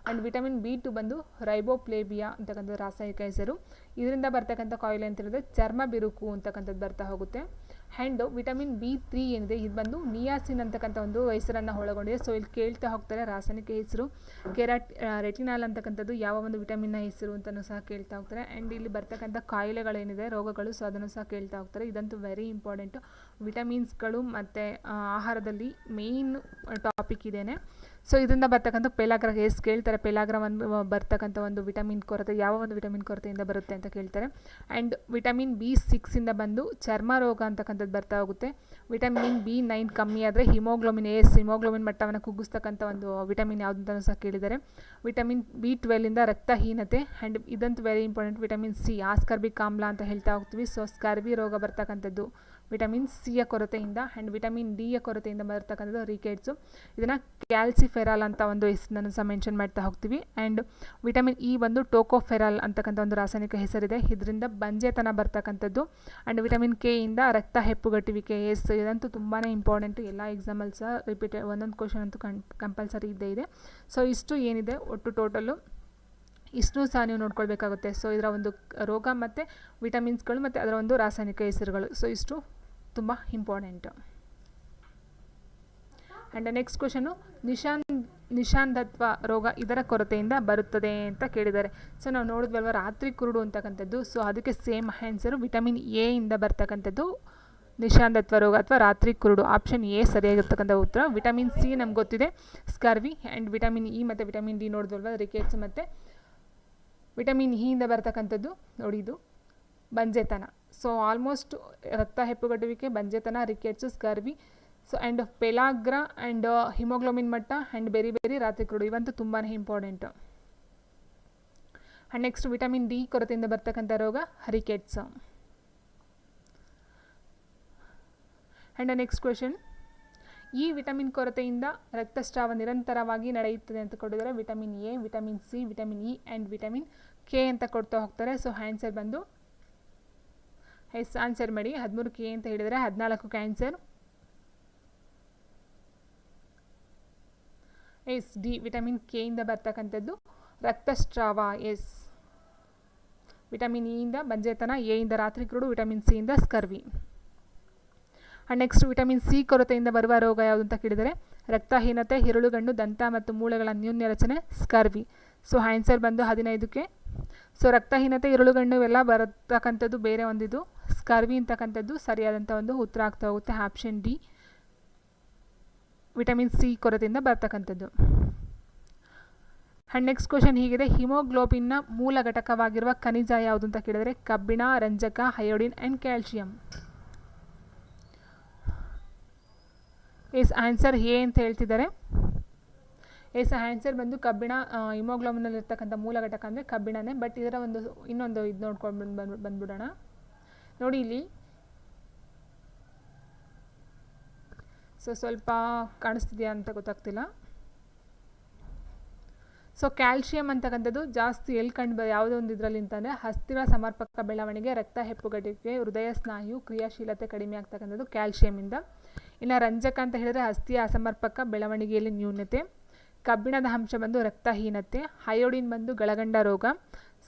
ಆ್ಯಂಡ್ ವಿಟಮಿನ್ ಬಿ2 ಬಂದು ರೈಬೋಪ್ಲೇಬಿಯಾ ಅಂತಕ್ಕಂಥ ರಾಸಾಯನಿಕ ಹೆಸರು, ಇದರಿಂದ ಬರ್ತಕ್ಕಂಥ ಕಾಯಿಲೆ ಅಂತ ಹೇಳಿದ್ರೆ ಚರ್ಮ ಬಿರುಕು ಅಂತಕ್ಕಂಥದ್ದು ಬರ್ತಾ ಹೋಗುತ್ತೆ. ಆ್ಯಂಡ್ ವಿಟಮಿನ್ ಬಿ3 ಏನಿದೆ ಇದು ಬಂದು ನಿಯಾಸಿನ್ ಅಂತಕ್ಕಂಥ ಒಂದು ಹೆಸರನ್ನು ಒಳಗೊಂಡಿದೆ. ಸೊ ಇಲ್ಲಿ ಕೇಳ್ತಾ ಹೋಗ್ತಾರೆ ರಾಸಾಯನಿಕ ಹೆಸರು, ರೆಟಿನಾಲ್ ಅಂತಕ್ಕಂಥದ್ದು ಯಾವ ಒಂದು ವಿಟಮಿನ್ನ ಹೆಸರು ಅಂತಲೂ ಸಹ ಕೇಳ್ತಾ ಹೋಗ್ತಾರೆ. ಆ್ಯಂಡ್ ಇಲ್ಲಿ ಬರ್ತಕ್ಕಂಥ ಕಾಯಿಲೆಗಳೇನಿದೆ, ರೋಗಗಳು, ಸೊ ಅದನ್ನು ಸಹ ಕೇಳ್ತಾ ಹೋಗ್ತಾರೆ. ಇದಂತೂ ವೆರಿ ಇಂಪಾರ್ಟೆಂಟು, ವಿಟಮಿನ್ಸ್ಗಳು ಮತ್ತು ಆಹಾರದಲ್ಲಿ ಮೇಯ್ನ್ ಟಾಪಿಕ್ ಇದೇನೆ. ಸೊ ಇದರಿಂದ ಬರ್ತಕ್ಕಂಥ ಪೆಲಾಗ್ರಾ ಕೇಳ್ತಾರೆ, ಪೆಲಾಗ್ರಾವನ್ನು ಬರ್ತಕ್ಕಂಥ ಒಂದು ವಿಟಮಿನ್ ಕೊರತೆ ಯಾವ ಒಂದು ವಿಟಮಿನ್ ಕೊರತೆಯಿಂದ ಬರುತ್ತೆ ಅಂತ ಕೇಳ್ತಾರೆ. ಆ್ಯಂಡ್ ವಿಟಮಿನ್ ಬಿ6 ಬಂದು ಚರ್ಮ ರೋಗ ಅಂತಕ್ಕಂಥದ್ದು ಬರ್ತಾ ಹೋಗುತ್ತೆ. ವಿಟಮಿನ್ ಬಿ9 ಕಮ್ಮಿ ಆದರೆ ಹಿಮೋಗ್ಲೋಬಿನ್ ಮಟ್ಟವನ್ನು ಕುಗ್ಗಿಸ್ತಕ್ಕಂಥ ಒಂದು ವಿಟಮಿನ್ ಯಾವುದು ಅಂತಲೂ ಸಹ ಕೇಳಿದ್ದಾರೆ. ವಿಟಮಿನ್ ಬಿ12 ರಕ್ತಹೀನತೆ. ಆ್ಯಂಡ್ ಇದಂತೂ ವೆರಿ ಇಂಪಾರ್ಟೆಂಟ್, ವಿಟಮಿನ್ ಸಿ ಆಸ್ಕರ್ಬಿಕ್ ಆಮ್ಲ ಅಂತ ಹೇಳ್ತಾ ಹೋಗ್ತೀವಿ. ಸೊ ಸ್ಕರ್ಬಿ ರೋಗ ಬರ್ತಕ್ಕಂಥದ್ದು ವಿಟಮಿನ್ ಸಿಯ ಕೊರತೆಯಿಂದ. ಆ್ಯಂಡ್ ವಿಟಮಿನ್ ಡಿಯ ಕೊರತೆಯಿಂದ ಬರ್ತಕ್ಕಂಥದ್ದು ರಿಕೆಟ್ಸು, ಇದನ್ನು ಕ್ಯಾಲ್ಸಿಫೆರಾಲ್ ಅಂತ ಒಂದು ಹೆಸರನ್ನು ಸಹ ಮೆನ್ಷನ್ ಮಾಡ್ತಾ ಹೋಗ್ತೀವಿ. ಆ್ಯಂಡ್ ವಿಟಮಿನ್ ಇ ಬಂದು ಟೋಕೋಫೆರಾಲ್ ಅಂತಕ್ಕಂಥ ಒಂದು ರಾಸಾಯನಿಕ ಹೆಸರಿದೆ, ಇದರಿಂದ ಬಂಜೆತನ ಬರ್ತಕ್ಕಂಥದ್ದು. ಆ್ಯಂಡ್ ವಿಟಮಿನ್ ಕೆ ಇಂದ ರಕ್ತ ಹೆಪ್ಪುಗಟ್ಟುವಿಕೆ, ಇದಂತೂ ತುಂಬಾ ಇಂಪಾರ್ಟೆಂಟು, ಎಲ್ಲ ಎಕ್ಸಾಮಲ್ಲಿ ಸಹ ರಿಪೀಟೆಡ್ ಒಂದೊಂದು ಕ್ವಶನ್ ಅಂತೂ ಕಂಪಲ್ಸರಿ ಇದ್ದೇ ಇದೆ. ಸೊ ಇಷ್ಟು ಏನಿದೆ ಒಟ್ಟು ಟೋಟಲು ಇಷ್ಟು ಸಹ ನೀವು ನೋಡ್ಕೊಳ್ಬೇಕಾಗುತ್ತೆ. ಸೊ ಇದರ ಒಂದು ರೋಗ ಮತ್ತು ವಿಟಮಿನ್ಸ್ಗಳು ಮತ್ತು ಅದರ ಒಂದು ರಾಸಾಯನಿಕ ಹೆಸರುಗಳು, ಸೊ ಇಷ್ಟು ತುಂಬ ಇಂಪಾರ್ಟೆಂಟು. ಆ್ಯಂಡ್ ನೆಕ್ಸ್ಟ್ ಕ್ವಶನು, ನಿಶಾಂಧತ್ವ ರೋಗ ಇದರ ಕೊರತೆಯಿಂದ ಬರುತ್ತದೆ ಅಂತ ಕೇಳಿದ್ದಾರೆ. ಸೊ ನಾವು ನೋಡಿದ್ವಲ್ವ ರಾತ್ರಿ ಕುರುಡು ಅಂತಕ್ಕಂಥದ್ದು, ಸೊ ಅದಕ್ಕೆ ಸೇಮ್ ಆನ್ಸರು ವಿಟಮಿನ್ ಎ ಇಂದ ಬರ್ತಕ್ಕಂಥದ್ದು ನಿಶಾಂಧತ್ವ ರೋಗ ಅಥವಾ ರಾತ್ರಿ ಕುರುಡು. ಆಪ್ಷನ್ ಎ ಸರಿಯಾಗಿರ್ತಕ್ಕಂಥ ಉತ್ತರ. ವಿಟಮಿನ್ ಸಿ ನಮ್ಗೆ ಗೊತ್ತಿದೆ ಸ್ಕರ್ವಿ. ಆ್ಯಂಡ್ ವಿಟಮಿನ್ ಇ ಮತ್ತು ವಿಟಮಿನ್ ಡಿ ನೋಡಿದ್ವಲ್ವ ರಿಕೆಟ್ಸ್, ಮತ್ತು ವಿಟಮಿನ್ ಇಯಿಂದ ಬರ್ತಕ್ಕಂಥದ್ದು ನೋಡಿ ಇದು ಬಂಜೆತನ. ಸೊ ಆಲ್ಮೋಸ್ಟ್ ರಕ್ತ ಹೆಪ್ಪುಗಟ್ಟುವಿಕೆ, ಬಂಜೆತನ, rickets, scurvy, so and pellagra and haemoglobin ಮಟ್ಟ ಆ್ಯಂಡ್ ಬೆರಿ ರಾತ್ರಿ ಕುರುಡು ಇವಂತೂ ತುಂಬಾ important. And next vitamin D ಕೊರತೆಯಿಂದ ಬರ್ತಕ್ಕಂಥ ರೋಗ ರಿಕೆಟ್ಸು. ಆ್ಯಂಡ್ ನೆಕ್ಸ್ಟ್ ಕ್ವೆಶನ್, ಈ ವಿಟಮಿನ್ ಕೊರತೆಯಿಂದ ರಕ್ತಸ್ರಾವ ನಿರಂತರವಾಗಿ ನಡೆಯುತ್ತದೆ ಅಂತ ಕೊಟ್ಟಿದ್ದಾರೆ. Vitamin A, vitamin C, vitamin E and vitamin K ಅಂತ ಕೊಡ್ತಾ ಹೋಗ್ತಾರೆ. ಸೊ ಆನ್ಸರ್ ಬಂದು ಆನ್ಸರ್ ಮಾಡಿ. 13 ಕೆ ಅಂತ ಹೇಳಿದರೆ 14 answer is D, vitamin K ಇಂದ ಬರ್ತಕ್ಕಂಥದ್ದು ರಕ್ತಸ್ರಾವ. ಎಸ್, ವಿಟಮಿನ್ ಇ ಇಂದ ಬಂಜೆತನ, ಎ ಇಂದ ರಾತ್ರಿ ಕುರುಡು, ವಿಟಮಿನ್ ಸಿ ಇಂದ scurvy. And next, vitamin C ಕೊರತೆಯಿಂದ ಬರುವ ರೋಗ ಯಾವುದು ಅಂತ ಕೇಳಿದರೆ ರಕ್ತಹೀನತೆ, ಹಿರುಳುಗಣ್ಣು, ದಂತ ಮತ್ತು ಮೂಳೆಗಳ ನ್ಯೂನ್ಯ ರಚನೆ, ಸ್ಕರ್ವಿ. ಸೊ ಆನ್ಸರ್ ಬಂದು 15ಕ್ಕೆ. ಸೊ ರಕ್ತಹೀನತೆ, ಇರುಳುಗಣ್ಣು ಇವೆಲ್ಲ ಬರತಕ್ಕಂಥದ್ದು ಬೇರೆ ಒಂದಿದು, ಸ್ಕರ್ವಿ ಅಂತಕ್ಕಂಥದ್ದು ಸರಿಯಾದಂಥ ಒಂದು ಉತ್ತರ ಆಗ್ತಾ ಹೋಗುತ್ತೆ. ಆಪ್ಷನ್ ಡಿ, ವಿಟಮಿನ್ ಸಿ ಕೊರತೆಯಿಂದ ಬರ್ತಕ್ಕಂಥದ್ದು. ಆ್ಯಂಡ್ ನೆಕ್ಸ್ಟ್ ಕ್ವೆಶನ್ ಹೀಗಿದೆ, ಹಿಮೋಗ್ಲೋಬಿನ್ನ ಮೂಲ ಘಟಕವಾಗಿರುವ ಖನಿಜ ಯಾವುದು ಅಂತ ಕೇಳಿದರೆ ಕಬ್ಬಿಣ, ರಂಜಕ, iodine and calcium. Yes, answer A ಅಂತ ಹೇಳ್ತಿದ್ದಾರೆ. ಎಸ್, ಆನ್ಸರ್ ಬಂದು ಕಬ್ಬಿಣ. ಹಿಮೋಗ್ಲೋಬಿನಲ್ಲಿ ಇರ್ತಕ್ಕಂಥ ಮೂಲ ಘಟಕ ಅಂದರೆ ಕಬ್ಬಿಣನೇ. ಬಟ್ ಇದರ ಇನ್ನೊಂದು ಇದು ನೋಡ್ಕೊಂಡು ಬಂದ್ಬಿಡೋಣ. ನೋಡಿ ಇಲ್ಲಿ ಸ್ವಲ್ಪ ಕಾಣಿಸ್ತಿದೆಯಾ ಅಂತ ಗೊತ್ತಾಗ್ತಿಲ್ಲ. ಸೊ ಕ್ಯಾಲ್ಶಿಯಂ ಅಂತಕ್ಕಂಥದ್ದು ಜಾಸ್ತಿ ಎಲ್ಲಿ ಕಂಡು ಯಾವುದೋ ಒಂದು ಇದರಲ್ಲಿ ಅಂತಂದರೆ ಅಸ್ಥಿರ ಸಮರ್ಪಕ ಬೆಳವಣಿಗೆ, ರಕ್ತ ಹೆಪ್ಪುಗಟ್ಟಿಗೆ, ಹೃದಯ ಸ್ನಾಯು ಕ್ರಿಯಾಶೀಲತೆ ಕಡಿಮೆ ಆಗ್ತಕ್ಕಂಥದ್ದು ಕ್ಯಾಲ್ಶಿಯಮಿಂದ. ಇನ್ನು ರಂಜಕ ಅಂತ ಹೇಳಿದರೆ ಅಸ್ಥಿಯ ಅಸಮರ್ಪಕ ಬೆಳವಣಿಗೆಯಲ್ಲಿ ನ್ಯೂನತೆ, ಕಬ್ಬಿಣದ ಅಂಶ ಬಂದು ರಕ್ತಹೀನತೆ, ಅಯೋಡಿನ್ ಬಂದು ಗಳಗಂಡ ರೋಗ,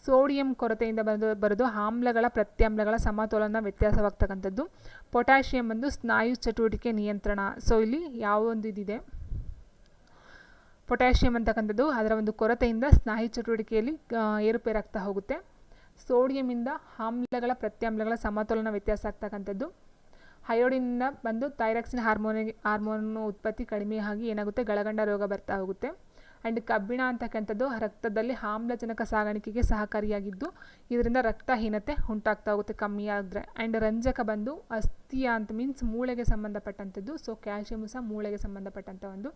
ಸೋಡಿಯಂ ಕೊರತೆಯಿಂದ ಬರೋದು ಆಮ್ಲಗಳ ಪ್ರತ್ಯಾಮ್ಲಗಳ ಸಮತೋಲನ ವ್ಯತ್ಯಾಸವಾಗ್ತಕ್ಕಂಥದ್ದು, ಪೊಟ್ಯಾಷಿಯಂ ಬಂದು ಸ್ನಾಯು ಚಟುವಟಿಕೆ ನಿಯಂತ್ರಣ. ಸೊ ಇಲ್ಲಿ ಯಾವೊಂದು ಇದಿದೆ ಪೊಟ್ಯಾಷಿಯಂ ಅಂತಕ್ಕಂಥದ್ದು ಅದರ ಒಂದು ಕೊರತೆಯಿಂದ ಸ್ನಾಯು ಚಟುವಟಿಕೆಯಲ್ಲಿ ಏರುಪೇರಾಗ್ತಾ ಹೋಗುತ್ತೆ. ಸೋಡಿಯಮಿಂದ ಆಮ್ಲಗಳ ಪ್ರತ್ಯಾಮ್ಲಗಳ ಸಮತೋಲನ ವ್ಯತ್ಯಾಸ ಆಗ್ತಕ್ಕಂಥದ್ದು. ಅಯೋಡಿನಿಂದ ಬಂದು ಥೈರಾಕ್ಸಿನ್ ಹಾರ್ಮೋನ್ ಉತ್ಪತ್ತಿ ಕಡಿಮೆ ಆಗಿ ಏನಾಗುತ್ತೆ ಗಳಗಂಡ ರೋಗ ಬರ್ತಾ ಹೋಗುತ್ತೆ. ಆ್ಯಂಡ್ ಕಬ್ಬಿಣ ಅಂತಕ್ಕಂಥದ್ದು ರಕ್ತದಲ್ಲಿ ಆಮ್ಲಜನಕ ಸಾಗಾಣಿಕೆಗೆ ಸಹಕಾರಿಯಾಗಿದ್ದು ಇದರಿಂದ ರಕ್ತಹೀನತೆ ಉಂಟಾಗ್ತಾ ಹೋಗುತ್ತೆ ಕಮ್ಮಿ ಆದರೆ. ಆ್ಯಂಡ್ ರಂಜಕ ಬಂದು ಅಸ್ಥಿಯ ಅಂತ ಮೀನ್ಸ್ ಮೂಳೆಗೆ ಸಂಬಂಧಪಟ್ಟಂಥದ್ದು. ಸೊ ಕ್ಯಾಲ್ಶಿಯಮ್ ಸಹ ಮೂಳೆಗೆ ಸಂಬಂಧಪಟ್ಟಂಥ ಒಂದು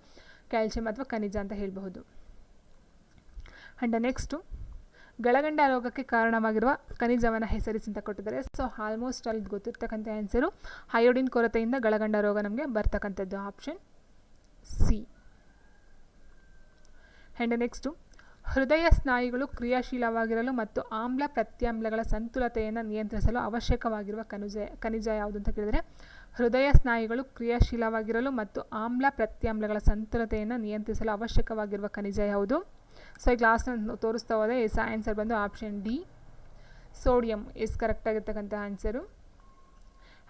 ಕ್ಯಾಲ್ಶಿಯಂ ಅಥವಾ ಖನಿಜ ಅಂತ ಹೇಳಬಹುದು. ಆ್ಯಂಡ್ ನೆಕ್ಸ್ಟು, ಗಳಗಂಡ ರೋಗಕ್ಕೆ ಕಾರಣವಾಗಿರುವ ಖನಿಜವನ್ನು ಹೆಸರಿಸಿ ಅಂತ ಕೊಟ್ಟಿದ್ದಾರೆ. ಸೊ ಆಲ್ಮೋಸ್ಟ್ ಅಲ್ಲಿ ಗೊತ್ತಿರ್ತಕ್ಕಂಥ ಆನ್ಸರು ಅಯೋಡಿನ್ ಕೊರತೆಯಿಂದ ಗಳಗಂಡ ರೋಗ ನಮಗೆ ಬರ್ತಕ್ಕಂಥದ್ದು, ಆಪ್ಷನ್ ಸಿ. ಆ್ಯಂಡ್ ನೆಕ್ಸ್ಟು, ಹೃದಯ ಸ್ನಾಯುಗಳು ಕ್ರಿಯಾಶೀಲವಾಗಿರಲು ಮತ್ತು ಆಮ್ಲ ಪ್ರತ್ಯಾಮ್ಲಗಳ ಸಂತುಲತೆಯನ್ನು ನಿಯಂತ್ರಿಸಲು ಅವಶ್ಯಕವಾಗಿರುವ ಖನಿಜ ಯಾವುದು ಅಂತ ಕೇಳಿದರೆ ಹೃದಯ ಸ್ನಾಯುಗಳು ಕ್ರಿಯಾಶೀಲವಾಗಿರಲು ಮತ್ತು ಆಮ್ಲ ಪ್ರತ್ಯಾಮ್ಲಗಳ ಸಂತುಲತೆಯನ್ನು ನಿಯಂತ್ರಿಸಲು ಅವಶ್ಯಕವಾಗಿರುವ ಖನಿಜ ಯಾವುದು? ಸೊ ಈ ಗ್ಲಾಸ್ನ ತೋರಿಸ್ತಾ ಹೋದರೆ ಎಸ್ ಆನ್ಸರ್ ಬಂದು option D, sodium. Yes correct ಆಗಿರ್ತಕ್ಕಂಥ ಆನ್ಸರು.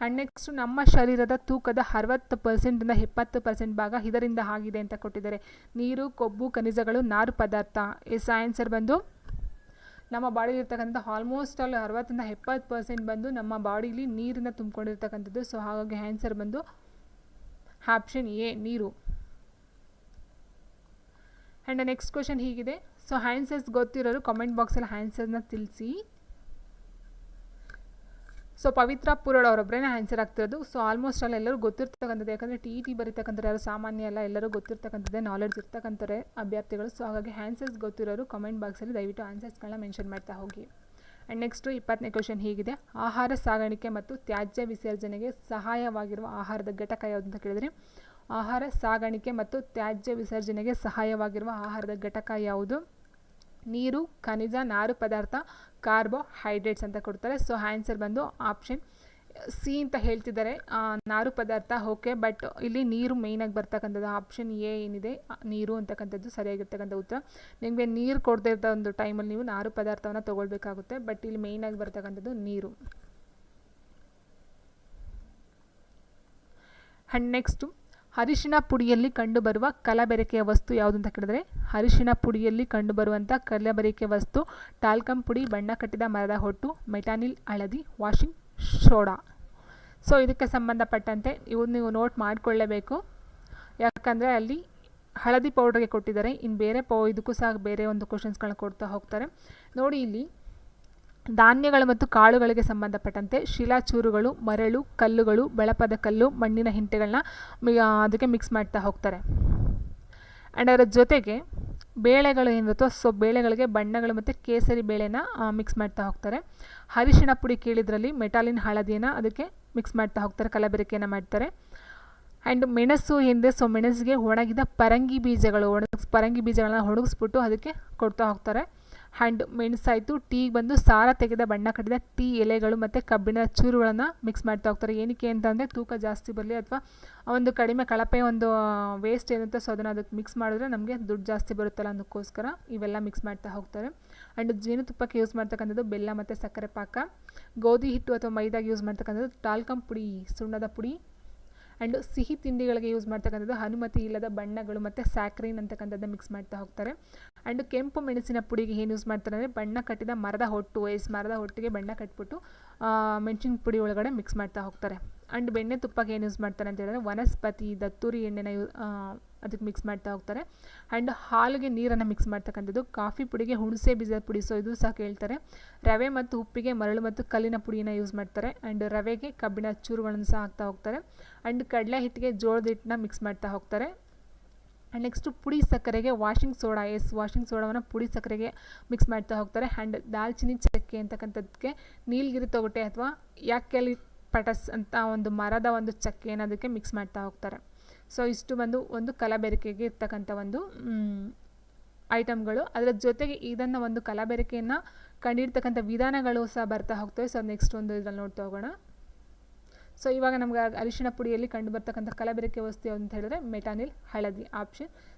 ಆ್ಯಂಡ್ ನೆಕ್ಸ್ಟು, ನಮ್ಮ ಶರೀರದ ತೂಕದ 60% 70% ಭಾಗ ಇದರಿಂದ ಆಗಿದೆ ಅಂತ ಕೊಟ್ಟಿದ್ದಾರೆ. ನೀರು, ಕೊಬ್ಬು, ಖನಿಜಗಳು, ನಾರು ಪದಾರ್ಥ. ಎಸ್ ಆನ್ಸರ್ ಬಂದು ನಮ್ಮ ಬಾಡಿಲಿ ಇರ್ತಕ್ಕಂಥ ಆಲ್ಮೋಸ್ಟ್ ಅಲ್ಲಿ 60-70% ಬಂದು ನಮ್ಮ ಬಾಡಿಲಿ ನೀರಿನ ತುಂಬಿಕೊಂಡಿರ್ತಕ್ಕಂಥದ್ದು. ಸೊ ಹಾಗಾಗಿ ಆನ್ಸರ್ ಬಂದು ಆಪ್ಷನ್ ಎ, ನೀರು. ಆ್ಯಂಡ್ ನೆಕ್ಸ್ಟ್ ಕ್ವೆಶನ್ ಹೀಗಿದೆ. ಸೊ ಆನ್ಸರ್ಸ್ ಗೊತ್ತಿರೋರು ಕಾಮೆಂಟ್ ಬಾಕ್ಸಲ್ಲಿ ಆನ್ಸರ್ನ ತಿಳಿಸಿ. ಸೊ ಪವಿತ್ರ ಪುರೋಡ್ ಅವರೊಬ್ಬರೇ ಆನ್ಸರ್ ಆಗ್ತಿರೋದು. ಸೊ ಆಲ್ಮೋಸ್ಟ್ ಅಲ್ಲಿ ಎಲ್ಲರೂ ಗೊತ್ತಿರ್ತಕ್ಕಂಥದ್ದು, ಯಾಕಂದರೆ ಟಿ ಬರೀತಕ್ಕಂಥದ್ದು ಯಾರು ಸಾಮಾನ್ಯ ಅಲ್ಲ, ಎಲ್ಲರೂ ಗೊತ್ತಿರ್ತಕ್ಕಂಥದ್ದೇ ನಾಲೆಡ್ಜ್ ಇರ್ತಕ್ಕಂಥವ್ರೆ ಅಭ್ಯರ್ಥಿಗಳು. ಸೊ ಹಾಗಾಗಿ ಆನ್ಸರ್ಸ್ ಗೊತ್ತಿರೋರು ಕಾಮೆಂಟ್ ಬಾಕ್ಸಲ್ಲಿ ದಯವಿಟ್ಟು ಆನ್ಸರ್ಸ್ಗಳನ್ನ ಮೆನ್ಷನ್ ಮಾಡ್ತಾ ಹೋಗಿ. ಆ್ಯಂಡ್ ನೆಕ್ಸ್ಟು 20ನೇ ಕ್ವೆಶನ್ ಹೀಗಿದೆ. ಆಹಾರ ಸಾಗಾಣಿಕೆ ಮತ್ತು ತ್ಯಾಜ್ಯ ವಿಸರ್ಜನೆಗೆ ಸಹಾಯವಾಗಿರುವ ಆಹಾರದ ಘಟಕ ಯಾವುದು ಅಂತ ಕೇಳಿದರೆ ಆಹಾರ ಸಾಗಾಣಿಕೆ ಮತ್ತು ತ್ಯಾಜ್ಯ ವಿಸರ್ಜನೆಗೆ ಸಹಾಯವಾಗಿರುವ ಆಹಾರದ ಘಟಕ ಯಾವುದು? ನೀರು, ಖನಿಜ, ನಾರು ಪದಾರ್ಥ, ಕಾರ್ಬೋಹೈಡ್ರೇಟ್ಸ್ ಅಂತ ಕೊಡ್ತಾರೆ. ಸೊ ಆನ್ಸರ್ ಬಂದು ಆಪ್ಷನ್ ಸಿ ಅಂತ ಹೇಳ್ತಿದ್ದಾರೆ, ನಾರು ಪದಾರ್ಥ. ಓಕೆ, ಬಟ್ ಇಲ್ಲಿ ನೀರು ಮೇಯ್ನಾಗಿ ಬರ್ತಕ್ಕಂಥದ್ದು. ಆಪ್ಷನ್ ಎ ಏನಿದೆ ನೀರು ಅಂತಕ್ಕಂಥದ್ದು ಸರಿಯಾಗಿರ್ತಕ್ಕಂಥ ಉತ್ತರ. ನಿಮಗೆ ನೀರು ಕೊಡದೇ ಇರೋ ಒಂದು ಟೈಮಲ್ಲಿ ನೀವು ನಾರು ಪದಾರ್ಥವನ್ನು ತೊಗೊಳ್ಬೇಕಾಗುತ್ತೆ. ಬಟ್ ಇಲ್ಲಿ ಮೇಯ್ನಾಗಿ ಬರ್ತಕ್ಕಂಥದ್ದು ನೀರು. ಆ್ಯಂಡ್ ನೆಕ್ಸ್ಟು, ಅರಿಶಿಣ ಪುಡಿಯಲ್ಲಿ ಕಂಡುಬರುವ ಕಲಬೆರಕೆಯ ವಸ್ತು ಯಾವುದು ಅಂತ ಕೇಳಿದ್ರೆ ಅರಿಶಿಣ ಪುಡಿಯಲ್ಲಿ ಕಂಡುಬರುವಂಥ ಕಲಬೆರಕೆ ವಸ್ತು ಟಾಲ್ಕಮ್ ಪುಡಿ, ಬಣ್ಣ ಕಟ್ಟಿದ ಮರದ ಹೊಟ್ಟು, ಮೆಟಾನಿಲ್, ಹಳದಿ, ವಾಷಿಂಗ್ ಸೋಡಾ. ಸೊ ಇದಕ್ಕೆ ಸಂಬಂಧಪಟ್ಟಂತೆ ಇವು ನೀವು ನೋಟ್ ಮಾಡಿಕೊಳ್ಳೇಬೇಕು, ಯಾಕಂದರೆ ಅಲ್ಲಿ ಹಳದಿ ಪೌಡ್ರಿಗೆ ಕೊಟ್ಟಿದ್ದಾರೆ. ಇನ್ನು ಬೇರೆ ಇದಕ್ಕೂ ಸಹ ಬೇರೆ ಒಂದು ಕ್ವಶನ್ಸ್ಗಳನ್ನ ಕೊಡ್ತಾ ಹೋಗ್ತಾರೆ. ನೋಡಿ ಇಲ್ಲಿ ಧಾನ್ಯಗಳು ಮತ್ತು ಕಾಳುಗಳಿಗೆ ಸಂಬಂಧಪಟ್ಟಂತೆ ಶಿಲಾಚೂರುಗಳು, ಮರಳು, ಕಲ್ಲುಗಳು, ಬೆಳಪದ ಕಲ್ಲು, ಮಣ್ಣಿನ ಹಿಂಟೆಗಳನ್ನ ಅದಕ್ಕೆ ಮಿಕ್ಸ್ ಮಾಡ್ತಾ ಹೋಗ್ತಾರೆ. ಆ್ಯಂಡ್ ಅದರ ಜೊತೆಗೆ ಬೇಳೆಗಳು ಏನಿರುತ್ತೋ ಸೊ ಬೇಳೆಗಳಿಗೆ ಬಣ್ಣಗಳು ಮತ್ತು ಕೇಸರಿ ಬೇಳೆನ ಮಿಕ್ಸ್ ಮಾಡ್ತಾ ಹೋಗ್ತಾರೆ. ಅರಿಶಿಣ ಪುಡಿ ಕೇಳಿದ್ರಲ್ಲಿ ಮೆಟಾಲಿನ್ ಹಳದಿಯನ್ನು ಅದಕ್ಕೆ ಮಿಕ್ಸ್ ಮಾಡ್ತಾ ಹೋಗ್ತಾರೆ, ಕಲಬೆರಕೆಯನ್ನು ಮಾಡ್ತಾರೆ. ಆ್ಯಂಡ್ ಮೆಣಸು ಎಂದರೆ ಸೊ ಮೆಣಸಿಗೆ ಒಣಗಿದ ಪರಂಗಿ ಬೀಜಗಳನ್ನ ಒಣಗಿಸ್ಬಿಟ್ಟು ಅದಕ್ಕೆ ಕೊಡ್ತಾ ಹೋಗ್ತಾರೆ. ಆ್ಯಂಡ್ ಮೆಣಸಾಯಿತು. ಟೀಗೆ ಬಂದು ಸಾರ ತೆಗೆದ ಬಣ್ಣ ಕಟ್ಟಿದ ಟೀ ಎಲೆಗಳು ಮತ್ತು ಕಬ್ಬಿಣ ಚೂರುಗಳನ್ನು ಮಿಕ್ಸ್ ಮಾಡ್ತಾ ಹೋಗ್ತಾರೆ. ಏನಕ್ಕೆ ಅಂತಂದರೆ ತೂಕ ಜಾಸ್ತಿ ಬರಲಿ ಅಥವಾ ಒಂದು ಕಡಿಮೆ ಕಳಪೆ ಒಂದು ವೇಸ್ಟ್ ಏನಿರುತ್ತೆ ಸೊ ಅದನ್ನು ಅದಕ್ಕೆ ಮಿಕ್ಸ್ ಮಾಡಿದ್ರೆ ನಮಗೆ ದುಡ್ಡು ಜಾಸ್ತಿ ಬರುತ್ತಲ್ಲ ಅದಕ್ಕೋಸ್ಕರ ಇವೆಲ್ಲ ಮಿಕ್ಸ್ ಮಾಡ್ತಾ ಹೋಗ್ತಾರೆ. ಆ್ಯಂಡ್ ಜೇನುತುಪ್ಪಕ್ಕೆ ಯೂಸ್ ಮಾಡ್ತಕ್ಕಂಥದ್ದು ಬೆಲ್ಲ ಮತ್ತು ಸಕ್ಕರೆ ಪಾಕ. ಗೋಧಿ ಹಿಟ್ಟು ಅಥವಾ ಮೈದಾಗೆ ಯೂಸ್ ಮಾಡ್ತಕ್ಕಂಥದ್ದು ಟಾಲ್ಕಮ್ ಪುಡಿ, ಸುಣ್ಣದ ಪುಡಿ. ಆ್ಯಂಡ್ ಸಿಹಿ ತಿಂಡಿಗಳಿಗೆ ಯೂಸ್ ಮಾಡ್ತಕ್ಕಂಥದ್ದು ಅನುಮತಿ ಇಲ್ಲದ ಬಣ್ಣಗಳು ಮತ್ತು ಸ್ಯಾಕ್ರಿನ್ ಅಂತಕ್ಕಂಥದ್ದು ಮಿಕ್ಸ್ ಮಾಡ್ತಾ ಹೋಗ್ತಾರೆ. ಆ್ಯಂಡ್ ಕೆಂಪು ಮೆಣಸಿನ ಪುಡಿಗೆ ಏನು ಯೂಸ್ ಮಾಡ್ತಾರೆ ಅಂದರೆ ಬಣ್ಣ ಕಟ್ಟಿದ ಮರದ ಹೊಟ್ಟಿಗೆ ಬಣ್ಣ ಕಟ್ಬಿಟ್ಟು ಮೆಣಸಿನ ಪುಡಿ ಒಳಗಡೆ ಮಿಕ್ಸ್ ಮಾಡ್ತಾ ಹೋಗ್ತಾರೆ. ಆ್ಯಂಡ್ ಬೆಣ್ಣೆ ತುಪ್ಪಕ್ಕೆ ಏನು ಯೂಸ್ ಮಾಡ್ತಾರೆ ಅಂತ ಹೇಳಿದ್ರೆ ವನಸ್ಪತಿ, ದತ್ತೂರಿ ಎಣ್ಣೆನ ಅದಕ್ಕೆ ಮಿಕ್ಸ್ ಮಾಡ್ತಾ ಹೋಗ್ತಾರೆ. ಆ್ಯಂಡ್ ಹಾಲಿಗೆ ನೀರನ್ನು ಮಿಕ್ಸ್ ಮಾಡ್ತಕ್ಕಂಥದ್ದು. ಕಾಫಿ ಪುಡಿಗೆ ಹುಣಸೆ ಬೀಜದ ಪುಡಿ, ಸೊ ಇದು ಸಹ ಕೇಳ್ತಾರೆ. ರವೆ ಮತ್ತು ಉಪ್ಪಿಗೆ ಮರಳು ಮತ್ತು ಕಲ್ಲಿನ ಪುಡಿಯನ್ನು ಯೂಸ್ ಮಾಡ್ತಾರೆ. ಆ್ಯಂಡ್ ರವೆಗೆ ಕಬ್ಬಿಣ ಚೂರುಗಳನ್ನು ಸಹ ಹಾಕ್ತಾ ಹೋಗ್ತಾರೆ. ಆ್ಯಂಡ್ ಕಡಲೆ ಹಿಟ್ಟಿಗೆ ಜೋಳದ ಹಿಟ್ಟನ್ನ ಮಿಕ್ಸ್ ಮಾಡ್ತಾ ಹೋಗ್ತಾರೆ. ಆ್ಯಂಡ್ ನೆಕ್ಸ್ಟು ಪುಡಿ ಸಕ್ಕರೆಗೆ ವಾಷಿಂಗ್ ಸೋಡಾವನ್ನು ಪುಡಿ ಸಕ್ಕರೆಗೆ ಮಿಕ್ಸ್ ಮಾಡ್ತಾ ಹೋಗ್ತಾರೆ. ಆ್ಯಂಡ್ ದಾಲ್ಚಿನ್ನಿ ಚಕ್ಕೆ ಅಂತಕ್ಕಂಥದ್ದಕ್ಕೆ ನೀಲಗಿರಿ ತೊಗಟೆ ಅಥವಾ ಯಾಕೆಲಿ ಪಟಸ್ ಅಂತ ಒಂದು ಮರದ ಒಂದು ಚಕ್ಕೆಯನ್ನು ಅದಕ್ಕೆ ಮಿಕ್ಸ್ ಮಾಡ್ತಾ ಹೋಗ್ತಾರೆ. ಸೊ ಇಷ್ಟು ಒಂದು ಕಲಬೆರಕೆಗೆ ಇರ್ತಕ್ಕಂಥ ಒಂದು ಐಟಮ್ಗಳು. ಅದರ ಜೊತೆಗೆ ಇದನ್ನು ಒಂದು ಕಲಬೆರಕೆಯನ್ನು ಕಂಡಿರ್ತಕ್ಕಂಥ ವಿಧಾನಗಳು ಸಹ ಬರ್ತಾ ಹೋಗ್ತವೆ. ಸೊ ನೆಕ್ಸ್ಟ್ ಒಂದು ಇದರಲ್ಲಿ ನೋಡ್ತಾ ಹೋಗೋಣ. ಸೊ ಇವಾಗ ನಮ್ಗೆ ಅರಿಶಿಣ ಪುಡಿಯಲ್ಲಿ ಕಂಡು ಬರ್ತಕ್ಕಂಥ ಕಲಬೆರಕೆ ವಸ್ತು ಅಂತ ಹೇಳಿದ್ರೆ ಮೆಟಾನಿಲ್, ಹಳದಿ, option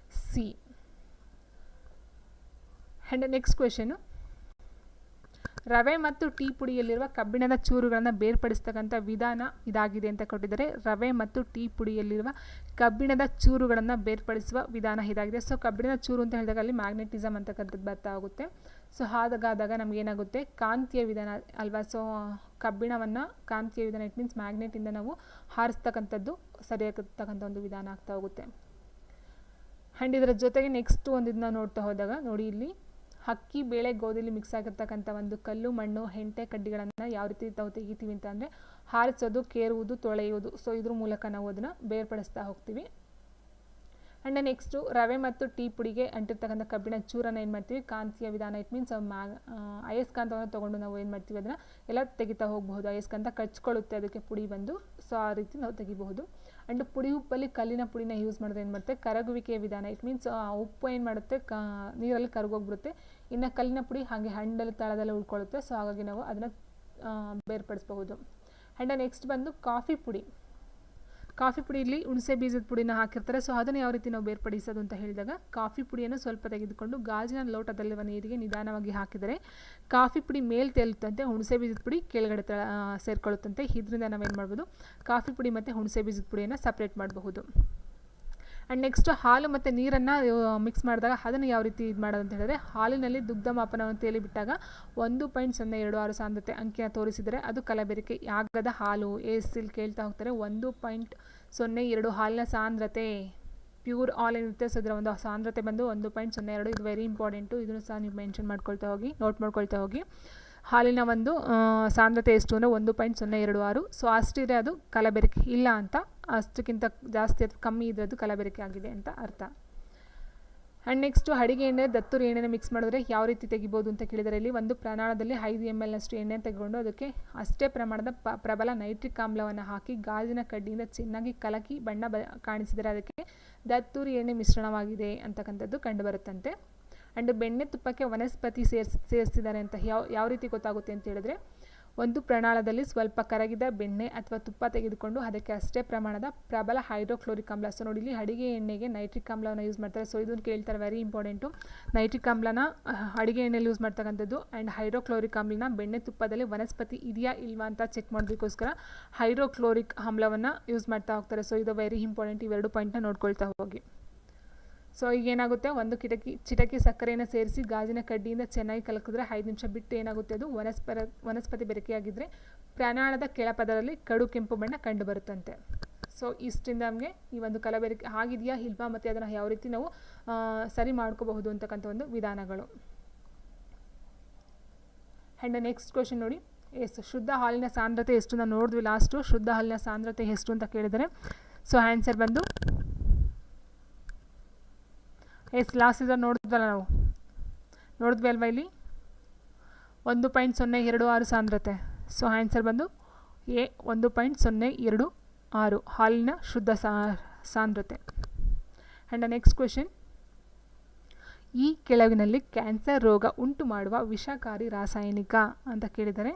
C. And next question, ರವೆ ಮತ್ತು ಟೀ ಪುಡಿಯಲ್ಲಿರುವ ಕಬ್ಬಿಣದ ಚೂರುಗಳನ್ನು ಬೇರ್ಪಡಿಸ್ತಕ್ಕಂಥ ವಿಧಾನ ಇದಾಗಿದೆ ಅಂತ ಕೊಟ್ಟಿದ್ದಾರೆ. ರವೆ ಮತ್ತು ಟೀ ಪುಡಿಯಲ್ಲಿರುವ ಕಬ್ಬಿಣದ ಚೂರುಗಳನ್ನು ಬೇರ್ಪಡಿಸುವ ವಿಧಾನ ಇದಾಗಿದೆ. ಸೊ ಕಬ್ಬಿಣದ ಚೂರು ಅಂತ ಹೇಳಿದಾಗ ಅಲ್ಲಿ ಮ್ಯಾಗ್ನೆಟಿಸಮ್ ಅಂತಕ್ಕಂಥದ್ದು ಬರ್ತಾ ಹೋಗುತ್ತೆ. ಸೊ ಹಾಗಾದಾಗ ನಮಗೇನಾಗುತ್ತೆ, ಕಾಂತೀಯ ವಿಧಾನ ಅಲ್ವಾ. ಸೊ ಕಬ್ಬಿಣವನ್ನು ಕಾಂತೀಯ ವಿಧಾನ, ಇಟ್ ಮೀನ್ಸ್ ಮ್ಯಾಗ್ನೆಟಿಂದ ನಾವು ಹಾರಿಸ್ತಕ್ಕಂಥದ್ದು ಸರಿಯಾಗಿರ್ತಕ್ಕಂಥ ಒಂದು ವಿಧಾನ ಆಗ್ತಾ ಹೋಗುತ್ತೆ. ಆ್ಯಂಡ್ ಇದರ ಜೊತೆಗೆ ನೆಕ್ಸ್ಟ್ ಒಂದು ಇದನ್ನ ನೋಡ್ತಾ ಹೋದಾಗ ನೋಡಿ, ಇಲ್ಲಿ ಅಕ್ಕಿ, ಬೇಳೆ, ಗೋಧಿಲಿ ಮಿಕ್ಸ್ ಆಗಿರ್ತಕ್ಕಂಥ ಒಂದು ಕಲ್ಲು, ಮಣ್ಣು, ಹೆಂಟೆ ಕಡ್ಡಿಗಳನ್ನು ಯಾವ ರೀತಿ ನಾವು ತೆಗಿತೀವಿ ಅಂತ ಅಂದರೆ ಹಾರಿಸೋದು, ಕೇರುವುದು, ತೊಳೆಯುವುದು. ಸೊ ಇದ್ರ ಮೂಲಕ ನಾವು ಅದನ್ನು ಬೇರ್ಪಡಿಸ್ತಾ ಹೋಗ್ತೀವಿ. ಆ್ಯಂಡ್ ನೆಕ್ಸ್ಟು ರವೆ ಮತ್ತು ಟೀ ಪುಡಿಗೆ ಅಂಟಿರ್ತಕ್ಕಂಥ ಕಬ್ಬಿಣ ಚೂರನ್ನು ಏನು ಮಾಡ್ತೀವಿ, ಕಾಂತೀಯ ವಿಧಾನ, ಇಟ್ ಮೀನ್ಸ್ ಅಯಸ್ಕಾಂತವನ್ನು ತೊಗೊಂಡು ನಾವು ಏನು ಮಾಡ್ತೀವಿ ಅದನ್ನು ಎಲ್ಲ ತೆಗಿತಾ ಹೋಗಬಹುದು. ಅಯಸ್ಕಾಂತ ಕಚ್ಕೊಳ್ಳುತ್ತೆ ಅದಕ್ಕೆ ಪುಡಿ ಬಂದು, ಸೊ ಆ ರೀತಿ ನಾವು ತೆಗಿಬಹುದು. ಆ್ಯಂಡ್ ಪುಡಿ ಉಪ್ಪಲ್ಲಿ ಕಲ್ಲಿನ ಪುಡಿನ ಯೂಸ್ ಮಾಡಿದ್ರೆ ಏನು ಮಾಡುತ್ತೆ, ಕರಗುವಿಕೆಯ ವಿಧಾನ, ಇಟ್ ಮೀನ್ಸ್ ಉಪ್ಪು ಏನು ಮಾಡುತ್ತೆ ನೀರಲ್ಲಿ ಕರಗೋಗ್ಬಿಡುತ್ತೆ. ಇನ್ನು ಕಲ್ಲಿನ ಪುಡಿ ಹಾಗೆ ಹಣ್ಣಲ್ಲಿ ತಳದಲ್ಲಿ ಉಳ್ಕೊಳ್ಳುತ್ತೆ. ಸೊ ಹಾಗಾಗಿ ನಾವು ಅದನ್ನು ಬೇರ್ಪಡಿಸಬಹುದು. ಆ್ಯಂಡ್ ನೆಕ್ಸ್ಟ್ ಬಂದು ಕಾಫಿ ಪುಡಿಯಲ್ಲಿ ಹುಣಸೆ ಬೀಜದ ಪುಡಿನ ಹಾಕಿರ್ತಾರೆ. ಸೊ ಅದನ್ನು ಯಾವ ರೀತಿ ನಾವು ಬೇರ್ಪಡಿಸೋದು ಅಂತ ಹೇಳಿದಾಗ, ಕಾಫಿ ಪುಡಿಯನ್ನು ಸ್ವಲ್ಪ ತೆಗೆದುಕೊಂಡು ಗಾಜಿನ ಲೋಟದಲ್ಲಿರುವ ನೀರಿಗೆ ನಿಧಾನವಾಗಿ ಹಾಕಿದರೆ ಕಾಫಿ ಪುಡಿ ಮೇಲೆ ತೇಲುತ್ತಂತೆ, ಹುಣಸೆ ಬೀಜದ ಪುಡಿ ಕೆಳಗಡೆ ಸೇರ್ಕೊಳ್ಳುತ್ತಂತೆ. ಇದರಿಂದ ನಾವೇನು ಮಾಡ್ಬೋದು, ಕಾಫಿ ಪುಡಿ ಮತ್ತು ಹುಣಸೆ ಬೀಜದ ಪುಡಿಯನ್ನು ಸಪ್ರೇಟ್ ಮಾಡಬಹುದು. ಆ್ಯಂಡ್ ನೆಕ್ಸ್ಟ್ ಹಾಲು ಮತ್ತು ನೀರನ್ನು ಮಿಕ್ಸ್ ಮಾಡಿದಾಗ ಅದನ್ನು ಯಾವ ರೀತಿ ಇದು ಮಾಡೋದು ಅಂತ ಹೇಳಿದ್ರೆ, ಹಾಲಿನಲ್ಲಿ ದುಗ್ಧ ಮಾಪನವನ್ನು ತೇಲಿಬಿಟ್ಟಾಗ 1.026 ಸಾಂದ್ರತೆ ಅಂಕಿನ ತೋರಿಸಿದರೆ ಅದು ಕಲಬೆರಕೆ ಆಗದ ಹಾಲು. ಇಲ್ಲಿ ಕೇಳ್ತಾ ಹೋಗ್ತಾರೆ 1.02 ಹಾಲಿನ ಸಾಂದ್ರತೆ ಪ್ಯೂರ್ ಹಾಲ್ ಏನಿರುತ್ತೆ. ಸೊ ಇದರ ಒಂದು ಸಾಂದ್ರತೆ ಬಂದು 1.02. ಇದು ವೆರಿ ಇಂಪಾರ್ಟೆಂಟು, ಇದನ್ನು ಸಹ ನೀವು ಮೆನ್ಷನ್ ನೋಟ್ ಮಾಡ್ಕೊಳ್ತಾ ಹೋಗಿ. ಹಾಲಿನ ಒಂದು ಸಾಂದ್ರತೆ ಎಷ್ಟು ಅಂದರೆ 1.026. ಸೊ ಅಷ್ಟಿದೆ ಅದು ಕಲಬೆರಕೆ, ಇಲ್ಲ ಅಂತ ಅಷ್ಟಕ್ಕಿಂತ ಜಾಸ್ತಿ ಅಥವಾ ಕಮ್ಮಿ ಇದ್ರೆ ಅದು ಕಲಬೆರಕೆ ಆಗಿದೆ ಅಂತ ಅರ್ಥ. ಆ್ಯಂಡ್ ನೆಕ್ಸ್ಟು ಅಡಿಗೆ ಎಣ್ಣೆ, ದತ್ತೂರಿ ಎಣ್ಣೆನ ಮಿಕ್ಸ್ ಮಾಡಿದ್ರೆ ಯಾವ ರೀತಿ ತೆಗಿಬೋದು ಅಂತ ಕೇಳಿದರೆ, ಇಲ್ಲಿ ಒಂದು ಪ್ರಮಾಣದಲ್ಲಿ 5 ml ಅಷ್ಟು ಎಣ್ಣೆ ತೆಗೆದುಕೊಂಡು ಅದಕ್ಕೆ ಅಷ್ಟೇ ಪ್ರಮಾಣದ ಪ್ರಬಲ ನೈಟ್ರಿಕ್ ಆಮ್ಲವನ್ನು ಹಾಕಿ ಗಾಜಿನ ಕಡ್ಡಿಯಿಂದ ಚೆನ್ನಾಗಿ ಕಲಕಿ ಬಣ್ಣ ಕಾಣಿಸಿದರೆ ಅದಕ್ಕೆ ದತ್ತೂರಿ ಎಣ್ಣೆ ಮಿಶ್ರಣವಾಗಿದೆ ಅಂತಕ್ಕಂಥದ್ದು ಕಂಡುಬರುತ್ತಂತೆ. ಆ್ಯಂಡ್ ಬೆಣ್ಣೆ ತುಪ್ಪಕ್ಕೆ ವನಸ್ಪತಿ ಸೇರಿಸಿದ್ದಾರೆ ಅಂತ ಯಾವ ರೀತಿ ಗೊತ್ತಾಗುತ್ತೆ ಅಂತ ಹೇಳಿದ್ರೆ, ಒಂದು ಪ್ರಮಾಣದಲ್ಲಿ ಸ್ವಲ್ಪ ಕರಗಿದ ಬೆಣ್ಣೆ ಅಥವಾ ತುಪ್ಪ ತೆಗೆದುಕೊಂಡು ಅದಕ್ಕೆ ಅಷ್ಟೇ ಪ್ರಮಾಣದ ಪ್ರಬಲ ಹೈಡ್ರೋಕ್ಲೋರಿಕ್ ಆಮ್ಲ. ಸೊ ನೋಡಿ, ಇಲ್ಲಿ ಅಡಿಗೆ ಎಣ್ಣೆಗೆ ನೈಟ್ರಿಕ್ ಆಮ್ಲವನ್ನು ಯೂಸ್ ಮಾಡ್ತಾರೆ. ಸೊ ಇದನ್ನು ಕೇಳ್ತಾರೆ, ವೆರಿ ಇಂಪಾರ್ಟೆಂಟು. ನೈಟ್ರಿಕ್ ಆಮ್ಲನ ಅಡಿಗೆ ಎಣ್ಣೆಯಲ್ಲಿ ಯೂಸ್ ಮಾಡ್ತಕ್ಕಂಥದ್ದು. ಆ್ಯಂಡ್ ಹೈಡ್ರೋಕ್ಲೋರಿಕ್ ಆಮ್ಲನ ಬೆಣ್ಣೆ ತುಪ್ಪದಲ್ಲಿ ವನಸ್ಪತಿ ಇದೆಯಾ ಇಲ್ವಾ ಅಂತ ಚೆಕ್ ಮಾಡೋದಕ್ಕೋಸ್ಕರ ಹೈಡ್ರೋಕ್ಲೋರಿಕ್ ಆಮ್ಲವನ್ನು ಯೂಸ್ ಮಾಡ್ತಾ ಹೋಗ್ತಾರೆ. ಸೊ ಇದು ವೆರಿ ಇಂಪಾರ್ಟೆಂಟ್. ಇವೆರಡು ಪಾಯಿಂಟ್ನ ನೋಡ್ಕೊಳ್ತಾ ಹೋಗಿ. ಸೊ ಈಗ ಏನಾಗುತ್ತೆ, ಒಂದು ಚಿಟಕಿ ಸಕ್ಕರೆಯನ್ನು ಸೇರಿಸಿ ಗಾಜಿನ ಕಡ್ಡಿಯಿಂದ ಚೆನ್ನಾಗಿ ಕಲಕಿದ್ರೆ 5 ನಿಮಿಷ ಬಿಟ್ಟು ಏನಾಗುತ್ತೆ, ಅದು ವನಸ್ಪತಿ ಬೆರಕೆಯಾಗಿದ್ದರೆ ಪ್ರಾಣಾಳದ ಕೆಳಪದರಲ್ಲಿ ಕಡು ಕೆಂಪು ಬಣ್ಣ ಕಂಡು ಬರುತ್ತಂತೆ. ಸೊ ಇಷ್ಟರಿಂದ ನಮಗೆ ಈ ಒಂದು ಕಲಬೆರಕೆ ಆಗಿದೆಯಾ ಇಲ್ವಾ ಮತ್ತು ಅದನ್ನು ಯಾವ ರೀತಿ ನಾವು ಸರಿ ಮಾಡ್ಕೋಬಹುದು ಅಂತಕ್ಕಂಥ ಒಂದು ವಿಧಾನಗಳು. ಆ್ಯಂಡ್ ನೆಕ್ಸ್ಟ್ ಕ್ವೆಶನ್ ನೋಡಿ, ಶುದ್ಧ ಹಾಲಿನ ಸಾಂದ್ರತೆ ಎಷ್ಟು ನಾವು ನೋಡಿದ್ವಿ ಲಾಸ್ಟು. ಶುದ್ಧ ಹಾಲಿನ ಸಾಂದ್ರತೆ ಎಷ್ಟು ಅಂತ ಕೇಳಿದರೆ, ಸೊ ಆನ್ಸರ್ ಬಂದು ಲಾಸ್ಟ್ ಇದನ್ನು ನೋಡಿದ್ವಿ ಅಲ್ವಾ, ಇಲ್ಲಿ 1.026 ಸಾಂದ್ರತೆ. ಸೊ ಆನ್ಸರ್ ಬಂದು ಎ 1.026 ಹಾಲಿನ ಶುದ್ಧ ಸಾಂದ್ರತೆ. ಆ್ಯಂಡ್ ನೆಕ್ಸ್ಟ್ ಕ್ವೆಶನ್, ಈ ಕೆಳಗಿನಲ್ಲಿ ಕ್ಯಾನ್ಸರ್ ರೋಗ ಉಂಟು ಮಾಡುವ ವಿಷಕಾರಿ ರಾಸಾಯನಿಕ ಅಂತ ಕೇಳಿದರೆ,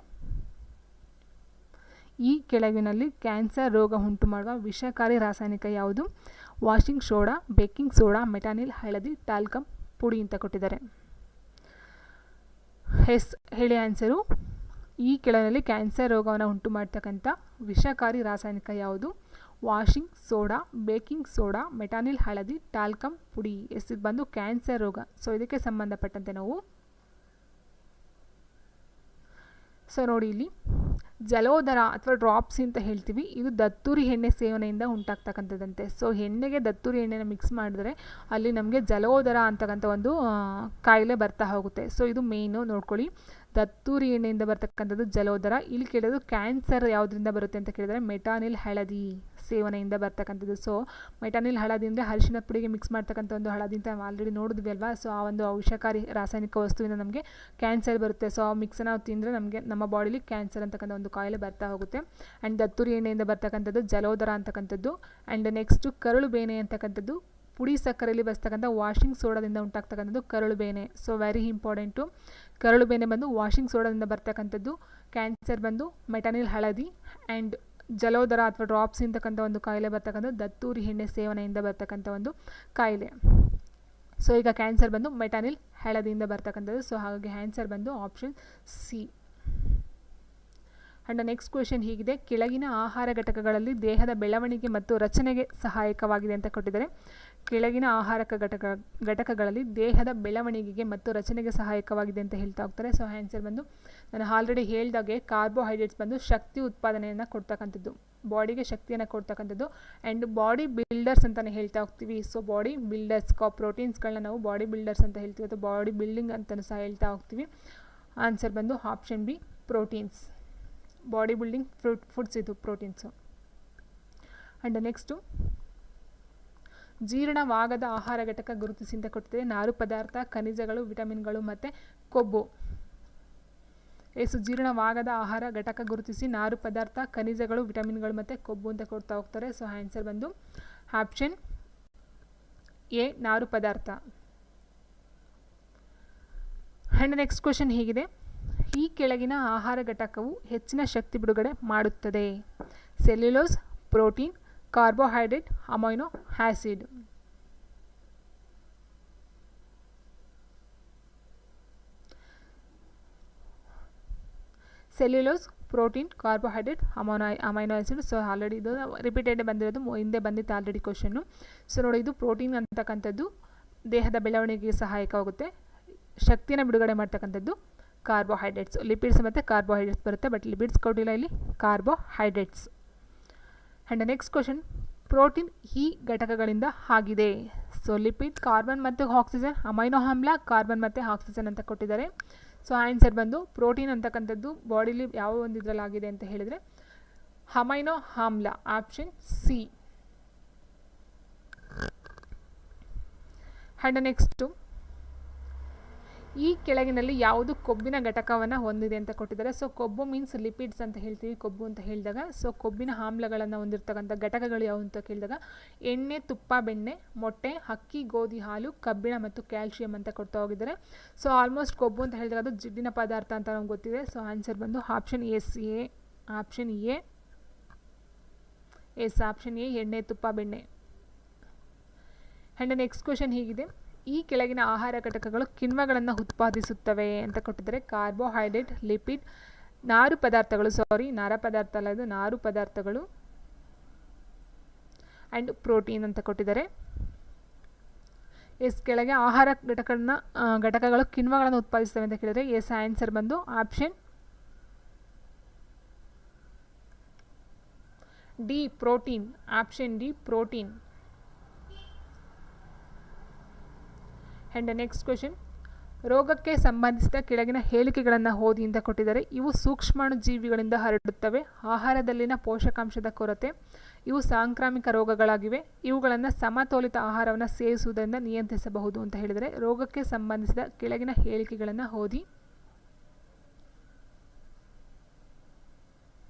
ಈ ಕೆಳಗಿನಲ್ಲಿ ಕ್ಯಾನ್ಸರ್ ರೋಗ ಉಂಟು ಮಾಡುವ ವಿಷಕಾರಿ ರಾಸಾಯನಿಕ ಯಾವುದು? Washing soda, baking soda, metanil, ಹಳದಿ, ಟಾಲ್ಕಮ್ ಪುಡಿ ಅಂತ ಕೊಟ್ಟಿದ್ದಾರೆ. ಎಸ್ ಹೇಳಿ ಆನ್ಸರು. ಈ ಕೆಳಗಿನಲ್ಲಿ ಕ್ಯಾನ್ಸರ್ ರೋಗವನ್ನು ಉಂಟು ಮಾಡ್ತಕ್ಕಂಥ ವಿಷಕಾರಿ ರಾಸಾಯನಿಕ ಯಾವುದು? Washing soda, baking soda, metanil, ಹಳದಿ, ಟಾಲ್ಕಮ್ ಪುಡಿ. ಎಸ್ ಇದು ಬಂದು ಕ್ಯಾನ್ಸರ್ ರೋಗ. ಸೊ ಇದಕ್ಕೆ ಸಂಬಂಧಪಟ್ಟಂತೆ ನಾವು ನೋಡಿ ಇಲ್ಲಿ ಜಲೋದರ ಅಥವಾ ಡ್ರಾಪ್ಸ್ ಅಂತ ಹೇಳ್ತೀವಿ. ಇದು ದತ್ತುರಿ ಎಣ್ಣೆ ಸೇವನೆಯಿಂದ ಉಂಟಾಗ್ತಕ್ಕಂಥದ್ದಂತೆ. ಸೊ ಎಣ್ಣೆಗೆ ದತ್ತುರಿ ಎಣ್ಣೆನ ಮಿಕ್ಸ್ ಮಾಡಿದ್ರೆ ಅಲ್ಲಿ ನಮಗೆ ಜಲೋದರ ಅಂತಕ್ಕಂಥ ಒಂದು ಕಾಯಿಲೆ ಬರ್ತಾ ಹೋಗುತ್ತೆ. ಸೊ ಇದು ಮೇಯ್ನು ನೋಡ್ಕೊಳ್ಳಿ. ದತ್ತೂರಿ ಎಣ್ಣೆಯಿಂದ ಬರ್ತಕ್ಕಂಥದ್ದು ಜಲೋದರ. ಇಲ್ಲಿ ಕೇಳೋದು ಕ್ಯಾನ್ಸರ್ ಯಾವುದರಿಂದ ಬರುತ್ತೆ ಅಂತ ಕೇಳಿದರೆ ಮೆಟಾನಿಲ್ ಹಳದಿ ಸೇವನೆಯಿಂದ ಬರ್ತಕ್ಕಂಥದ್ದು. ಸೊ ಮೆಟಾನಿಲ್ ಹಳದಿ ಅಂದರೆ ಅರಿಶಿನ ಪುಡಿಗೆ ಮಿಕ್ಸ್ ಮಾಡ್ತಕ್ಕಂಥ ಒಂದು ಹಳದಿ ಅಂತ ಆಲ್ರೆಡಿ ನೋಡಿದ್ವಿ ಅಲ್ವಾ. ಸೊ ಆ ಒಂದು ವಿಷಕಾರಿ ರಾಸಾಯನಿಕ ವಸ್ತುವಿನ ನಮಗೆ ಕ್ಯಾನ್ಸರ್ ಬರುತ್ತೆ. ಸೊ ಆ ಮಿಕ್ಸನ್ನು ನಾವು ತಿಂದರೆ ನಮಗೆ ನಮ್ಮ ಬಾಡಿಲಿ ಕ್ಯಾನ್ಸರ್ ಅಂತಕ್ಕಂಥ ಒಂದು ಕಾಯಿಲೆ ಬರ್ತಾ ಹೋಗುತ್ತೆ. ಆ್ಯಂಡ್ ದತ್ತೂರಿ ಎಣ್ಣೆಯಿಂದ ಬರ್ತಕ್ಕಂಥದ್ದು ಜಲೋದರ ಅಂತಕ್ಕಂಥದ್ದು. ಆ್ಯಂಡ್ ನೆಕ್ಸ್ಟು ಕರಳು ಬೇನೆ ಅಂತಕ್ಕಂಥದ್ದು ಪುಡಿ ಸಕ್ಕರೆಯಲ್ಲಿ ಬರ್ತಕ್ಕಂಥ ವಾಷಿಂಗ್ ಸೋಡಾದಿಂದ ಉಂಟಾಗ್ತಕ್ಕಂಥದ್ದು ಕರಳು ಬೇನೆ. So very important. ಕರಳು ಬೇನೆ ಬಂದು ವಾಷಿಂಗ್ ಸೋಡಾದಿಂದ ಬರ್ತಕ್ಕಂಥದ್ದು. ಕ್ಯಾನ್ಸರ್ ಬಂದು ಮೆಟಾನಿಲ್ ಹಳದಿ. ಆ್ಯಂಡ್ ಜಲೋದರ ಅಥವಾ ಡ್ರಾಪ್ಸ್ ಅಂತಕ್ಕಂಥ ಒಂದು ಕಾಯಿಲೆ ಬರ್ತಕ್ಕಂಥದ್ದು ದತ್ತೂರಿ ಎಣ್ಣೆ ಸೇವನೆಯಿಂದ ಬರ್ತಕ್ಕಂಥ ಒಂದು ಕಾಯಿಲೆ. ಸೊ ಈಗ ಕ್ಯಾನ್ಸರ್ ಬಂದು ಮೆಟಾನಿಲ್ ಹಳದಿಯಿಂದ ಬರ್ತಕ್ಕಂಥದ್ದು. ಸೊ ಹಾಗಾಗಿ ಆನ್ಸರ್ ಬಂದು option C. And next question ಹೀಗಿದೆ, ಕೆಳಗಿನ ಆಹಾರ ಘಟಕಗಳಲ್ಲಿ ದೇಹದ ಬೆಳವಣಿಗೆ ಮತ್ತು ರಚನೆಗೆ ಸಹಾಯಕವಾಗಿದೆ ಅಂತ ಕೊಟ್ಟಿದ್ದಾರೆ. ಕೆಳಗಿನ ಆಹಾರ ಘಟಕಗಳಲ್ಲಿ ದೇಹದ ಬೆಳವಣಿಗೆಗೆ ಮತ್ತು ರಚನೆಗೆ ಸಹಾಯಕವಾಗಿದೆ ಅಂತ ಹೇಳ್ತಾ ಹೋಗ್ತಾರೆ. ಸೊ ಆನ್ಸರ್ ಬಂದು ನಾನು ಆಲ್ರೆಡಿ ಹೇಳಿದಾಗೆ ಕಾರ್ಬೋಹೈಡ್ರೇಟ್ಸ್ ಬಂದು ಶಕ್ತಿ ಉತ್ಪಾದನೆಯನ್ನು ಕೊಡ್ತಕ್ಕಂಥದ್ದು, ಬಾಡಿಗೆ ಶಕ್ತಿಯನ್ನು ಕೊಡ್ತಕ್ಕಂಥದ್ದು. ಆ್ಯಂಡ್ ಬಾಡಿ ಬಿಲ್ಡರ್ಸ್ ಅಂತಲೇ ಹೇಳ್ತಾ ಹೋಗ್ತೀವಿ. ಸೊ ಬಾಡಿ ಬಿಲ್ಡರ್ಸ್ ಪ್ರೋಟೀನ್ಸ್ಗಳನ್ನ ನಾವು ಬಾಡಿ ಬಿಲ್ಡರ್ಸ್ ಅಂತ ಹೇಳ್ತೀವಿ ಅಥವಾ ಬಾಡಿ ಬಿಲ್ಡಿಂಗ್ ಅಂತಲೂ ಸಹ ಹೇಳ್ತಾ ಹೋಗ್ತೀವಿ. ಆನ್ಸರ್ ಬಂದು option B proteins. Body building foods ಇದು ಪ್ರೋಟೀನ್ಸು. ಆ್ಯಂಡ್ ನೆಕ್ಸ್ಟು ಜೀರ್ಣವಾಗದ ಆಹಾರ ಘಟಕ ಗುರುತಿಸಿ ಅಂತ ಕೊಡ್ತಿದೆ. ನಾರು ಪದಾರ್ಥ, ಖನಿಜಗಳು, ವಿಟಮಿನ್ಗಳು ಮತ್ತು ಕೊಬ್ಬು. ಜೀರ್ಣವಾಗದ ಆಹಾರ ಘಟಕ ಗುರುತಿಸಿ ನಾರು ಪದಾರ್ಥ, ಖನಿಜಗಳು, ವಿಟಮಿನ್ಗಳು ಮತ್ತು ಕೊಬ್ಬು ಅಂತ ಕೊಡ್ತಾ ಹೋಗ್ತಾರೆ. ಸೊ ಆನ್ಸರ್ ಬಂದು ಆಪ್ಷನ್ ಎ ನಾರು ಪದಾರ್ಥ. ಆ್ಯಂಡ್ ನೆಕ್ಸ್ಟ್ ಕ್ವೆಶನ್ ಹೀಗಿದೆ, ಈ ಕೆಳಗಿನ ಆಹಾರ ಘಟಕವು ಹೆಚ್ಚಿನ ಶಕ್ತಿ ಬಿಡುಗಡೆ ಮಾಡುತ್ತದೆ. Cellulose, protein, carbohydrate, amino acid. Cellulose, protein, carbohydrate, amino acid. So already ಇದು ರಿಪೀಟೆಡ್ ಬಂದಿರೋದು, ಹಿಂದೆ ಬಂದಿತ್ತು ಆಲ್ರೆಡಿ ಕ್ವಶನ್ನು. ಸೊ ನೋಡಿ, ಇದು ಪ್ರೋಟೀನ್ ಅಂತಕ್ಕಂಥದ್ದು ದೇಹದ ಬೆಳವಣಿಗೆಗೆ ಸಹಾಯಕವಾಗುತ್ತೆ. ಶಕ್ತಿಯನ್ನು ಬಿಡುಗಡೆ ಮಾಡ್ತಕ್ಕಂಥದ್ದು ಕಾರ್ಬೋಹೈಡ್ರೇಟ್ಸ್. ಲಿಪಿಡ್ಸ್ ಮತ್ತು ಕಾರ್ಬೋಹೈಡ್ರೇಟ್ಸ್ ಬರುತ್ತೆ, ಬಟ್ ಲಿಪಿಡ್ಸ್ ಕೊಟ್ಟಿಲ್ಲ ಇಲ್ಲಿ, carbohydrates. And next question, protein ಈ ಘಟಕಗಳಿಂದ ಆಗಿದೆ. ಸೊ ಲಿಪಿಡ್, ಕಾರ್ಬನ್ ಮತ್ತು ಆಕ್ಸಿಜನ್, ಅಮೈನೋ ಆಮ್ಲ, ಕಾರ್ಬನ್ ಮತ್ತು ಆಕ್ಸಿಜನ್ ಅಂತ ಕೊಟ್ಟಿದ್ದಾರೆ. ಸೊ ಆನ್ಸರ್ ಬಂದು ಪ್ರೋಟೀನ್ ಅಂತಕ್ಕಂಥದ್ದು ಬಾಡಿಲಿ ಯಾವ ಒಂದು ಇದರಲ್ಲಿ ಆಗಿದೆ ಅಂತ ಹೇಳಿದರೆ ಅಮೈನೋ ಆಮ್ಲ, ಆಪ್ಷನ್ ಸಿ. ಆ್ಯಂಡ್ ನೆಕ್ಸ್ಟು, ಈ ಕೆಳಗಿನಲ್ಲಿ ಯಾವುದು ಕೊಬ್ಬಿನ ಘಟಕವನ್ನು ಹೊಂದಿದೆ ಅಂತ ಕೊಟ್ಟಿದ್ದಾರೆ. ಸೊ ಕೊಬ್ಬು ಮೀನ್ಸ್ ಲಿಪಿಡ್ಸ್ ಅಂತ ಹೇಳ್ತೀವಿ, ಕೊಬ್ಬು ಅಂತ ಹೇಳಿದಾಗ. ಸೊ ಕೊಬ್ಬಿನ ಆಮ್ಲಗಳನ್ನು ಹೊಂದಿರತಕ್ಕಂಥ ಘಟಕಗಳು ಯಾವುವು ಅಂತ ಕೇಳಿದಾಗ ಎಣ್ಣೆ, ತುಪ್ಪ, ಬೆಣ್ಣೆ, ಮೊಟ್ಟೆ, ಅಕ್ಕಿ, ಗೋಧಿ, ಹಾಲು, ಕಬ್ಬಿಣ ಮತ್ತು ಕ್ಯಾಲ್ಶಿಯಂ ಅಂತ ಕೊಡ್ತಾ ಹೋಗಿದ್ದಾರೆ. ಸೊ ಆಲ್ಮೋಸ್ಟ್ ಕೊಬ್ಬು ಅಂತ ಹೇಳಿದಾಗ ಅದು ಜಿಡ್ಡಿನ ಪದಾರ್ಥ ಅಂತ ನಮ್ಗೆ ಗೊತ್ತಿದೆ. ಸೊ ಆನ್ಸರ್ ಬಂದು ಆಪ್ಷನ್ ಎ ಎಣ್ಣೆ, ತುಪ್ಪ, ಬೆಣ್ಣೆ. ಆ್ಯಂಡ್ ನೆಕ್ಸ್ಟ್ ಕ್ವೆಶನ್ ಹೀಗಿದೆ, ಈ ಕೆಳಗಿನ ಆಹಾರ ಘಟಕಗಳು ಕಿಣ್ವಗಳನ್ನು ಉತ್ಪಾದಿಸುತ್ತವೆ ಅಂತ ಕೊಟ್ಟಿದ್ದಾರೆ. ಕಾರ್ಬೋಹೈಡ್ರೇಟ್, ಲಿಪಿಡ್, ನಾರು ಪದಾರ್ಥಗಳು, ನಾರ ಪದಾರ್ಥ ಅಲ್ಲ ಇದು, ನಾರು ಪದಾರ್ಥಗಳು ಆ್ಯಂಡ್ ಪ್ರೋಟೀನ್ ಅಂತ ಕೊಟ್ಟಿದ್ದಾರೆ. ಕೆಳಗೆ ಆಹಾರ ಘಟಕಗಳು ಕಿಣ್ವಗಳನ್ನು ಉತ್ಪಾದಿಸುತ್ತವೆ ಅಂತ ಕೇಳಿದರೆ ಆನ್ಸರ್ ಬಂದು option D protein. Option D protein. And next question, ರೋಗಕ್ಕೆ ಸಂಬಂಧಿಸಿದ ಕೆಳಗಿನ ಹೇಳಿಕೆಗಳನ್ನು ಓದಿ ಅಂತ ಕೊಟ್ಟಿದ್ದಾರೆ. ಇವು ಸೂಕ್ಷ್ಮಾಣು ಜೀವಿಗಳಿಂದ ಹರಡುತ್ತವೆ. ಆಹಾರದಲ್ಲಿನ ಪೋಷಕಾಂಶದ ಕೊರತೆ, ಇವು ಸಾಂಕ್ರಾಮಿಕ ರೋಗಗಳಾಗಿವೆ. ಇವುಗಳನ್ನು ಸಮತೋಲಿತ ಆಹಾರವನ್ನು ಸೇವಿಸುವುದರಿಂದ ನಿಯಂತ್ರಿಸಬಹುದು ಅಂತ ಹೇಳಿದರೆ ರೋಗಕ್ಕೆ ಸಂಬಂಧಿಸಿದ ಕೆಳಗಿನ ಹೇಳಿಕೆಗಳನ್ನು ಓದಿ.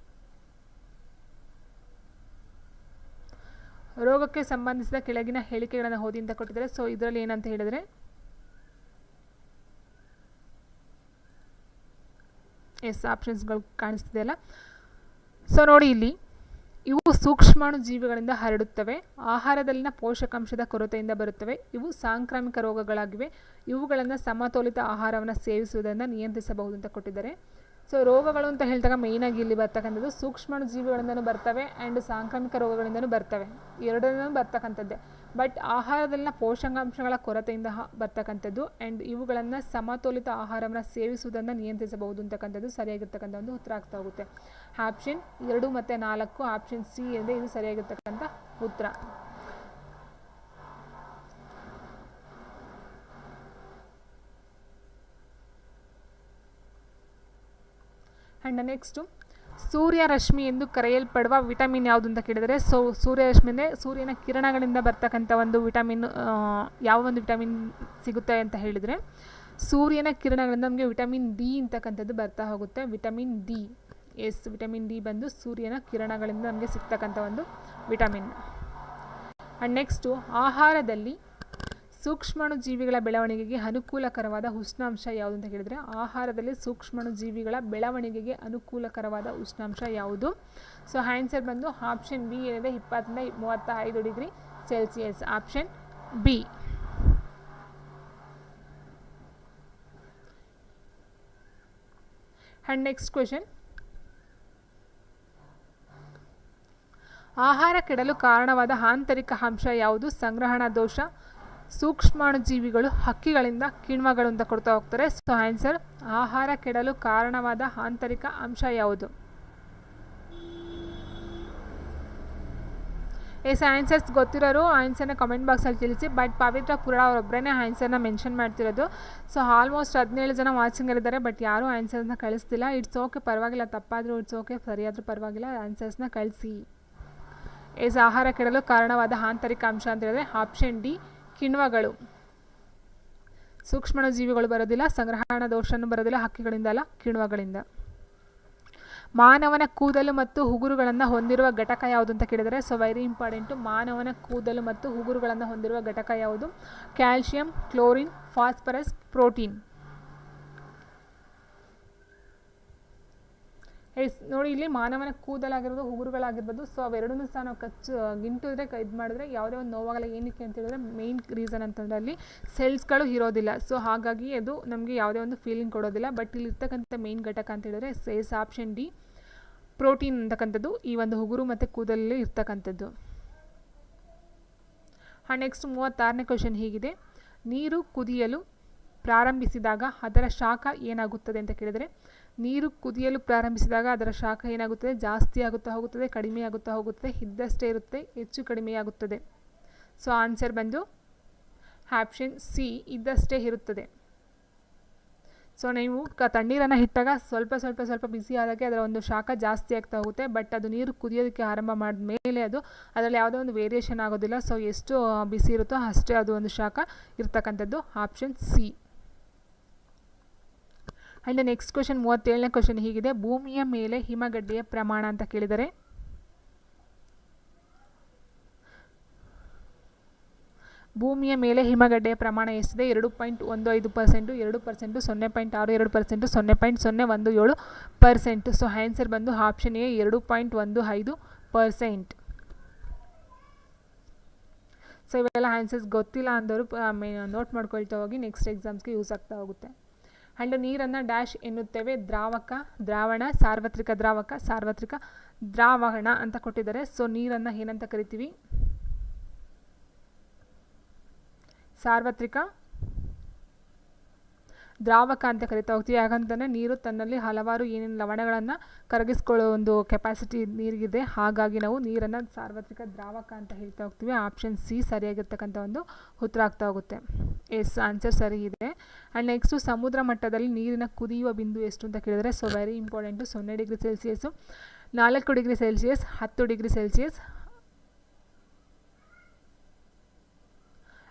ರೋಗಕ್ಕೆ ಸಂಬಂಧಿಸಿದ ಕೆಳಗಿನ ಹೇಳಿಕೆಗಳನ್ನು ಓದಿ ಅಂತ ಕೊಟ್ಟಿದ್ದಾರೆ. ಸೊ ಇದರಲ್ಲಿ ಏನಂತ ಹೇಳಿದರೆ ಆಪ್ಷನ್ಸ್ಗಳು ಕಾಣಿಸ್ತಿದೆಯಲ್ಲ. ಸೊ ನೋಡಿ ಇಲ್ಲಿ, ಇವು ಸೂಕ್ಷ್ಮಾಣು ಜೀವಿಗಳಿಂದ ಹರಡುತ್ತವೆ, ಆಹಾರದಲ್ಲಿನ ಪೋಷಕಾಂಶದ ಕೊರತೆಯಿಂದ ಬರುತ್ತವೆ, ಇವು ಸಾಂಕ್ರಾಮಿಕ ರೋಗಗಳಾಗಿವೆ, ಇವುಗಳನ್ನು ಸಮತೋಲಿತ ಆಹಾರವನ್ನು ಸೇವಿಸುವುದರಿಂದ ನಿಯಂತ್ರಿಸಬಹುದು ಅಂತ ಕೊಟ್ಟಿದ್ದಾರೆ. ಸೊ ರೋಗಗಳು ಅಂತ ಹೇಳಿದಾಗ ಮೇಯ್ನಾಗಿ ಇಲ್ಲಿ ಬರ್ತಕ್ಕಂಥದ್ದು ಸೂಕ್ಷ್ಮಾಣು ಜೀವಿಗಳಿಂದನೂ ಬರ್ತವೆ ಆ್ಯಂಡ್ ಸಾಂಕ್ರಾಮಿಕ ರೋಗಗಳಿಂದನೂ ಬರ್ತವೆ, ಎರಡನ್ನೂ ಬರ್ತಕ್ಕಂಥದ್ದೇ. ಬಟ್ ಆಹಾರದಲ್ಲಿನ ಪೋಷಕಾಂಶಗಳ ಕೊರತೆಯಿಂದ ಬರ್ತಕ್ಕಂಥದ್ದು ಆ್ಯಂಡ್ ಇವುಗಳನ್ನು ಸಮತೋಲಿತ ಆಹಾರವನ್ನು ಸೇವಿಸುವುದನ್ನು ನಿಯಂತ್ರಿಸಬಹುದು ಅಂತಕ್ಕಂಥದ್ದು ಸರಿಯಾಗಿರ್ತಕ್ಕಂಥ ಒಂದು ಉತ್ತರ ಆಗ್ತಾ ಹೋಗುತ್ತೆ. ಆಪ್ಷನ್ 2 ಮತ್ತು 4 ಆಪ್ಷನ್ ಸಿ ಇದೆ, ಇದು ಸರಿಯಾಗಿರ್ತಕ್ಕಂಥ ಉತ್ತರ. ಆ್ಯಂಡ್ ನೆಕ್ಸ್ಟು ಸೂರ್ಯರಶ್ಮಿ ಎಂದು ಕರೆಯಲ್ಪಡುವ ವಿಟಮಿನ್ ಯಾವುದು ಅಂತ ಕೇಳಿದರೆ, ಸೊ ಸೂರ್ಯರಶ್ಮಿ ಅಂದರೆ ಸೂರ್ಯನ ಕಿರಣಗಳಿಂದ ಬರ್ತಕ್ಕಂಥ ಒಂದು ವಿಟಮಿನ್, ಯಾವ ಒಂದು ವಿಟಮಿನ್ ಸಿಗುತ್ತೆ ಅಂತ ಹೇಳಿದರೆ ಸೂರ್ಯನ ಕಿರಣಗಳಿಂದ ನಮಗೆ ವಿಟಮಿನ್ ಡಿ ಅಂತಕ್ಕಂಥದ್ದು ಬರ್ತಾ ಹೋಗುತ್ತೆ. ವಿಟಮಿನ್ ಡಿ, ವಿಟಮಿನ್ ಡಿ ಬಂದು ಸೂರ್ಯನ ಕಿರಣಗಳಿಂದ ನಮಗೆ ಸಿಗ್ತಕ್ಕಂಥ ಒಂದು ವಿಟಮಿನ್. ಆ್ಯಂಡ್ ನೆಕ್ಸ್ಟು ಆಹಾರದಲ್ಲಿ ಸೂಕ್ಷ್ಮಾಣು ಜೀವಿಗಳ ಬೆಳವಣಿಗೆಗೆ ಅನುಕೂಲಕರವಾದ ಉಷ್ಣಾಂಶ ಯಾವುದು ಅಂತ ಹೇಳಿದರೆ, ಆಹಾರದಲ್ಲಿ ಸೂಕ್ಷ್ಮಾಣು ಜೀವಿಗಳ ಬೆಳವಣಿಗೆಗೆ ಅನುಕೂಲಕರವಾದ ಉಷ್ಣಾಂಶ ಯಾವುದು? ಸೊ ಆನ್ಸರ್ ಬಂದು ಆಪ್ಷನ್ ಬಿ ಏನಿದೆ, 20 ರಿಂದ 35 degree Celsius, option B. And next question, ಆಹಾರ ಕೆಡಲು ಕಾರಣವಾದ ಆಂತರಿಕ ಅಂಶ ಯಾವುದು? ಸಂಗ್ರಹಣಾ ದೋಷ, ಸೂಕ್ಷ್ಮಾಣು ಜೀವಿಗಳು, ಹಕ್ಕಿಗಳಿಂದ, ಕಿಣ್ವಗಳು ಅಂತ ಕೊಡ್ತಾ ಹೋಗ್ತಾರೆ. ಸೊ ಆನ್ಸರ್ ಆಹಾರ ಕೆಡಲು ಕಾರಣವಾದ ಆಂತರಿಕ ಅಂಶ ಯಾವುದು? ಆನ್ಸರ್ಸ್ ಗೊತ್ತಿರೋರು ಆನ್ಸರ್ನ ಕಮೆಂಟ್ ಬಾಕ್ಸಲ್ಲಿ ತಿಳಿಸಿ. ಬಟ್ ಪವಿತ್ರ ಪುರ ಅವರೊಬ್ಬರೇ ಆನ್ಸರ್ನ ಮೆನ್ಷನ್ ಮಾಡ್ತಿರೋದು. ಸೊ ಆಲ್ಮೋಸ್ಟ್ 17 ಜನ ವಾಚಿಂಗಲ್ಲಿದ್ದಾರೆ, ಬಟ್ ಯಾರೂ ಆನ್ಸರ್ಸ್ನ ಕಳಿಸ್ತಿಲ್ಲ. ಇಟ್ಸ್ ಓಕೆ, ಪರವಾಗಿಲ್ಲ, ತಪ್ಪಾದರೂ ಇಟ್ಸ್ ಓಕೆ, ಸರಿಯಾದರೂ ಪರವಾಗಿಲ್ಲ, ಆನ್ಸರ್ಸ್ನ ಕಳಿಸಿ. ಆಹಾರ ಕೆಡಲು ಕಾರಣವಾದ ಆಂತರಿಕ ಅಂಶ ಅಂತ ಹೇಳಿದ್ರೆ ಆಪ್ಷನ್ ಡಿ, ಕಿಣ್ವಗಳು. ಸೂಕ್ಷ್ಮಾಣು ಜೀವಿಗಳು ಬರೋದಿಲ್ಲ, ಸಂಗ್ರಹಣಾ ದೋಷನೂ ಬರೋದಿಲ್ಲ, ಹಕ್ಕಿಗಳಿಂದ ಅಲ್ಲ, ಕಿಣ್ವಗಳಿಂದ. ಮಾನವನ ಕೂದಲು ಮತ್ತು ಉಗುರುಗಳನ್ನು ಹೊಂದಿರುವ ಘಟಕ ಯಾವುದು ಅಂತ ಕೇಳಿದರೆ, ಸೊ ವೆರಿ ಇಂಪಾರ್ಟೆಂಟು. ಮಾನವನ ಕೂದಲು ಮತ್ತು ಉಗುರುಗಳನ್ನು ಹೊಂದಿರುವ ಘಟಕ ಯಾವುದು? Calcium, chlorine, phosphorus, protein. ನೋಡಿ ಇಲ್ಲಿ ಮಾನವನ ಕೂದಲಾಗಿರ್ಬೋದು, ಉಗುರುಗಳಾಗಿರ್ಬೋದು, ಸೊ ಅವೆರಡನ್ನೂ ಸಹ ನಾವು ಗಿಂಟಿದ್ರೆ ಇದು ಮಾಡಿದ್ರೆ ಯಾವುದೇ ಒಂದು ನೋವಾಗಲ್ಲ. ಏನಕ್ಕೆ ಅಂತ ಹೇಳಿದ್ರೆ ಮೇಯ್ನ್ ರೀಸನ್ ಅಂತಂದರೆ ಅಲ್ಲಿ ಸೆಲ್ಸ್ಗಳು ಇರೋದಿಲ್ಲ. ಸೊ ಹಾಗಾಗಿ ಅದು ನಮಗೆ ಯಾವುದೇ ಒಂದು ಫೀಲಿಂಗ್ ಕೊಡೋದಿಲ್ಲ. ಬಟ್ ಇಲ್ಲಿ ಇರ್ತಕ್ಕಂಥ ಮೇಯ್ನ್ ಘಟಕ ಅಂತ ಹೇಳಿದ್ರೆ ಆಪ್ಷನ್ ಡಿ, ಪ್ರೋಟೀನ್ ಅಂತಕ್ಕಂಥದ್ದು ಈ ಒಂದು ಉಗುರು ಮತ್ತು ಕೂದಲಲ್ಲಿ ಇರ್ತಕ್ಕಂಥದ್ದು. ನೆಕ್ಸ್ಟ್ 36ನೇ ಕ್ವೆಶನ್ ಹೀಗಿದೆ, ನೀರು ಕುದಿಯಲು ಪ್ರಾರಂಭಿಸಿದಾಗ ಅದರ ಶಾಖ ಏನಾಗುತ್ತದೆ ಅಂತ ಕೇಳಿದರೆ, ನೀರು ಕುದಿಯಲು ಪ್ರಾರಂಭಿಸಿದಾಗ ಅದರ ಶಾಖ ಏನಾಗುತ್ತದೆ? ಜಾಸ್ತಿ ಆಗುತ್ತಾ ಹೋಗುತ್ತದೆ, ಕಡಿಮೆ ಆಗುತ್ತಾ ಹೋಗುತ್ತದೆ, ಇದ್ದಷ್ಟೇ ಇರುತ್ತೆ, ಹೆಚ್ಚು ಕಡಿಮೆಯಾಗುತ್ತದೆ. ಸೊ ಆನ್ಸರ್ ಬಂದು ಆಪ್ಷನ್ ಸಿ, ಇದ್ದಷ್ಟೇ ಇರುತ್ತದೆ. ಸೊ ನೀವು ತಣ್ಣೀರನ್ನು ಇಟ್ಟಾಗ ಸ್ವಲ್ಪ ಬಿಸಿ ಆದಾಗೆ ಅದರ ಒಂದು ಶಾಖ ಜಾಸ್ತಿ ಆಗ್ತಾ ಹೋಗುತ್ತೆ. ಬಟ್ ಅದು ನೀರು ಕುದಿಯೋದಕ್ಕೆ ಆರಂಭ ಮಾಡಿದ ಮೇಲೆ ಅದರಲ್ಲಿ ಯಾವುದೋ ಒಂದು ವೇರಿಯೇಷನ್ ಆಗೋದಿಲ್ಲ. ಸೊ ಎಷ್ಟು ಬಿಸಿ ಇರುತ್ತೋ ಅಷ್ಟೇ ಅದು ಒಂದು ಶಾಖ ಇರ್ತಕ್ಕಂಥದ್ದು, option C. And next question 37ನೇ ಕ್ವೆಶನ್ ಹೀಗಿದೆ, ಭೂಮಿಯ ಮೇಲೆ ಹಿಮಗಡ್ಡೆಯ ಪ್ರಮಾಣ ಅಂತ ಕೇಳಿದರೆ, ಭೂಮಿಯ ಮೇಲೆ ಹಿಮಗಡ್ಡೆಯ ಪ್ರಮಾಣ ಎಷ್ಟಿದೆ? 2.15%, 2%, 0.62%, 0.017%. ಸೊ ಆನ್ಸರ್ ಬಂದು ಆಪ್ಷನ್ ಎ, 2.15%. ಸೊ ಇವೆಲ್ಲ ಆನ್ಸರ್ಸ್ ಗೊತ್ತಿಲ್ಲ ಅಂದವರು ನೋಟ್ ಮಾಡ್ಕೊಳ್ತಾ ಹೋಗಿ, ನೆಕ್ಸ್ಟ್ ಎಕ್ಸಾಮ್ಸ್ಗೆ ಯೂಸ್ ಆಗ್ತಾ ಹೋಗುತ್ತೆ. ಆ್ಯಂಡ್ ನೀರನ್ನು ಡ್ಯಾಶ್ ಎನ್ನುತ್ತೇವೆ? ದ್ರಾವಕ, ದ್ರಾವಣ, ಸಾರ್ವತ್ರಿಕ ದ್ರಾವಕ, ಸಾರ್ವತ್ರಿಕ ದ್ರಾವಣ ಅಂತ ಕೊಟ್ಟಿದ್ದಾರೆ. ಸೊ ನೀರನ್ನು ಏನಂತ ಕರಿತೀವಿ? ಸಾರ್ವತ್ರಿಕ ದ್ರಾವಕ ಅಂತ ಕರಿತಾ ಹೋಗ್ತೀವಿ. ಯಾಕಂತಂದರೆ ನೀರು ತನ್ನಲ್ಲಿ ಹಲವಾರು ಏನೇನು ಲವಣಗಳನ್ನು ಕರಗಿಸ್ಕೊಳ್ಳೋ ಒಂದು ಕೆಪಾಸಿಟಿ ನೀರಿಗಿದೆ. ಹಾಗಾಗಿ ನಾವು ನೀರನ್ನು ಸಾರ್ವತ್ರಿಕ ದ್ರಾವಕ ಅಂತ ಹೇಳ್ತಾ ಹೋಗ್ತೀವಿ. ಆಪ್ಷನ್ ಸಿ ಸರಿಯಾಗಿರ್ತಕ್ಕಂಥ ಒಂದು ಉತ್ತರ ಆಗ್ತಾ ಹೋಗುತ್ತೆ. ಆನ್ಸರ್ ಸರಿ ಇದೆ. ಆ್ಯಂಡ್ ನೆಕ್ಸ್ಟು ಸಮುದ್ರ ಮಟ್ಟದಲ್ಲಿ ನೀರಿನ ಕುದಿಯುವ ಬಿಂದು ಎಷ್ಟು ಅಂತ ಕೇಳಿದರೆ, so very important. 0 degree Celsius, 4 degree Celsius, 10 degree Celsius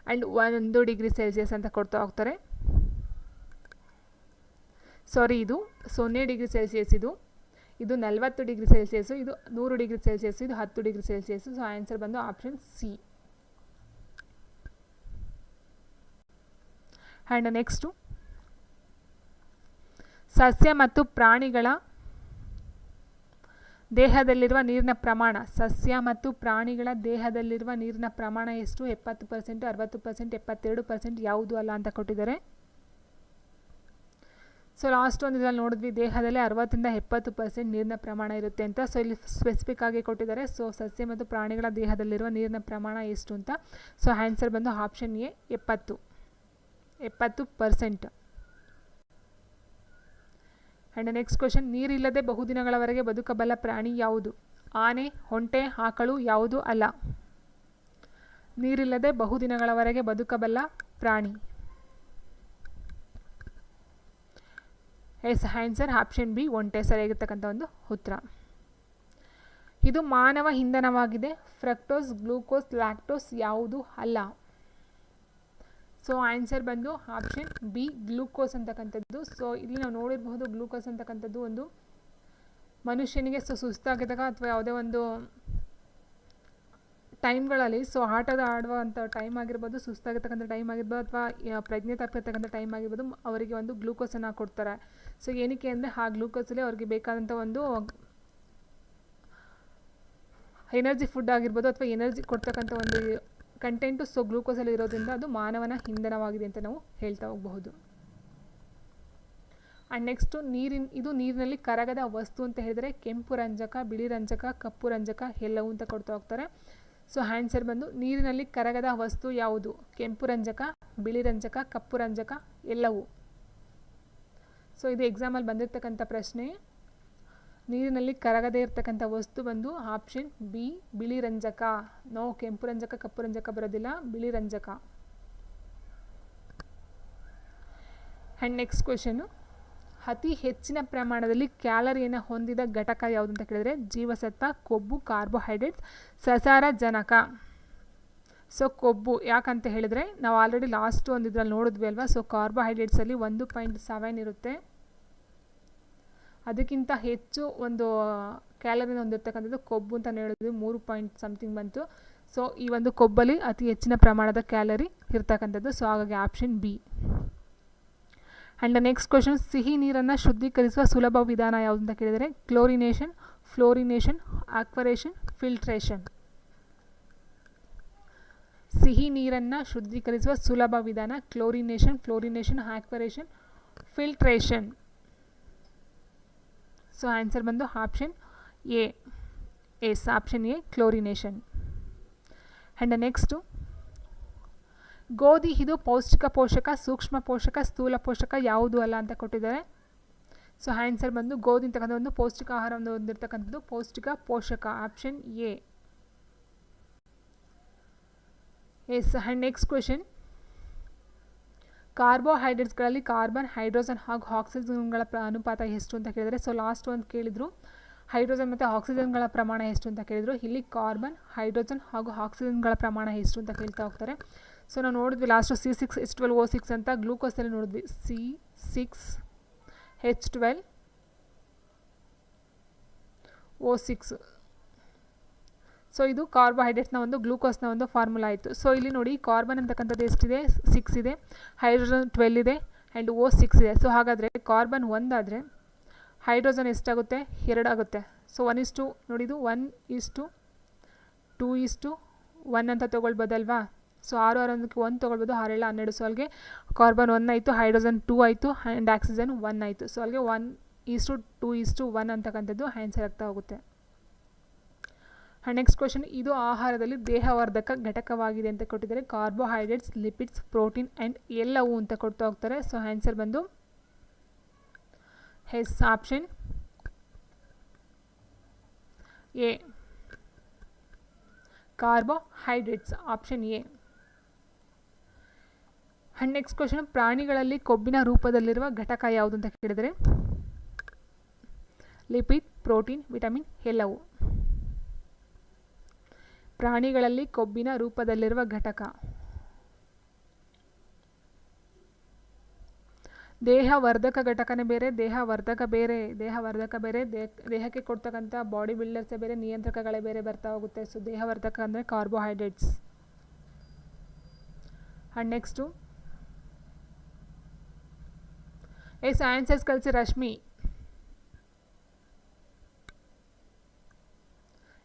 and 1 degree Celsius ಅಂತ ಕೊಡ್ತಾ ಹೋಗ್ತಾರೆ. ಸಾರಿ, ಇದು 0 ಡಿಗ್ರಿ ಸೆಲ್ಸಿಯಸ್. ಇದು 40 ಡಿಗ್ರಿ ಸೆಲ್ಸಿಯಸ್ಸು, ಇದು 100 ಡಿಗ್ರಿ ಸೆಲ್ಸಿಯಸ್, ಇದು 10 ಡಿಗ್ರಿ ಸೆಲ್ಸಿಯಸ್ಸು. ಸೊ ಆನ್ಸರ್ ಬಂದು ಆಪ್ಷನ್ ಸಿ. ಆ್ಯಂಡ್ ನೆಕ್ಸ್ಟು ಸಸ್ಯ ಮತ್ತು ಪ್ರಾಣಿಗಳ ದೇಹದಲ್ಲಿರುವ ನೀರಿನ ಪ್ರಮಾಣ. ಸಸ್ಯ ಮತ್ತು ಪ್ರಾಣಿಗಳ ದೇಹದಲ್ಲಿರುವ ನೀರಿನ ಪ್ರಮಾಣ ಎಷ್ಟು? 70%, 60%, 72% ಯಾವುದು ಅಲ್ಲ ಅಂತ ಕೊಟ್ಟಿದ್ದಾರೆ. ಸೊ ಲಾಸ್ಟ್ ಒಂದು ಇದರಲ್ಲಿ ನೋಡಿದ್ವಿ, ದೇಹದಲ್ಲಿ 60ರಿಂದ 70% ನೀರಿನ ಪ್ರಮಾಣ ಇರುತ್ತೆ ಅಂತ. ಸೊ ಇಲ್ಲಿ ಸ್ಪೆಸಿಫಿಕ್ ಆಗಿ ಕೊಟ್ಟಿದ್ದಾರೆ. ಸೊ ಸಸ್ಯ ಮತ್ತು ಪ್ರಾಣಿಗಳ ದೇಹದಲ್ಲಿರುವ ನೀರಿನ ಪ್ರಮಾಣ ಎಷ್ಟು ಅಂತ. ಸೊ ಆನ್ಸರ್ ಬಂದು option A 70%. And next question, ನೀರಿಲ್ಲದೆ ಬಹುದಿನಗಳವರೆಗೆ ಬದುಕಬಲ್ಲ ಪ್ರಾಣಿ ಯಾವುದು? ಆನೆ, ಒಂಟೆ, ಆಕಳು ಯಾವುದು ಅಲ್ಲ? ನೀರಿಲ್ಲದೆ ಬಹುದಿನಗಳವರೆಗೆ ಬದುಕಬಲ್ಲ ಪ್ರಾಣಿ. ಎಸ್, ಆನ್ಸರ್ ಆಪ್ಷನ್ ಬಿ ಒಂಟೆ ಸರಿಯಾಗಿರ್ತಕ್ಕಂಥ ಒಂದು ಉತ್ತರ. ಇದು ಮಾನವ ಇಂಧನವಾಗಿದೆ. ಫ್ರಕ್ಟೋಸ್, ಗ್ಲೂಕೋಸ್, ಲ್ಯಾಕ್ಟೋಸ್ ಯಾವುದು ಅಲ್ಲ? ಸೊ ಆನ್ಸರ್ ಬಂದು ಆಪ್ಷನ್ ಬಿ ಗ್ಲೂಕೋಸ್ ಅಂತಕ್ಕಂಥದ್ದು. ಸೊ ಇಲ್ಲಿ ನಾವು ನೋಡಿರಬಹುದು ಗ್ಲೂಕೋಸ್ ಅಂತಕ್ಕಂಥದ್ದು ಒಂದು ಮನುಷ್ಯನಿಗೆ ಸುಸ್ತಾಗಿದ್ದಾಗ ಅಥವಾ ಯಾವುದೇ ಒಂದು ಟೈಮ್ಗಳಲ್ಲಿ, ಸೊ ಆಡುವಂಥ ಟೈಮ್ ಆಗಿರ್ಬೋದು, ಸುಸ್ತಾಗಿರ್ತಕ್ಕಂಥ ಟೈಮ್ ಆಗಿರ್ಬೋದು, ಅಥವಾ ಪ್ರಜ್ಞೆ ತಪ್ಪಿರ್ತಕ್ಕಂಥ ಟೈಮ್ ಆಗಿರ್ಬೋದು, ಅವರಿಗೆ ಒಂದು ಗ್ಲೂಕೋಸನ್ನು ಕೊಡ್ತಾರೆ. ಸೊ ಏನಕ್ಕೆ ಅಂದರೆ ಆ ಗ್ಲೂಕೋಸಲ್ಲಿ ಅವ್ರಿಗೆ ಬೇಕಾದಂಥ ಒಂದು ಎನರ್ಜಿ ಫುಡ್ ಆಗಿರ್ಬೋದು ಅಥವಾ ಎನರ್ಜಿ ಕೊಡ್ತಕ್ಕಂಥ ಒಂದು ಕಂಟೆಂಟು ಸೊ ಗ್ಲೂಕೋಸಲ್ಲಿ ಇರೋದ್ರಿಂದ ಅದು ಮಾನವನ ಇಂಧನವಾಗಿದೆ ಅಂತ ನಾವು ಹೇಳ್ತಾ ಹೋಗಬಹುದು. ಆ್ಯಂಡ್ ನೆಕ್ಸ್ಟು ಇದು ನೀರಿನಲ್ಲಿ ಕರಗದ ವಸ್ತು ಅಂತ ಹೇಳಿದರೆ ಕೆಂಪು ರಂಜಕ, ಬಿಳಿ ರಂಜಕ, ಕಪ್ಪು ರಂಜಕ ಎಲ್ಲವೂ ಅಂತ ಕೊಡ್ತಾ ಹೋಗ್ತಾರೆ. ಸೊ ಆನ್ಸರ್ ಬಂದು ನೀರಿನಲ್ಲಿ ಕರಗದ ವಸ್ತು ಯಾವುದು? ಕೆಂಪು ರಂಜಕ, ಬಿಳಿ ರಂಜಕ, ಕಪ್ಪು ರಂಜಕ ಎಲ್ಲವೂ. ಸೊ ಇದು ಎಕ್ಸಾಮಲ್ಲಿ ಬಂದಿರತಕ್ಕಂಥ ಪ್ರಶ್ನೆ. ನೀರಿನಲ್ಲಿ ಕರಗದೇ ಇರತಕ್ಕಂಥ ವಸ್ತು ಬಂದು ಆಪ್ಷನ್ ಬಿ ಬಿಳಿ ರಂಜಕ. ನೋ, ಕೆಂಪು ರಂಜಕ, ಕಪ್ಪು ರಂಜಕ ಬರೋದಿಲ್ಲ, ಬಿಳಿ ರಂಜಕ. ಆ್ಯಂಡ್ ನೆಕ್ಸ್ಟ್ ಕ್ವೆಶನು, ಅತಿ ಹೆಚ್ಚಿನ ಪ್ರಮಾಣದಲ್ಲಿ ಕ್ಯಾಲರಿಯನ್ನು ಹೊಂದಿದ ಘಟಕ ಯಾವುದು ಅಂತ ಕೇಳಿದರೆ ಜೀವಸತ್ವ, ಕೊಬ್ಬು, ಕಾರ್ಬೋಹೈಡ್ರೇಟ್ಸ್, ಸಸಾರಜನಕ. ಸೊ ಕೊಬ್ಬು ಯಾಕಂತ ಹೇಳಿದರೆ ನಾವು ಆಲ್ರೆಡಿ ಲಾಸ್ಟ್ ಒಂದು ಇದರಲ್ಲಿ ನೋಡಿದ್ವಿ ಅಲ್ವಾ. ಸೊ ಕಾರ್ಬೋಹೈಡ್ರೇಟ್ಸಲ್ಲಿ 1.7 ಇರುತ್ತೆ. ಅದಕ್ಕಿಂತ ಹೆಚ್ಚು ಒಂದು ಕ್ಯಾಲರಿನ ಹೊಂದಿರತಕ್ಕಂಥದ್ದು ಕೊಬ್ಬು ಅಂತ ಹೇಳಿದ್ವಿ, 3 ಬಂತು. ಸೊ ಈ ಒಂದು ಕೊಬ್ಬಲ್ಲಿ ಅತಿ ಹೆಚ್ಚಿನ ಪ್ರಮಾಣದ ಕ್ಯಾಲರಿ ಇರ್ತಕ್ಕಂಥದ್ದು. ಸೊ ಹಾಗಾಗಿ option B. And next question, ಸಿಹಿ ನೀರನ್ನು ಶುದ್ಧೀಕರಿಸುವ ಸುಲಭ ವಿಧಾನ ಯಾವುದು ಅಂತ ಕೇಳಿದರೆ ಕ್ಲೋರಿನೇಷನ್, ಫ್ಲೋರಿನೇಷನ್, ಆಕ್ವರೇಷನ್, ಫಿಲ್ಟ್ರೇಷನ್. ಸಿಹಿ ನೀರನ್ನು ಶುದ್ಧೀಕರಿಸುವ ಸುಲಭ ವಿಧಾನ chlorination, fluorination, aeration, filtration. So answer ಬಂದು option A. Yes, option A chlorination. And next, ಗೋಧಿ ಇದು ಪೌಷ್ಟಿಕ ಪೋಷಕ, ಸೂಕ್ಷ್ಮ ಪೋಷಕ, ಸ್ಥೂಲ ಪೋಷಕ ಯಾವುದು ಅಲ್ಲ ಅಂತ ಕೊಟ್ಟಿದ್ದಾರೆ. ಸೊ ಆನ್ಸರ್ ಬಂದು ಗೋಧಿ ಅಂತಕ್ಕಂಥ ಒಂದು ಪೌಷ್ಟಿಕ ಆಹಾರವನ್ನು ಹೊಂದಿರತಕ್ಕಂಥದ್ದು ಪೌಷ್ಟಿಕ ಪೋಷಕ. Option A. Yes. And next question, ಕಾರ್ಬೋಹೈಡ್ರೇಟ್ಸ್ಗಳಲ್ಲಿ ಕಾರ್ಬನ್, ಹೈಡ್ರೋಜನ್ ಹಾಗೂ ಆಕ್ಸಿಜನ್ಗಳ ಅನುಪಾತ ಎಷ್ಟು ಅಂತ ಕೇಳಿದರೆ. ಸೊ ಲಾಸ್ಟ್ ಒಂದು ಕೇಳಿದರು ಹೈಡ್ರೋಜನ್ ಮತ್ತು ಆಕ್ಸಿಜನ್ಗಳ ಪ್ರಮಾಣ ಎಷ್ಟು ಅಂತ ಕೇಳಿದರು. ಇಲ್ಲಿ ಕಾರ್ಬನ್, ಹೈಡ್ರೋಜನ್ ಹಾಗೂ ಆಕ್ಸಿಜನ್ಗಳ ಪ್ರಮಾಣ ಎಷ್ಟು ಅಂತ ಕೇಳ್ತಾ ಹೋಗ್ತಾರೆ. ಸೊ ನಾವು ನೋಡಿದ್ವಿ ಲಾಸ್ಟು C6H12O6 ಅಂತ ಗ್ಲೂಕೋಸಲ್ಲಿ ನೋಡಿದ್ವಿ, C6H12O6. ಸೊ ಇದು ಕಾರ್ಬೋಹೈಡ್ರೇಟ್ಸ್ನ ಒಂದು ಗ್ಲೂಕೋಸ್ನ ಒಂದು ಫಾರ್ಮುಲಾ ಆಯಿತು. ಸೊ ಇಲ್ಲಿ ನೋಡಿ ಕಾರ್ಬನ್ ಅಂತಕ್ಕಂಥದ್ದು ಎಷ್ಟಿದೆ? 6 ಇದೆ, ಹೈಡ್ರೋಜನ್ 12 ಇದೆ, ಆ್ಯಂಡ್ O6 ಇದೆ. ಸೊ ಹಾಗಾದರೆ ಕಾರ್ಬನ್ 1 ಆದರೆ ಹೈಡ್ರೋಜನ್ ಎಷ್ಟಾಗುತ್ತೆ? 2 ಆಗುತ್ತೆ. ಸೊ 1:2 ನೋಡಿದು 1:2:1 ಅಂತ ತೊಗೊಳ್ಬೋದಲ್ವಾ. ಸೊ 6 1 ತೊಗೊಳ್ಬೋದು, 6 12. ಸೊ ಅಲ್ಲಿಗೆ ಕಾರ್ಬನ್ 1 ಆಯಿತು, ಹೈಡ್ರೋಜನ್ 2 ಆಯಿತು, ಆ್ಯಂಡ್ ಆಕ್ಸಿಜನ್ 1 ಆಯಿತು. ಸೊ ಅಲ್ಲಿಗೆ 1:2:1 ಅಂತಕ್ಕಂಥದ್ದು ಆನ್ಸರ್ ಆಗ್ತಾ ಹೋಗುತ್ತೆ. ಆ್ಯಂಡ್ ನೆಕ್ಸ್ಟ್ ಕ್ವೆಶನ್, ಇದು ಆಹಾರದಲ್ಲಿ ದೇಹವರ್ಧಕ ಘಟಕವಾಗಿದೆ ಅಂತ ಕೊಟ್ಟಿದ್ದಾರೆ. ಕಾರ್ಬೋಹೈಡ್ರೇಟ್ಸ್, ಲಿಪಿಡ್ಸ್, ಪ್ರೋಟೀನ್ ಆ್ಯಂಡ್ ಎಲ್ಲವೂ ಅಂತ ಕೊಡ್ತಾ ಹೋಗ್ತಾರೆ. ಸೊ ಆನ್ಸರ್ ಬಂದು yes, option A carbohydrates. Option A. And next question, ಪ್ರಾಣಿಗಳಲ್ಲಿ ಕೊಬ್ಬಿನ ರೂಪದಲ್ಲಿರುವ ಘಟಕ ಯಾವುದು ಅಂತ ಕೇಳಿದರೆ ಲಿಪಿಡ್, ಪ್ರೋಟೀನ್, ವಿಟಮಿನ್ ಎಲ್ಲವೂ. ಪ್ರಾಣಿಗಳಲ್ಲಿ ಕೊಬ್ಬಿನ ರೂಪದಲ್ಲಿರುವ ಘಟಕ ದೇಹವರ್ಧಕ ಘಟಕನೇ ಬೇರೆ, ದೇಹವರ್ಧಕ ಬೇರೆ, ದೇಹಕ್ಕೆ ಕೊಡ್ತಕ್ಕಂಥ ಬಾಡಿ ಬಿಲ್ಡರ್ಸೇ ಬೇರೆ, ನಿಯಂತ್ರಕಗಳೇ ಬೇರೆ ಬರ್ತಾ ಹೋಗುತ್ತೆ. ಸೊ ದೇಹವರ್ಧಕ ಅಂದರೆ ಕಾರ್ಬೋಹೈಡ್ರೇಟ್ಸ್. ಆ್ಯಂಡ್ ನೆಕ್ಸ್ಟು ಆನ್ಸರ್ಸ್ ಕಳಿಸಿ ರಶ್ಮಿ.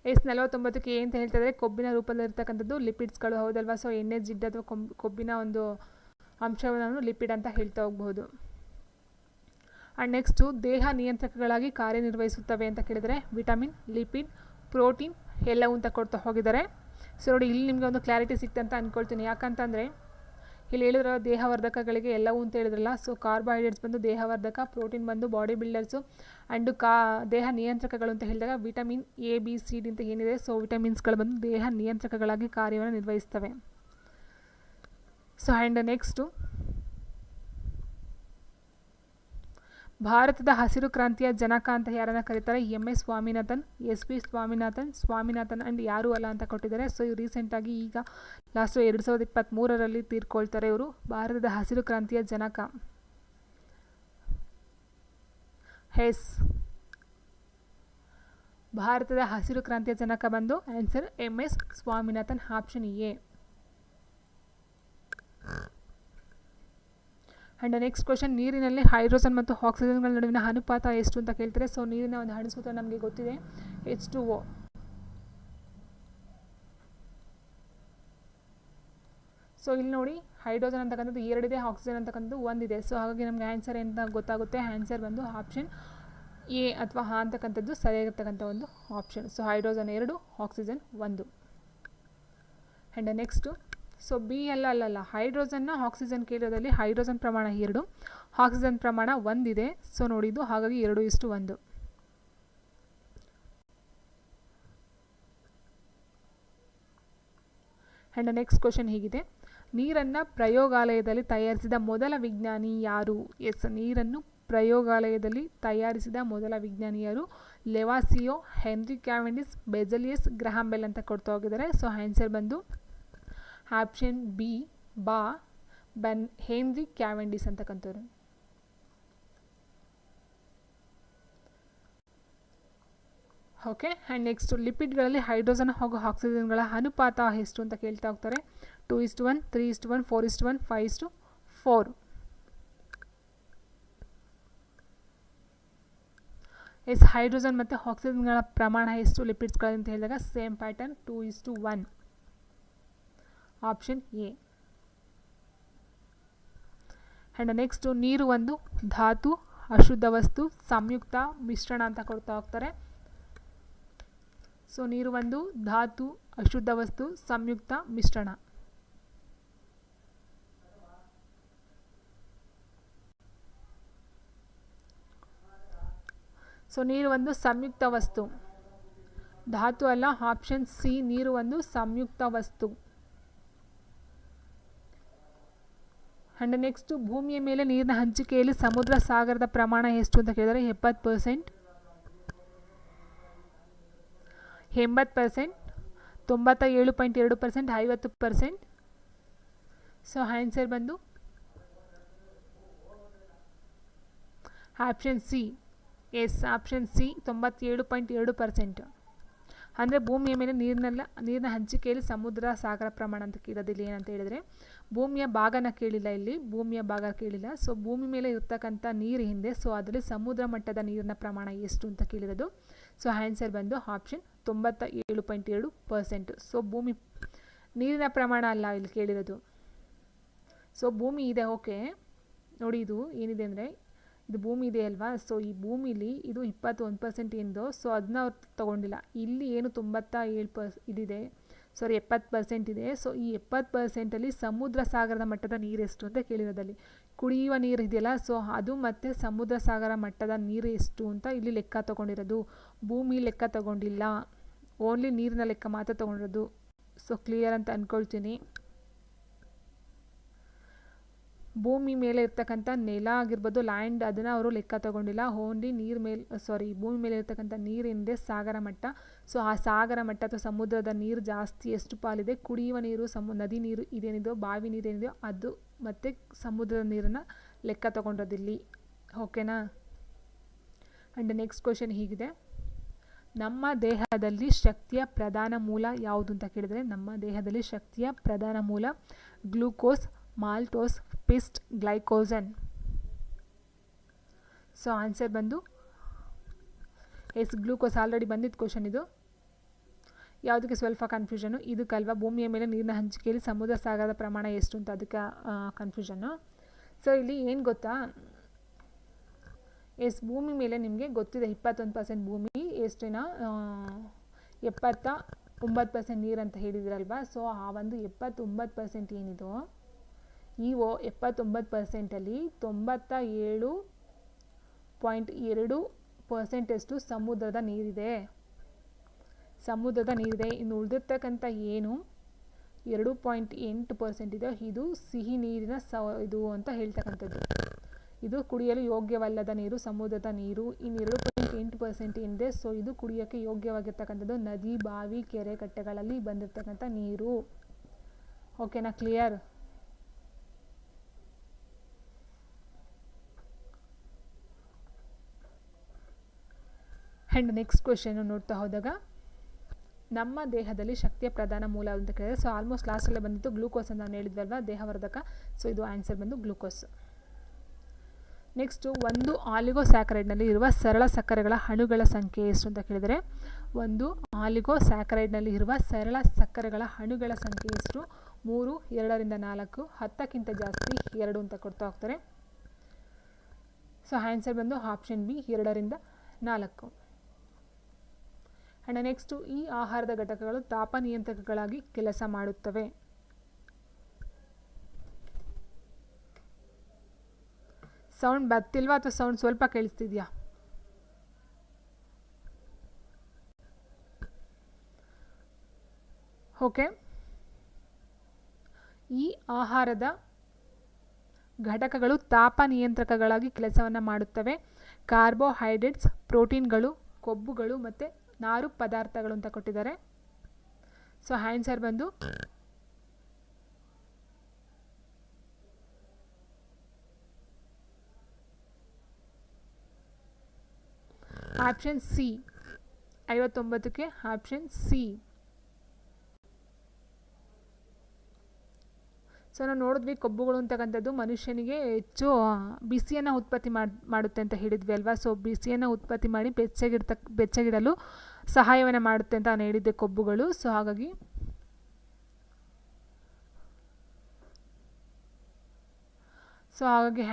49ಕ್ಕೆ ಅಂತ ಹೇಳ್ತಾ ಇದ್ದಾರೆ, ಕೊಬ್ಬಿನ ರೂಪದಲ್ಲಿರ್ತಕ್ಕಂಥದ್ದು ಲಿಪಿಡ್ಸ್ಗಳು, ಹೌದಲ್ವಾ. ಸೊ ಎಣ್ಣೆ, ಜಿಡ್ಡು ಅಥವಾ ಕೊಬ್ಬಿನ ಒಂದು ಅಂಶವನ್ನು ಲಿಪಿಡ್ ಅಂತ ಹೇಳ್ತಾ ಹೋಗ್ಬೋದು. ಆ್ಯಂಡ್ ನೆಕ್ಸ್ಟು ದೇಹ ನಿಯಂತ್ರಕಗಳಾಗಿ ಕಾರ್ಯನಿರ್ವಹಿಸುತ್ತವೆ ಅಂತ ಕೇಳಿದರೆ ವಿಟಮಿನ್, ಲಿಪಿಡ್, ಪ್ರೋಟೀನ್ ಎಲ್ಲವೂ ಅಂತ ಕೊಡ್ತಾ ಹೋಗಿದ್ದಾರೆ. ಸೊ ನೋಡಿ, ಇಲ್ಲಿ ನಿಮಗೆ ಒಂದು ಕ್ಲಾರಿಟಿ ಸಿಕ್ತಂತ ಅಂದ್ಕೊಳ್ತೀನಿ. ಯಾಕಂತಂದರೆ ಇಲ್ಲಿ ಹೇಳಿರೋ ದೇಹವರ್ಧಕಗಳಿಗೆ ಎಲ್ಲವೂ ಅಂತ ಹೇಳಿದ್ರಲ್ಲ. ಸೊ ಕಾರ್ಬೋಹೈಡ್ರೇಟ್ಸ್ ಬಂದು ದೇಹವರ್ಧಕ, ಪ್ರೋಟೀನ್ ಬಂದು ಬಾಡಿ ಬಿಲ್ಡರ್ಸು, ಆ್ಯಂಡು ದೇಹ ನಿಯಂತ್ರಕಗಳು ಅಂತ ಹೇಳಿದಾಗ vitamin A, B, C, D ಅಂತ ಏನಿದೆ, ಸೊ ವಿಟಮಿನ್ಸ್ಗಳು ಬಂದು ದೇಹ ನಿಯಂತ್ರಕಗಳಾಗಿ ಕಾರ್ಯವನ್ನು ನಿರ್ವಹಿಸ್ತವೆ. ಸೊ ಆ್ಯಂಡ್ ನೆಕ್ಸ್ಟು ಭಾರತದ ಹಸಿರು ಕ್ರಾಂತಿಯ ಜನಕ ಅಂತ ಯಾರನ್ನ ಕರೀತಾರೆ? MS Swaminathan, SP Swaminathan and ಯಾರೂ ಅಲ್ಲ ಅಂತ ಕೊಟ್ಟಿದ್ದಾರೆ. ಸೊ ಇವು ರೀಸೆಂಟಾಗಿ ಈಗ ಲಾಸ್ಟು 2023ರಲ್ಲಿ ತೀರ್ಕೊಳ್ತಾರೆ ಇವರು. ಭಾರತದ ಹಸಿರು ಕ್ರಾಂತಿಯ ಜನಕ ಭಾರತದ ಹಸಿರು ಕ್ರಾಂತಿಯ ಜನಕ ಬಂದು answer MS Swaminathan, option A. And next question, ನೀರಿನಲ್ಲಿ ಹೈಡ್ರೋಜನ್ ಮತ್ತು ಆಕ್ಸಿಜನ್ಗಳ ನಡುವಿನ ಅನುಪಾತ ಎಷ್ಟು ಅಂತ ಕೇಳ್ತಾರೆ. ಸೊ ನೀರಿನ ಒಂದು ಹಣಸೂತ್ರ ನಮಗೆ ಗೊತ್ತಿದೆ, H2O. ಸೊ ಇಲ್ಲಿ ನೋಡಿ, ಹೈಡ್ರೋಜನ್ ಅಂತಕ್ಕಂಥದ್ದು 2 ಇದೆ, ಆಕ್ಸಿಜನ್ ಅಂತಕ್ಕಂಥದ್ದು 1 ಇದೆ. ಸೊ ಹಾಗಾಗಿ ನಮಗೆ ಆನ್ಸರ್ ಅಂತ ಗೊತ್ತಾಗುತ್ತೆ. ಆನ್ಸರ್ ಬಂದು ಆಪ್ಷನ್ A ಅಥವಾ ಅಂತಕ್ಕಂಥದ್ದು ಸರಿಯಾಗಿರ್ತಕ್ಕಂಥ ಒಂದು option. So hydrogen 2, oxygen 1. And next, so B ಅಲ್ಲ, ಹೈಡ್ರೋಜನ್ನ ಆಕ್ಸಿಜನ್ ಕೇಳೋದಲ್ಲಿ ಹೈಡ್ರೋಜನ್ ಪ್ರಮಾಣ 2, ಆಕ್ಸಿಜನ್ ಪ್ರಮಾಣ 1 ಇದೆ. ಸೊ ನೋಡಿದ್ದು ಹಾಗಾಗಿ 2:1. ಆ್ಯಂಡ್ ನೆಕ್ಸ್ಟ್ ಕ್ವಶನ್ ಹೀಗಿದೆ, ನೀರನ್ನು ಪ್ರಯೋಗಾಲಯದಲ್ಲಿ ತಯಾರಿಸಿದ ಮೊದಲ ವಿಜ್ಞಾನಿ ಯಾರು? ನೀರನ್ನು ಪ್ರಯೋಗಾಲಯದಲ್ಲಿ ತಯಾರಿಸಿದ ಮೊದಲ ವಿಜ್ಞಾನಿ ಯಾರು? Lavoisier, Henry Cavendish, Berzelius, Graham Bell ಅಂತ ಕೊಡ್ತಾ ಹೋಗಿದ್ದಾರೆ. ಸೊ ಆನ್ಸರ್ ಬಂದು ಆಪ್ಷನ್ B, ಹೆನ್ರಿ ಕ್ಯಾವೆಂಡಿಸ್ ಅಂತಕ್ಕಂಥವ್ರು. ಓಕೆ. ಆ್ಯಂಡ್ ನೆಕ್ಸ್ಟ್, ಲಿಪಿಡ್ಗಳಲ್ಲಿ ಹೈಡ್ರೋಜನ್ ಹಾಗೂ ಆಕ್ಸಿಜನ್ಗಳ ಅನುಪಾತ ಎಷ್ಟು ಅಂತ ಕೇಳ್ತಾ ಹೋಗ್ತಾರೆ. 2:1, 3:1, 4:1, 5:4. ಹೈಡ್ರೋಜನ್ ಮತ್ತು ಆಕ್ಸಿಜನ್ಗಳ ಪ್ರಮಾಣ ಎಷ್ಟು ಲಿಪಿಡ್ಸ್ಗಳು ಅಂತ ಹೇಳಿದಾಗ same pattern, 2:1, option A. And next, ನೀರು ಒಂದು ಧಾತು, ಅಶುದ್ಧ ವಸ್ತು, ಸಂಯುಕ್ತ, ಮಿಶ್ರಣ ಅಂತ ಕೊಡ್ತಾ ಹೋಗ್ತಾರೆ. ಸೊ ನೀರು ಒಂದು ಧಾತು, ಅಶುದ್ಧ ವಸ್ತು, ಸಂಯುಕ್ತ, ಮಿಶ್ರಣ. ಸೊ ನೀರು ಒಂದು ಸಂಯುಕ್ತ ವಸ್ತು, ಧಾತು ಅಲ್ಲ, ಆಪ್ಷನ್ C, ನೀರು ಒಂದು ಸಂಯುಕ್ತ ವಸ್ತು. ಆ್ಯಂಡ್ ನೆಕ್ಸ್ಟು, ಭೂಮಿಯ ಮೇಲೆ ನೀರಿನ ಹಂಚಿಕೆಯಲ್ಲಿ ಸಮುದ್ರ ಸಾಗರದ ಪ್ರಮಾಣ ಎಷ್ಟು ಅಂತ ಕೇಳಿದರೆ 70%, 87%, 97.2%, 50%. ಸೊ ಆನ್ಸರ್ ಬಂದು ಆಪ್ಷನ್ C. Option C, 97.2%. ಅಂದರೆ ಭೂಮಿಯ ಮೇಲೆ ನೀರಿನ ಹಂಚಿಕೆಯಲ್ಲಿ ಸಮುದ್ರ ಸಾಗರ ಪ್ರಮಾಣ ಅಂತ ಕೇಳೋದಿಲ್ಲ. ಏನಂತ ಹೇಳಿದರೆ ಭೂಮಿಯ ಭಾಗನ ಕೇಳಿಲ್ಲ, ಇಲ್ಲಿ ಭೂಮಿಯ ಭಾಗ ಕೇಳಿಲ್ಲ. ಸೊ ಭೂಮಿ ಮೇಲೆ ಇರ್ತಕ್ಕಂಥ ನೀರು ಹಿಂದೆ, ಸೊ ಅದರಲ್ಲಿ ಸಮುದ್ರ ಮಟ್ಟದ ನೀರಿನ ಪ್ರಮಾಣ ಎಷ್ಟು ಅಂತ ಕೇಳಿರೋದು. ಸೊ ಆನ್ಸರ್ ಬಂದು ಆಪ್ಷನ್ 97.2%. ಸೊ ಭೂಮಿ ನೀರಿನ ಪ್ರಮಾಣ ಅಲ್ಲ ಇಲ್ಲಿ ಕೇಳಿರೋದು. ಸೊ ಭೂಮಿ ಇದೆ, ಓಕೆ ನೋಡಿ, ಇದು ಏನಿದೆ ಅಂದರೆ ಇದು ಭೂಮಿ ಇದೆ ಅಲ್ವಾ. ಸೊ ಈ ಭೂಮಿಲಿ ಇದು 21% ಏನಿದೆ, ಸೊ ಅದನ್ನ ಅವ್ರು ತೊಗೊಂಡಿಲ್ಲ. ಇಲ್ಲಿ ಏನು 97% ಇದಿದೆ, ಸಾರಿ 70% ಇದೆ. ಸೊ ಈ 70%ಅಲ್ಲಿ ಸಮುದ್ರ ಸಾಗರದ ಮಟ್ಟದ ನೀರು ಎಷ್ಟು ಅಂತ ಕೇಳಿರೋದಲ್ಲಿ. ಕುಡಿಯುವ ನೀರು ಇದೆಯಲ್ಲ, ಸೊ ಅದು ಮತ್ತು ಸಮುದ್ರ ಸಾಗರ ಮಟ್ಟದ ನೀರು ಎಷ್ಟು ಅಂತ ಇಲ್ಲಿ ಲೆಕ್ಕ ತೊಗೊಂಡಿರೋದು. ಭೂಮಿ ಲೆಕ್ಕ ತೊಗೊಂಡಿಲ್ಲ, ಓನ್ಲಿ ನೀರಿನ ಲೆಕ್ಕ ಮಾತ್ರ ತೊಗೊಂಡಿರೋದು. ಸೊ ಕ್ಲಿಯರ್ ಅಂತ ಅಂದ್ಕೊಳ್ತೀನಿ. ಭೂಮಿ ಮೇಲೆ ಇರ್ತಕ್ಕಂಥ ನೆಲ ಆಗಿರ್ಬೋದು, ಲ್ಯಾಂಡ್, ಅದನ್ನು ಅವರು ಲೆಕ್ಕ ತೊಗೊಂಡಿಲ್ಲ. ಓನ್ಲಿ ಭೂಮಿ ಮೇಲೆ ಇರ್ತಕ್ಕಂಥ ನೀರಿನಿಂದ ಸಾಗರ ಮಟ್ಟ. ಸೊ ಆ ಸಾಗರ ಮಟ್ಟ ಅಥವಾ ಸಮುದ್ರದ ನೀರು ಜಾಸ್ತಿ ಎಷ್ಟು ಪಾಲಿದೆ, ಕುಡಿಯುವ ನೀರು, ನದಿ ನೀರು ಇದೇನಿದೆಯೋ, ಬಾವಿ ನೀರೇನಿದೆಯೋ ಅದು ಮತ್ತು ಸಮುದ್ರದ ನೀರನ್ನು ಲೆಕ್ಕ ತಗೊಂಡಿರೋದಿಲ್ಲಿ. ಓಕೆನಾ. ಆ್ಯಂಡ್ ನೆಕ್ಸ್ಟ್ ಕ್ವೆಶನ್ ಹೀಗಿದೆ, ನಮ್ಮ ದೇಹದಲ್ಲಿ ಶಕ್ತಿಯ ಪ್ರಧಾನ ಮೂಲ ಯಾವುದು ಅಂತ ಕೇಳಿದರೆ, ನಮ್ಮ ದೇಹದಲ್ಲಿ ಶಕ್ತಿಯ ಪ್ರಧಾನ ಮೂಲ ಗ್ಲೂಕೋಸ್, ಮಾಲ್ಟೋಸ್, ಪಿಸ್ಟ್, ಗ್ಲೈಕೋಸನ್. ಸೊ ಆನ್ಸರ್ ಬಂದು ಎಸ್, ಗ್ಲೂಕೋಸ್. ಆಲ್ರೆಡಿ ಬಂದಿದ್ದು ಕ್ವೆಶನ್ ಇದು. ಯಾವುದಕ್ಕೆ ಸ್ವಲ್ಪ ಕನ್ಫ್ಯೂಷನು, ಇದಕ್ಕಲ್ವಾ ಭೂಮಿಯ ಮೇಲೆ ನೀರಿನ ಹಂಚಿಕೆಯಲ್ಲಿ ಸಮುದ್ರ ಸಾಗರದ ಪ್ರಮಾಣ ಎಷ್ಟು ಅಂತ, ಅದಕ್ಕೆ ಕನ್ಫ್ಯೂಷನ್ನು. ಸೊ ಇಲ್ಲಿ ಏನು ಗೊತ್ತಾ, ಎಸ್ ಭೂಮಿ ಮೇಲೆ ನಿಮಗೆ ಗೊತ್ತಿದೆ 21% ಭೂಮಿ, ಎಷ್ಟಿನ 79% ನೀರು ಅಂತ ಹೇಳಿದಿರಲ್ವಾ. ಸೊ ಆ ಒಂದು 79% ಏನಿದೋ ಈ 79%ಅಲ್ಲಿ 97.2% ಸಮುದ್ರದ ನೀರಿದೆ. ಇನ್ನು ಉಳಿದಿರ್ತಕ್ಕಂಥ ಏನು 2.8% ಇದೆ, ಇದು ಸಿಹಿ ನೀರಿನ ಇದು ಅಂತ ಹೇಳ್ತಕ್ಕಂಥದ್ದು. ಇದು ಕುಡಿಯಲು ಯೋಗ್ಯವಲ್ಲದ ನೀರು, ಸಮುದ್ರದ ನೀರು. ಇನ್ನು 2.8% ಏನಿದೆ, ಸೊ ಇದು ಕುಡಿಯೋಕ್ಕೆ ಯೋಗ್ಯವಾಗಿರ್ತಕ್ಕಂಥದ್ದು ನದಿ, ಬಾವಿ, ಕೆರೆ, ಕಟ್ಟೆಗಳಲ್ಲಿ ಬಂದಿರತಕ್ಕಂಥ ನೀರು. ಓಕೆನಾ, ಕ್ಲಿಯರ್. ಆ್ಯಂಡ್ ನೆಕ್ಸ್ಟ್ ಕ್ವೆಶನ್ ನೋಡ್ತಾ ಹೋದಾಗ, ನಮ್ಮ ದೇಹದಲ್ಲಿ ಶಕ್ತಿಯ ಪ್ರಧಾನ ಮೂಲ ಅಂತ ಕೇಳಿದ್ರೆ, ಸೊ ಆಲ್ಮೋಸ್ಟ್ ಲಾಸ್ಟಲ್ಲೇ ಬಂದಿತ್ತು ಗ್ಲೂಕೋಸ್ ಅಂತ ನಾನು ಹೇಳಿದ್ವಲ್ವ, ದೇಹವರ್ಧಕ. ಸೊ ಇದು ಆನ್ಸರ್ ಬಂದು ಗ್ಲೂಕೋಸ್. ನೆಕ್ಸ್ಟು, ಒಂದು ಆಲಿಗೋಸ್ಯಾಕರೈಡ್ನಲ್ಲಿ ಇರುವ ಸರಳ ಸಕ್ಕರೆಗಳ ಅಣುಗಳ ಸಂಖ್ಯೆ ಎಷ್ಟು ಅಂತ ಕೇಳಿದರೆ, ಒಂದು ಆಲಿಗೋಸ್ಯಾಕರೈಡ್ನಲ್ಲಿ ಇರುವ ಸರಳ ಸಕ್ಕರೆಗಳ ಅಣುಗಳ ಸಂಖ್ಯೆ ಎಷ್ಟು? 3, 2ರಿಂದ 4, 10ಕ್ಕಿಂತ ಜಾಸ್ತಿ 2 ಅಂತ ಕೊಡ್ತಾ ಹೋಗ್ತಾರೆ. ಸೊ ಆನ್ಸರ್ ಬಂದು ಆಪ್ಷನ್ ಬಿ, 2ರಿಂದ 4. ಆ್ಯಂಡ್ ನೆಕ್ಸ್ಟು, ಈ ಆಹಾರದ ಘಟಕಗಳು ತಾಪ ನಿಯಂತ್ರಕಗಳಾಗಿ ಕೆಲಸ ಮಾಡುತ್ತವೆ. ಸೌಂಡ್ ಬರ್ತಿಲ್ವಾ ಅಥವಾ ಸೌಂಡ್ ಸ್ವಲ್ಪ ಕೇಳಿಸ್ತಿದ್ಯಾ? ಓಕೆ. ಈ ಆಹಾರದ ಘಟಕಗಳು ತಾಪ ನಿಯಂತ್ರಕಗಳಾಗಿ ಕೆಲಸವನ್ನು ಮಾಡುತ್ತವೆ. ಕಾರ್ಬೋಹೈಡ್ರೇಟ್ಸ್, ಪ್ರೋಟೀನ್ಗಳು, ಕೊಬ್ಬುಗಳು ಮತ್ತು ನಾರು ಪದಾರ್ಥಗಳು ಅಂತ ಕೊಟ್ಟಿದ್ದಾರೆ. ಸೊ ಆನ್ಸರ್ ಬಂದು ಆಪ್ಷನ್ ಸಿ, 59ಕ್ಕೆ ಆಪ್ಷನ್ ಸಿ. ಸೊ ನಾವು ನೋಡಿದ್ವಿ, ಕೊಬ್ಬುಗಳು ಅಂತಕ್ಕಂಥದ್ದು ಮನುಷ್ಯನಿಗೆ ಹೆಚ್ಚು ಬಿಸಿಯನ್ನು ಉತ್ಪತ್ತಿ ಮಾಡುತ್ತೆ ಅಂತ ಹೇಳಿದ್ವಿ ಅಲ್ವಾ. ಸೊ ಬಿಸಿಯನ್ನು ಉತ್ಪತ್ತಿ ಮಾಡಿ ಬೆಚ್ಚಗಿಡಲು ಸಹಾಯವನ್ನು ಮಾಡುತ್ತೆ ಅಂತ ನಾನು ಹೇಳಿದ್ದೆ ಕೊಬ್ಬುಗಳು. ಸೊ ಹಾಗಾಗಿ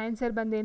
ಆನ್ಸರ್ ಬಂದೇನು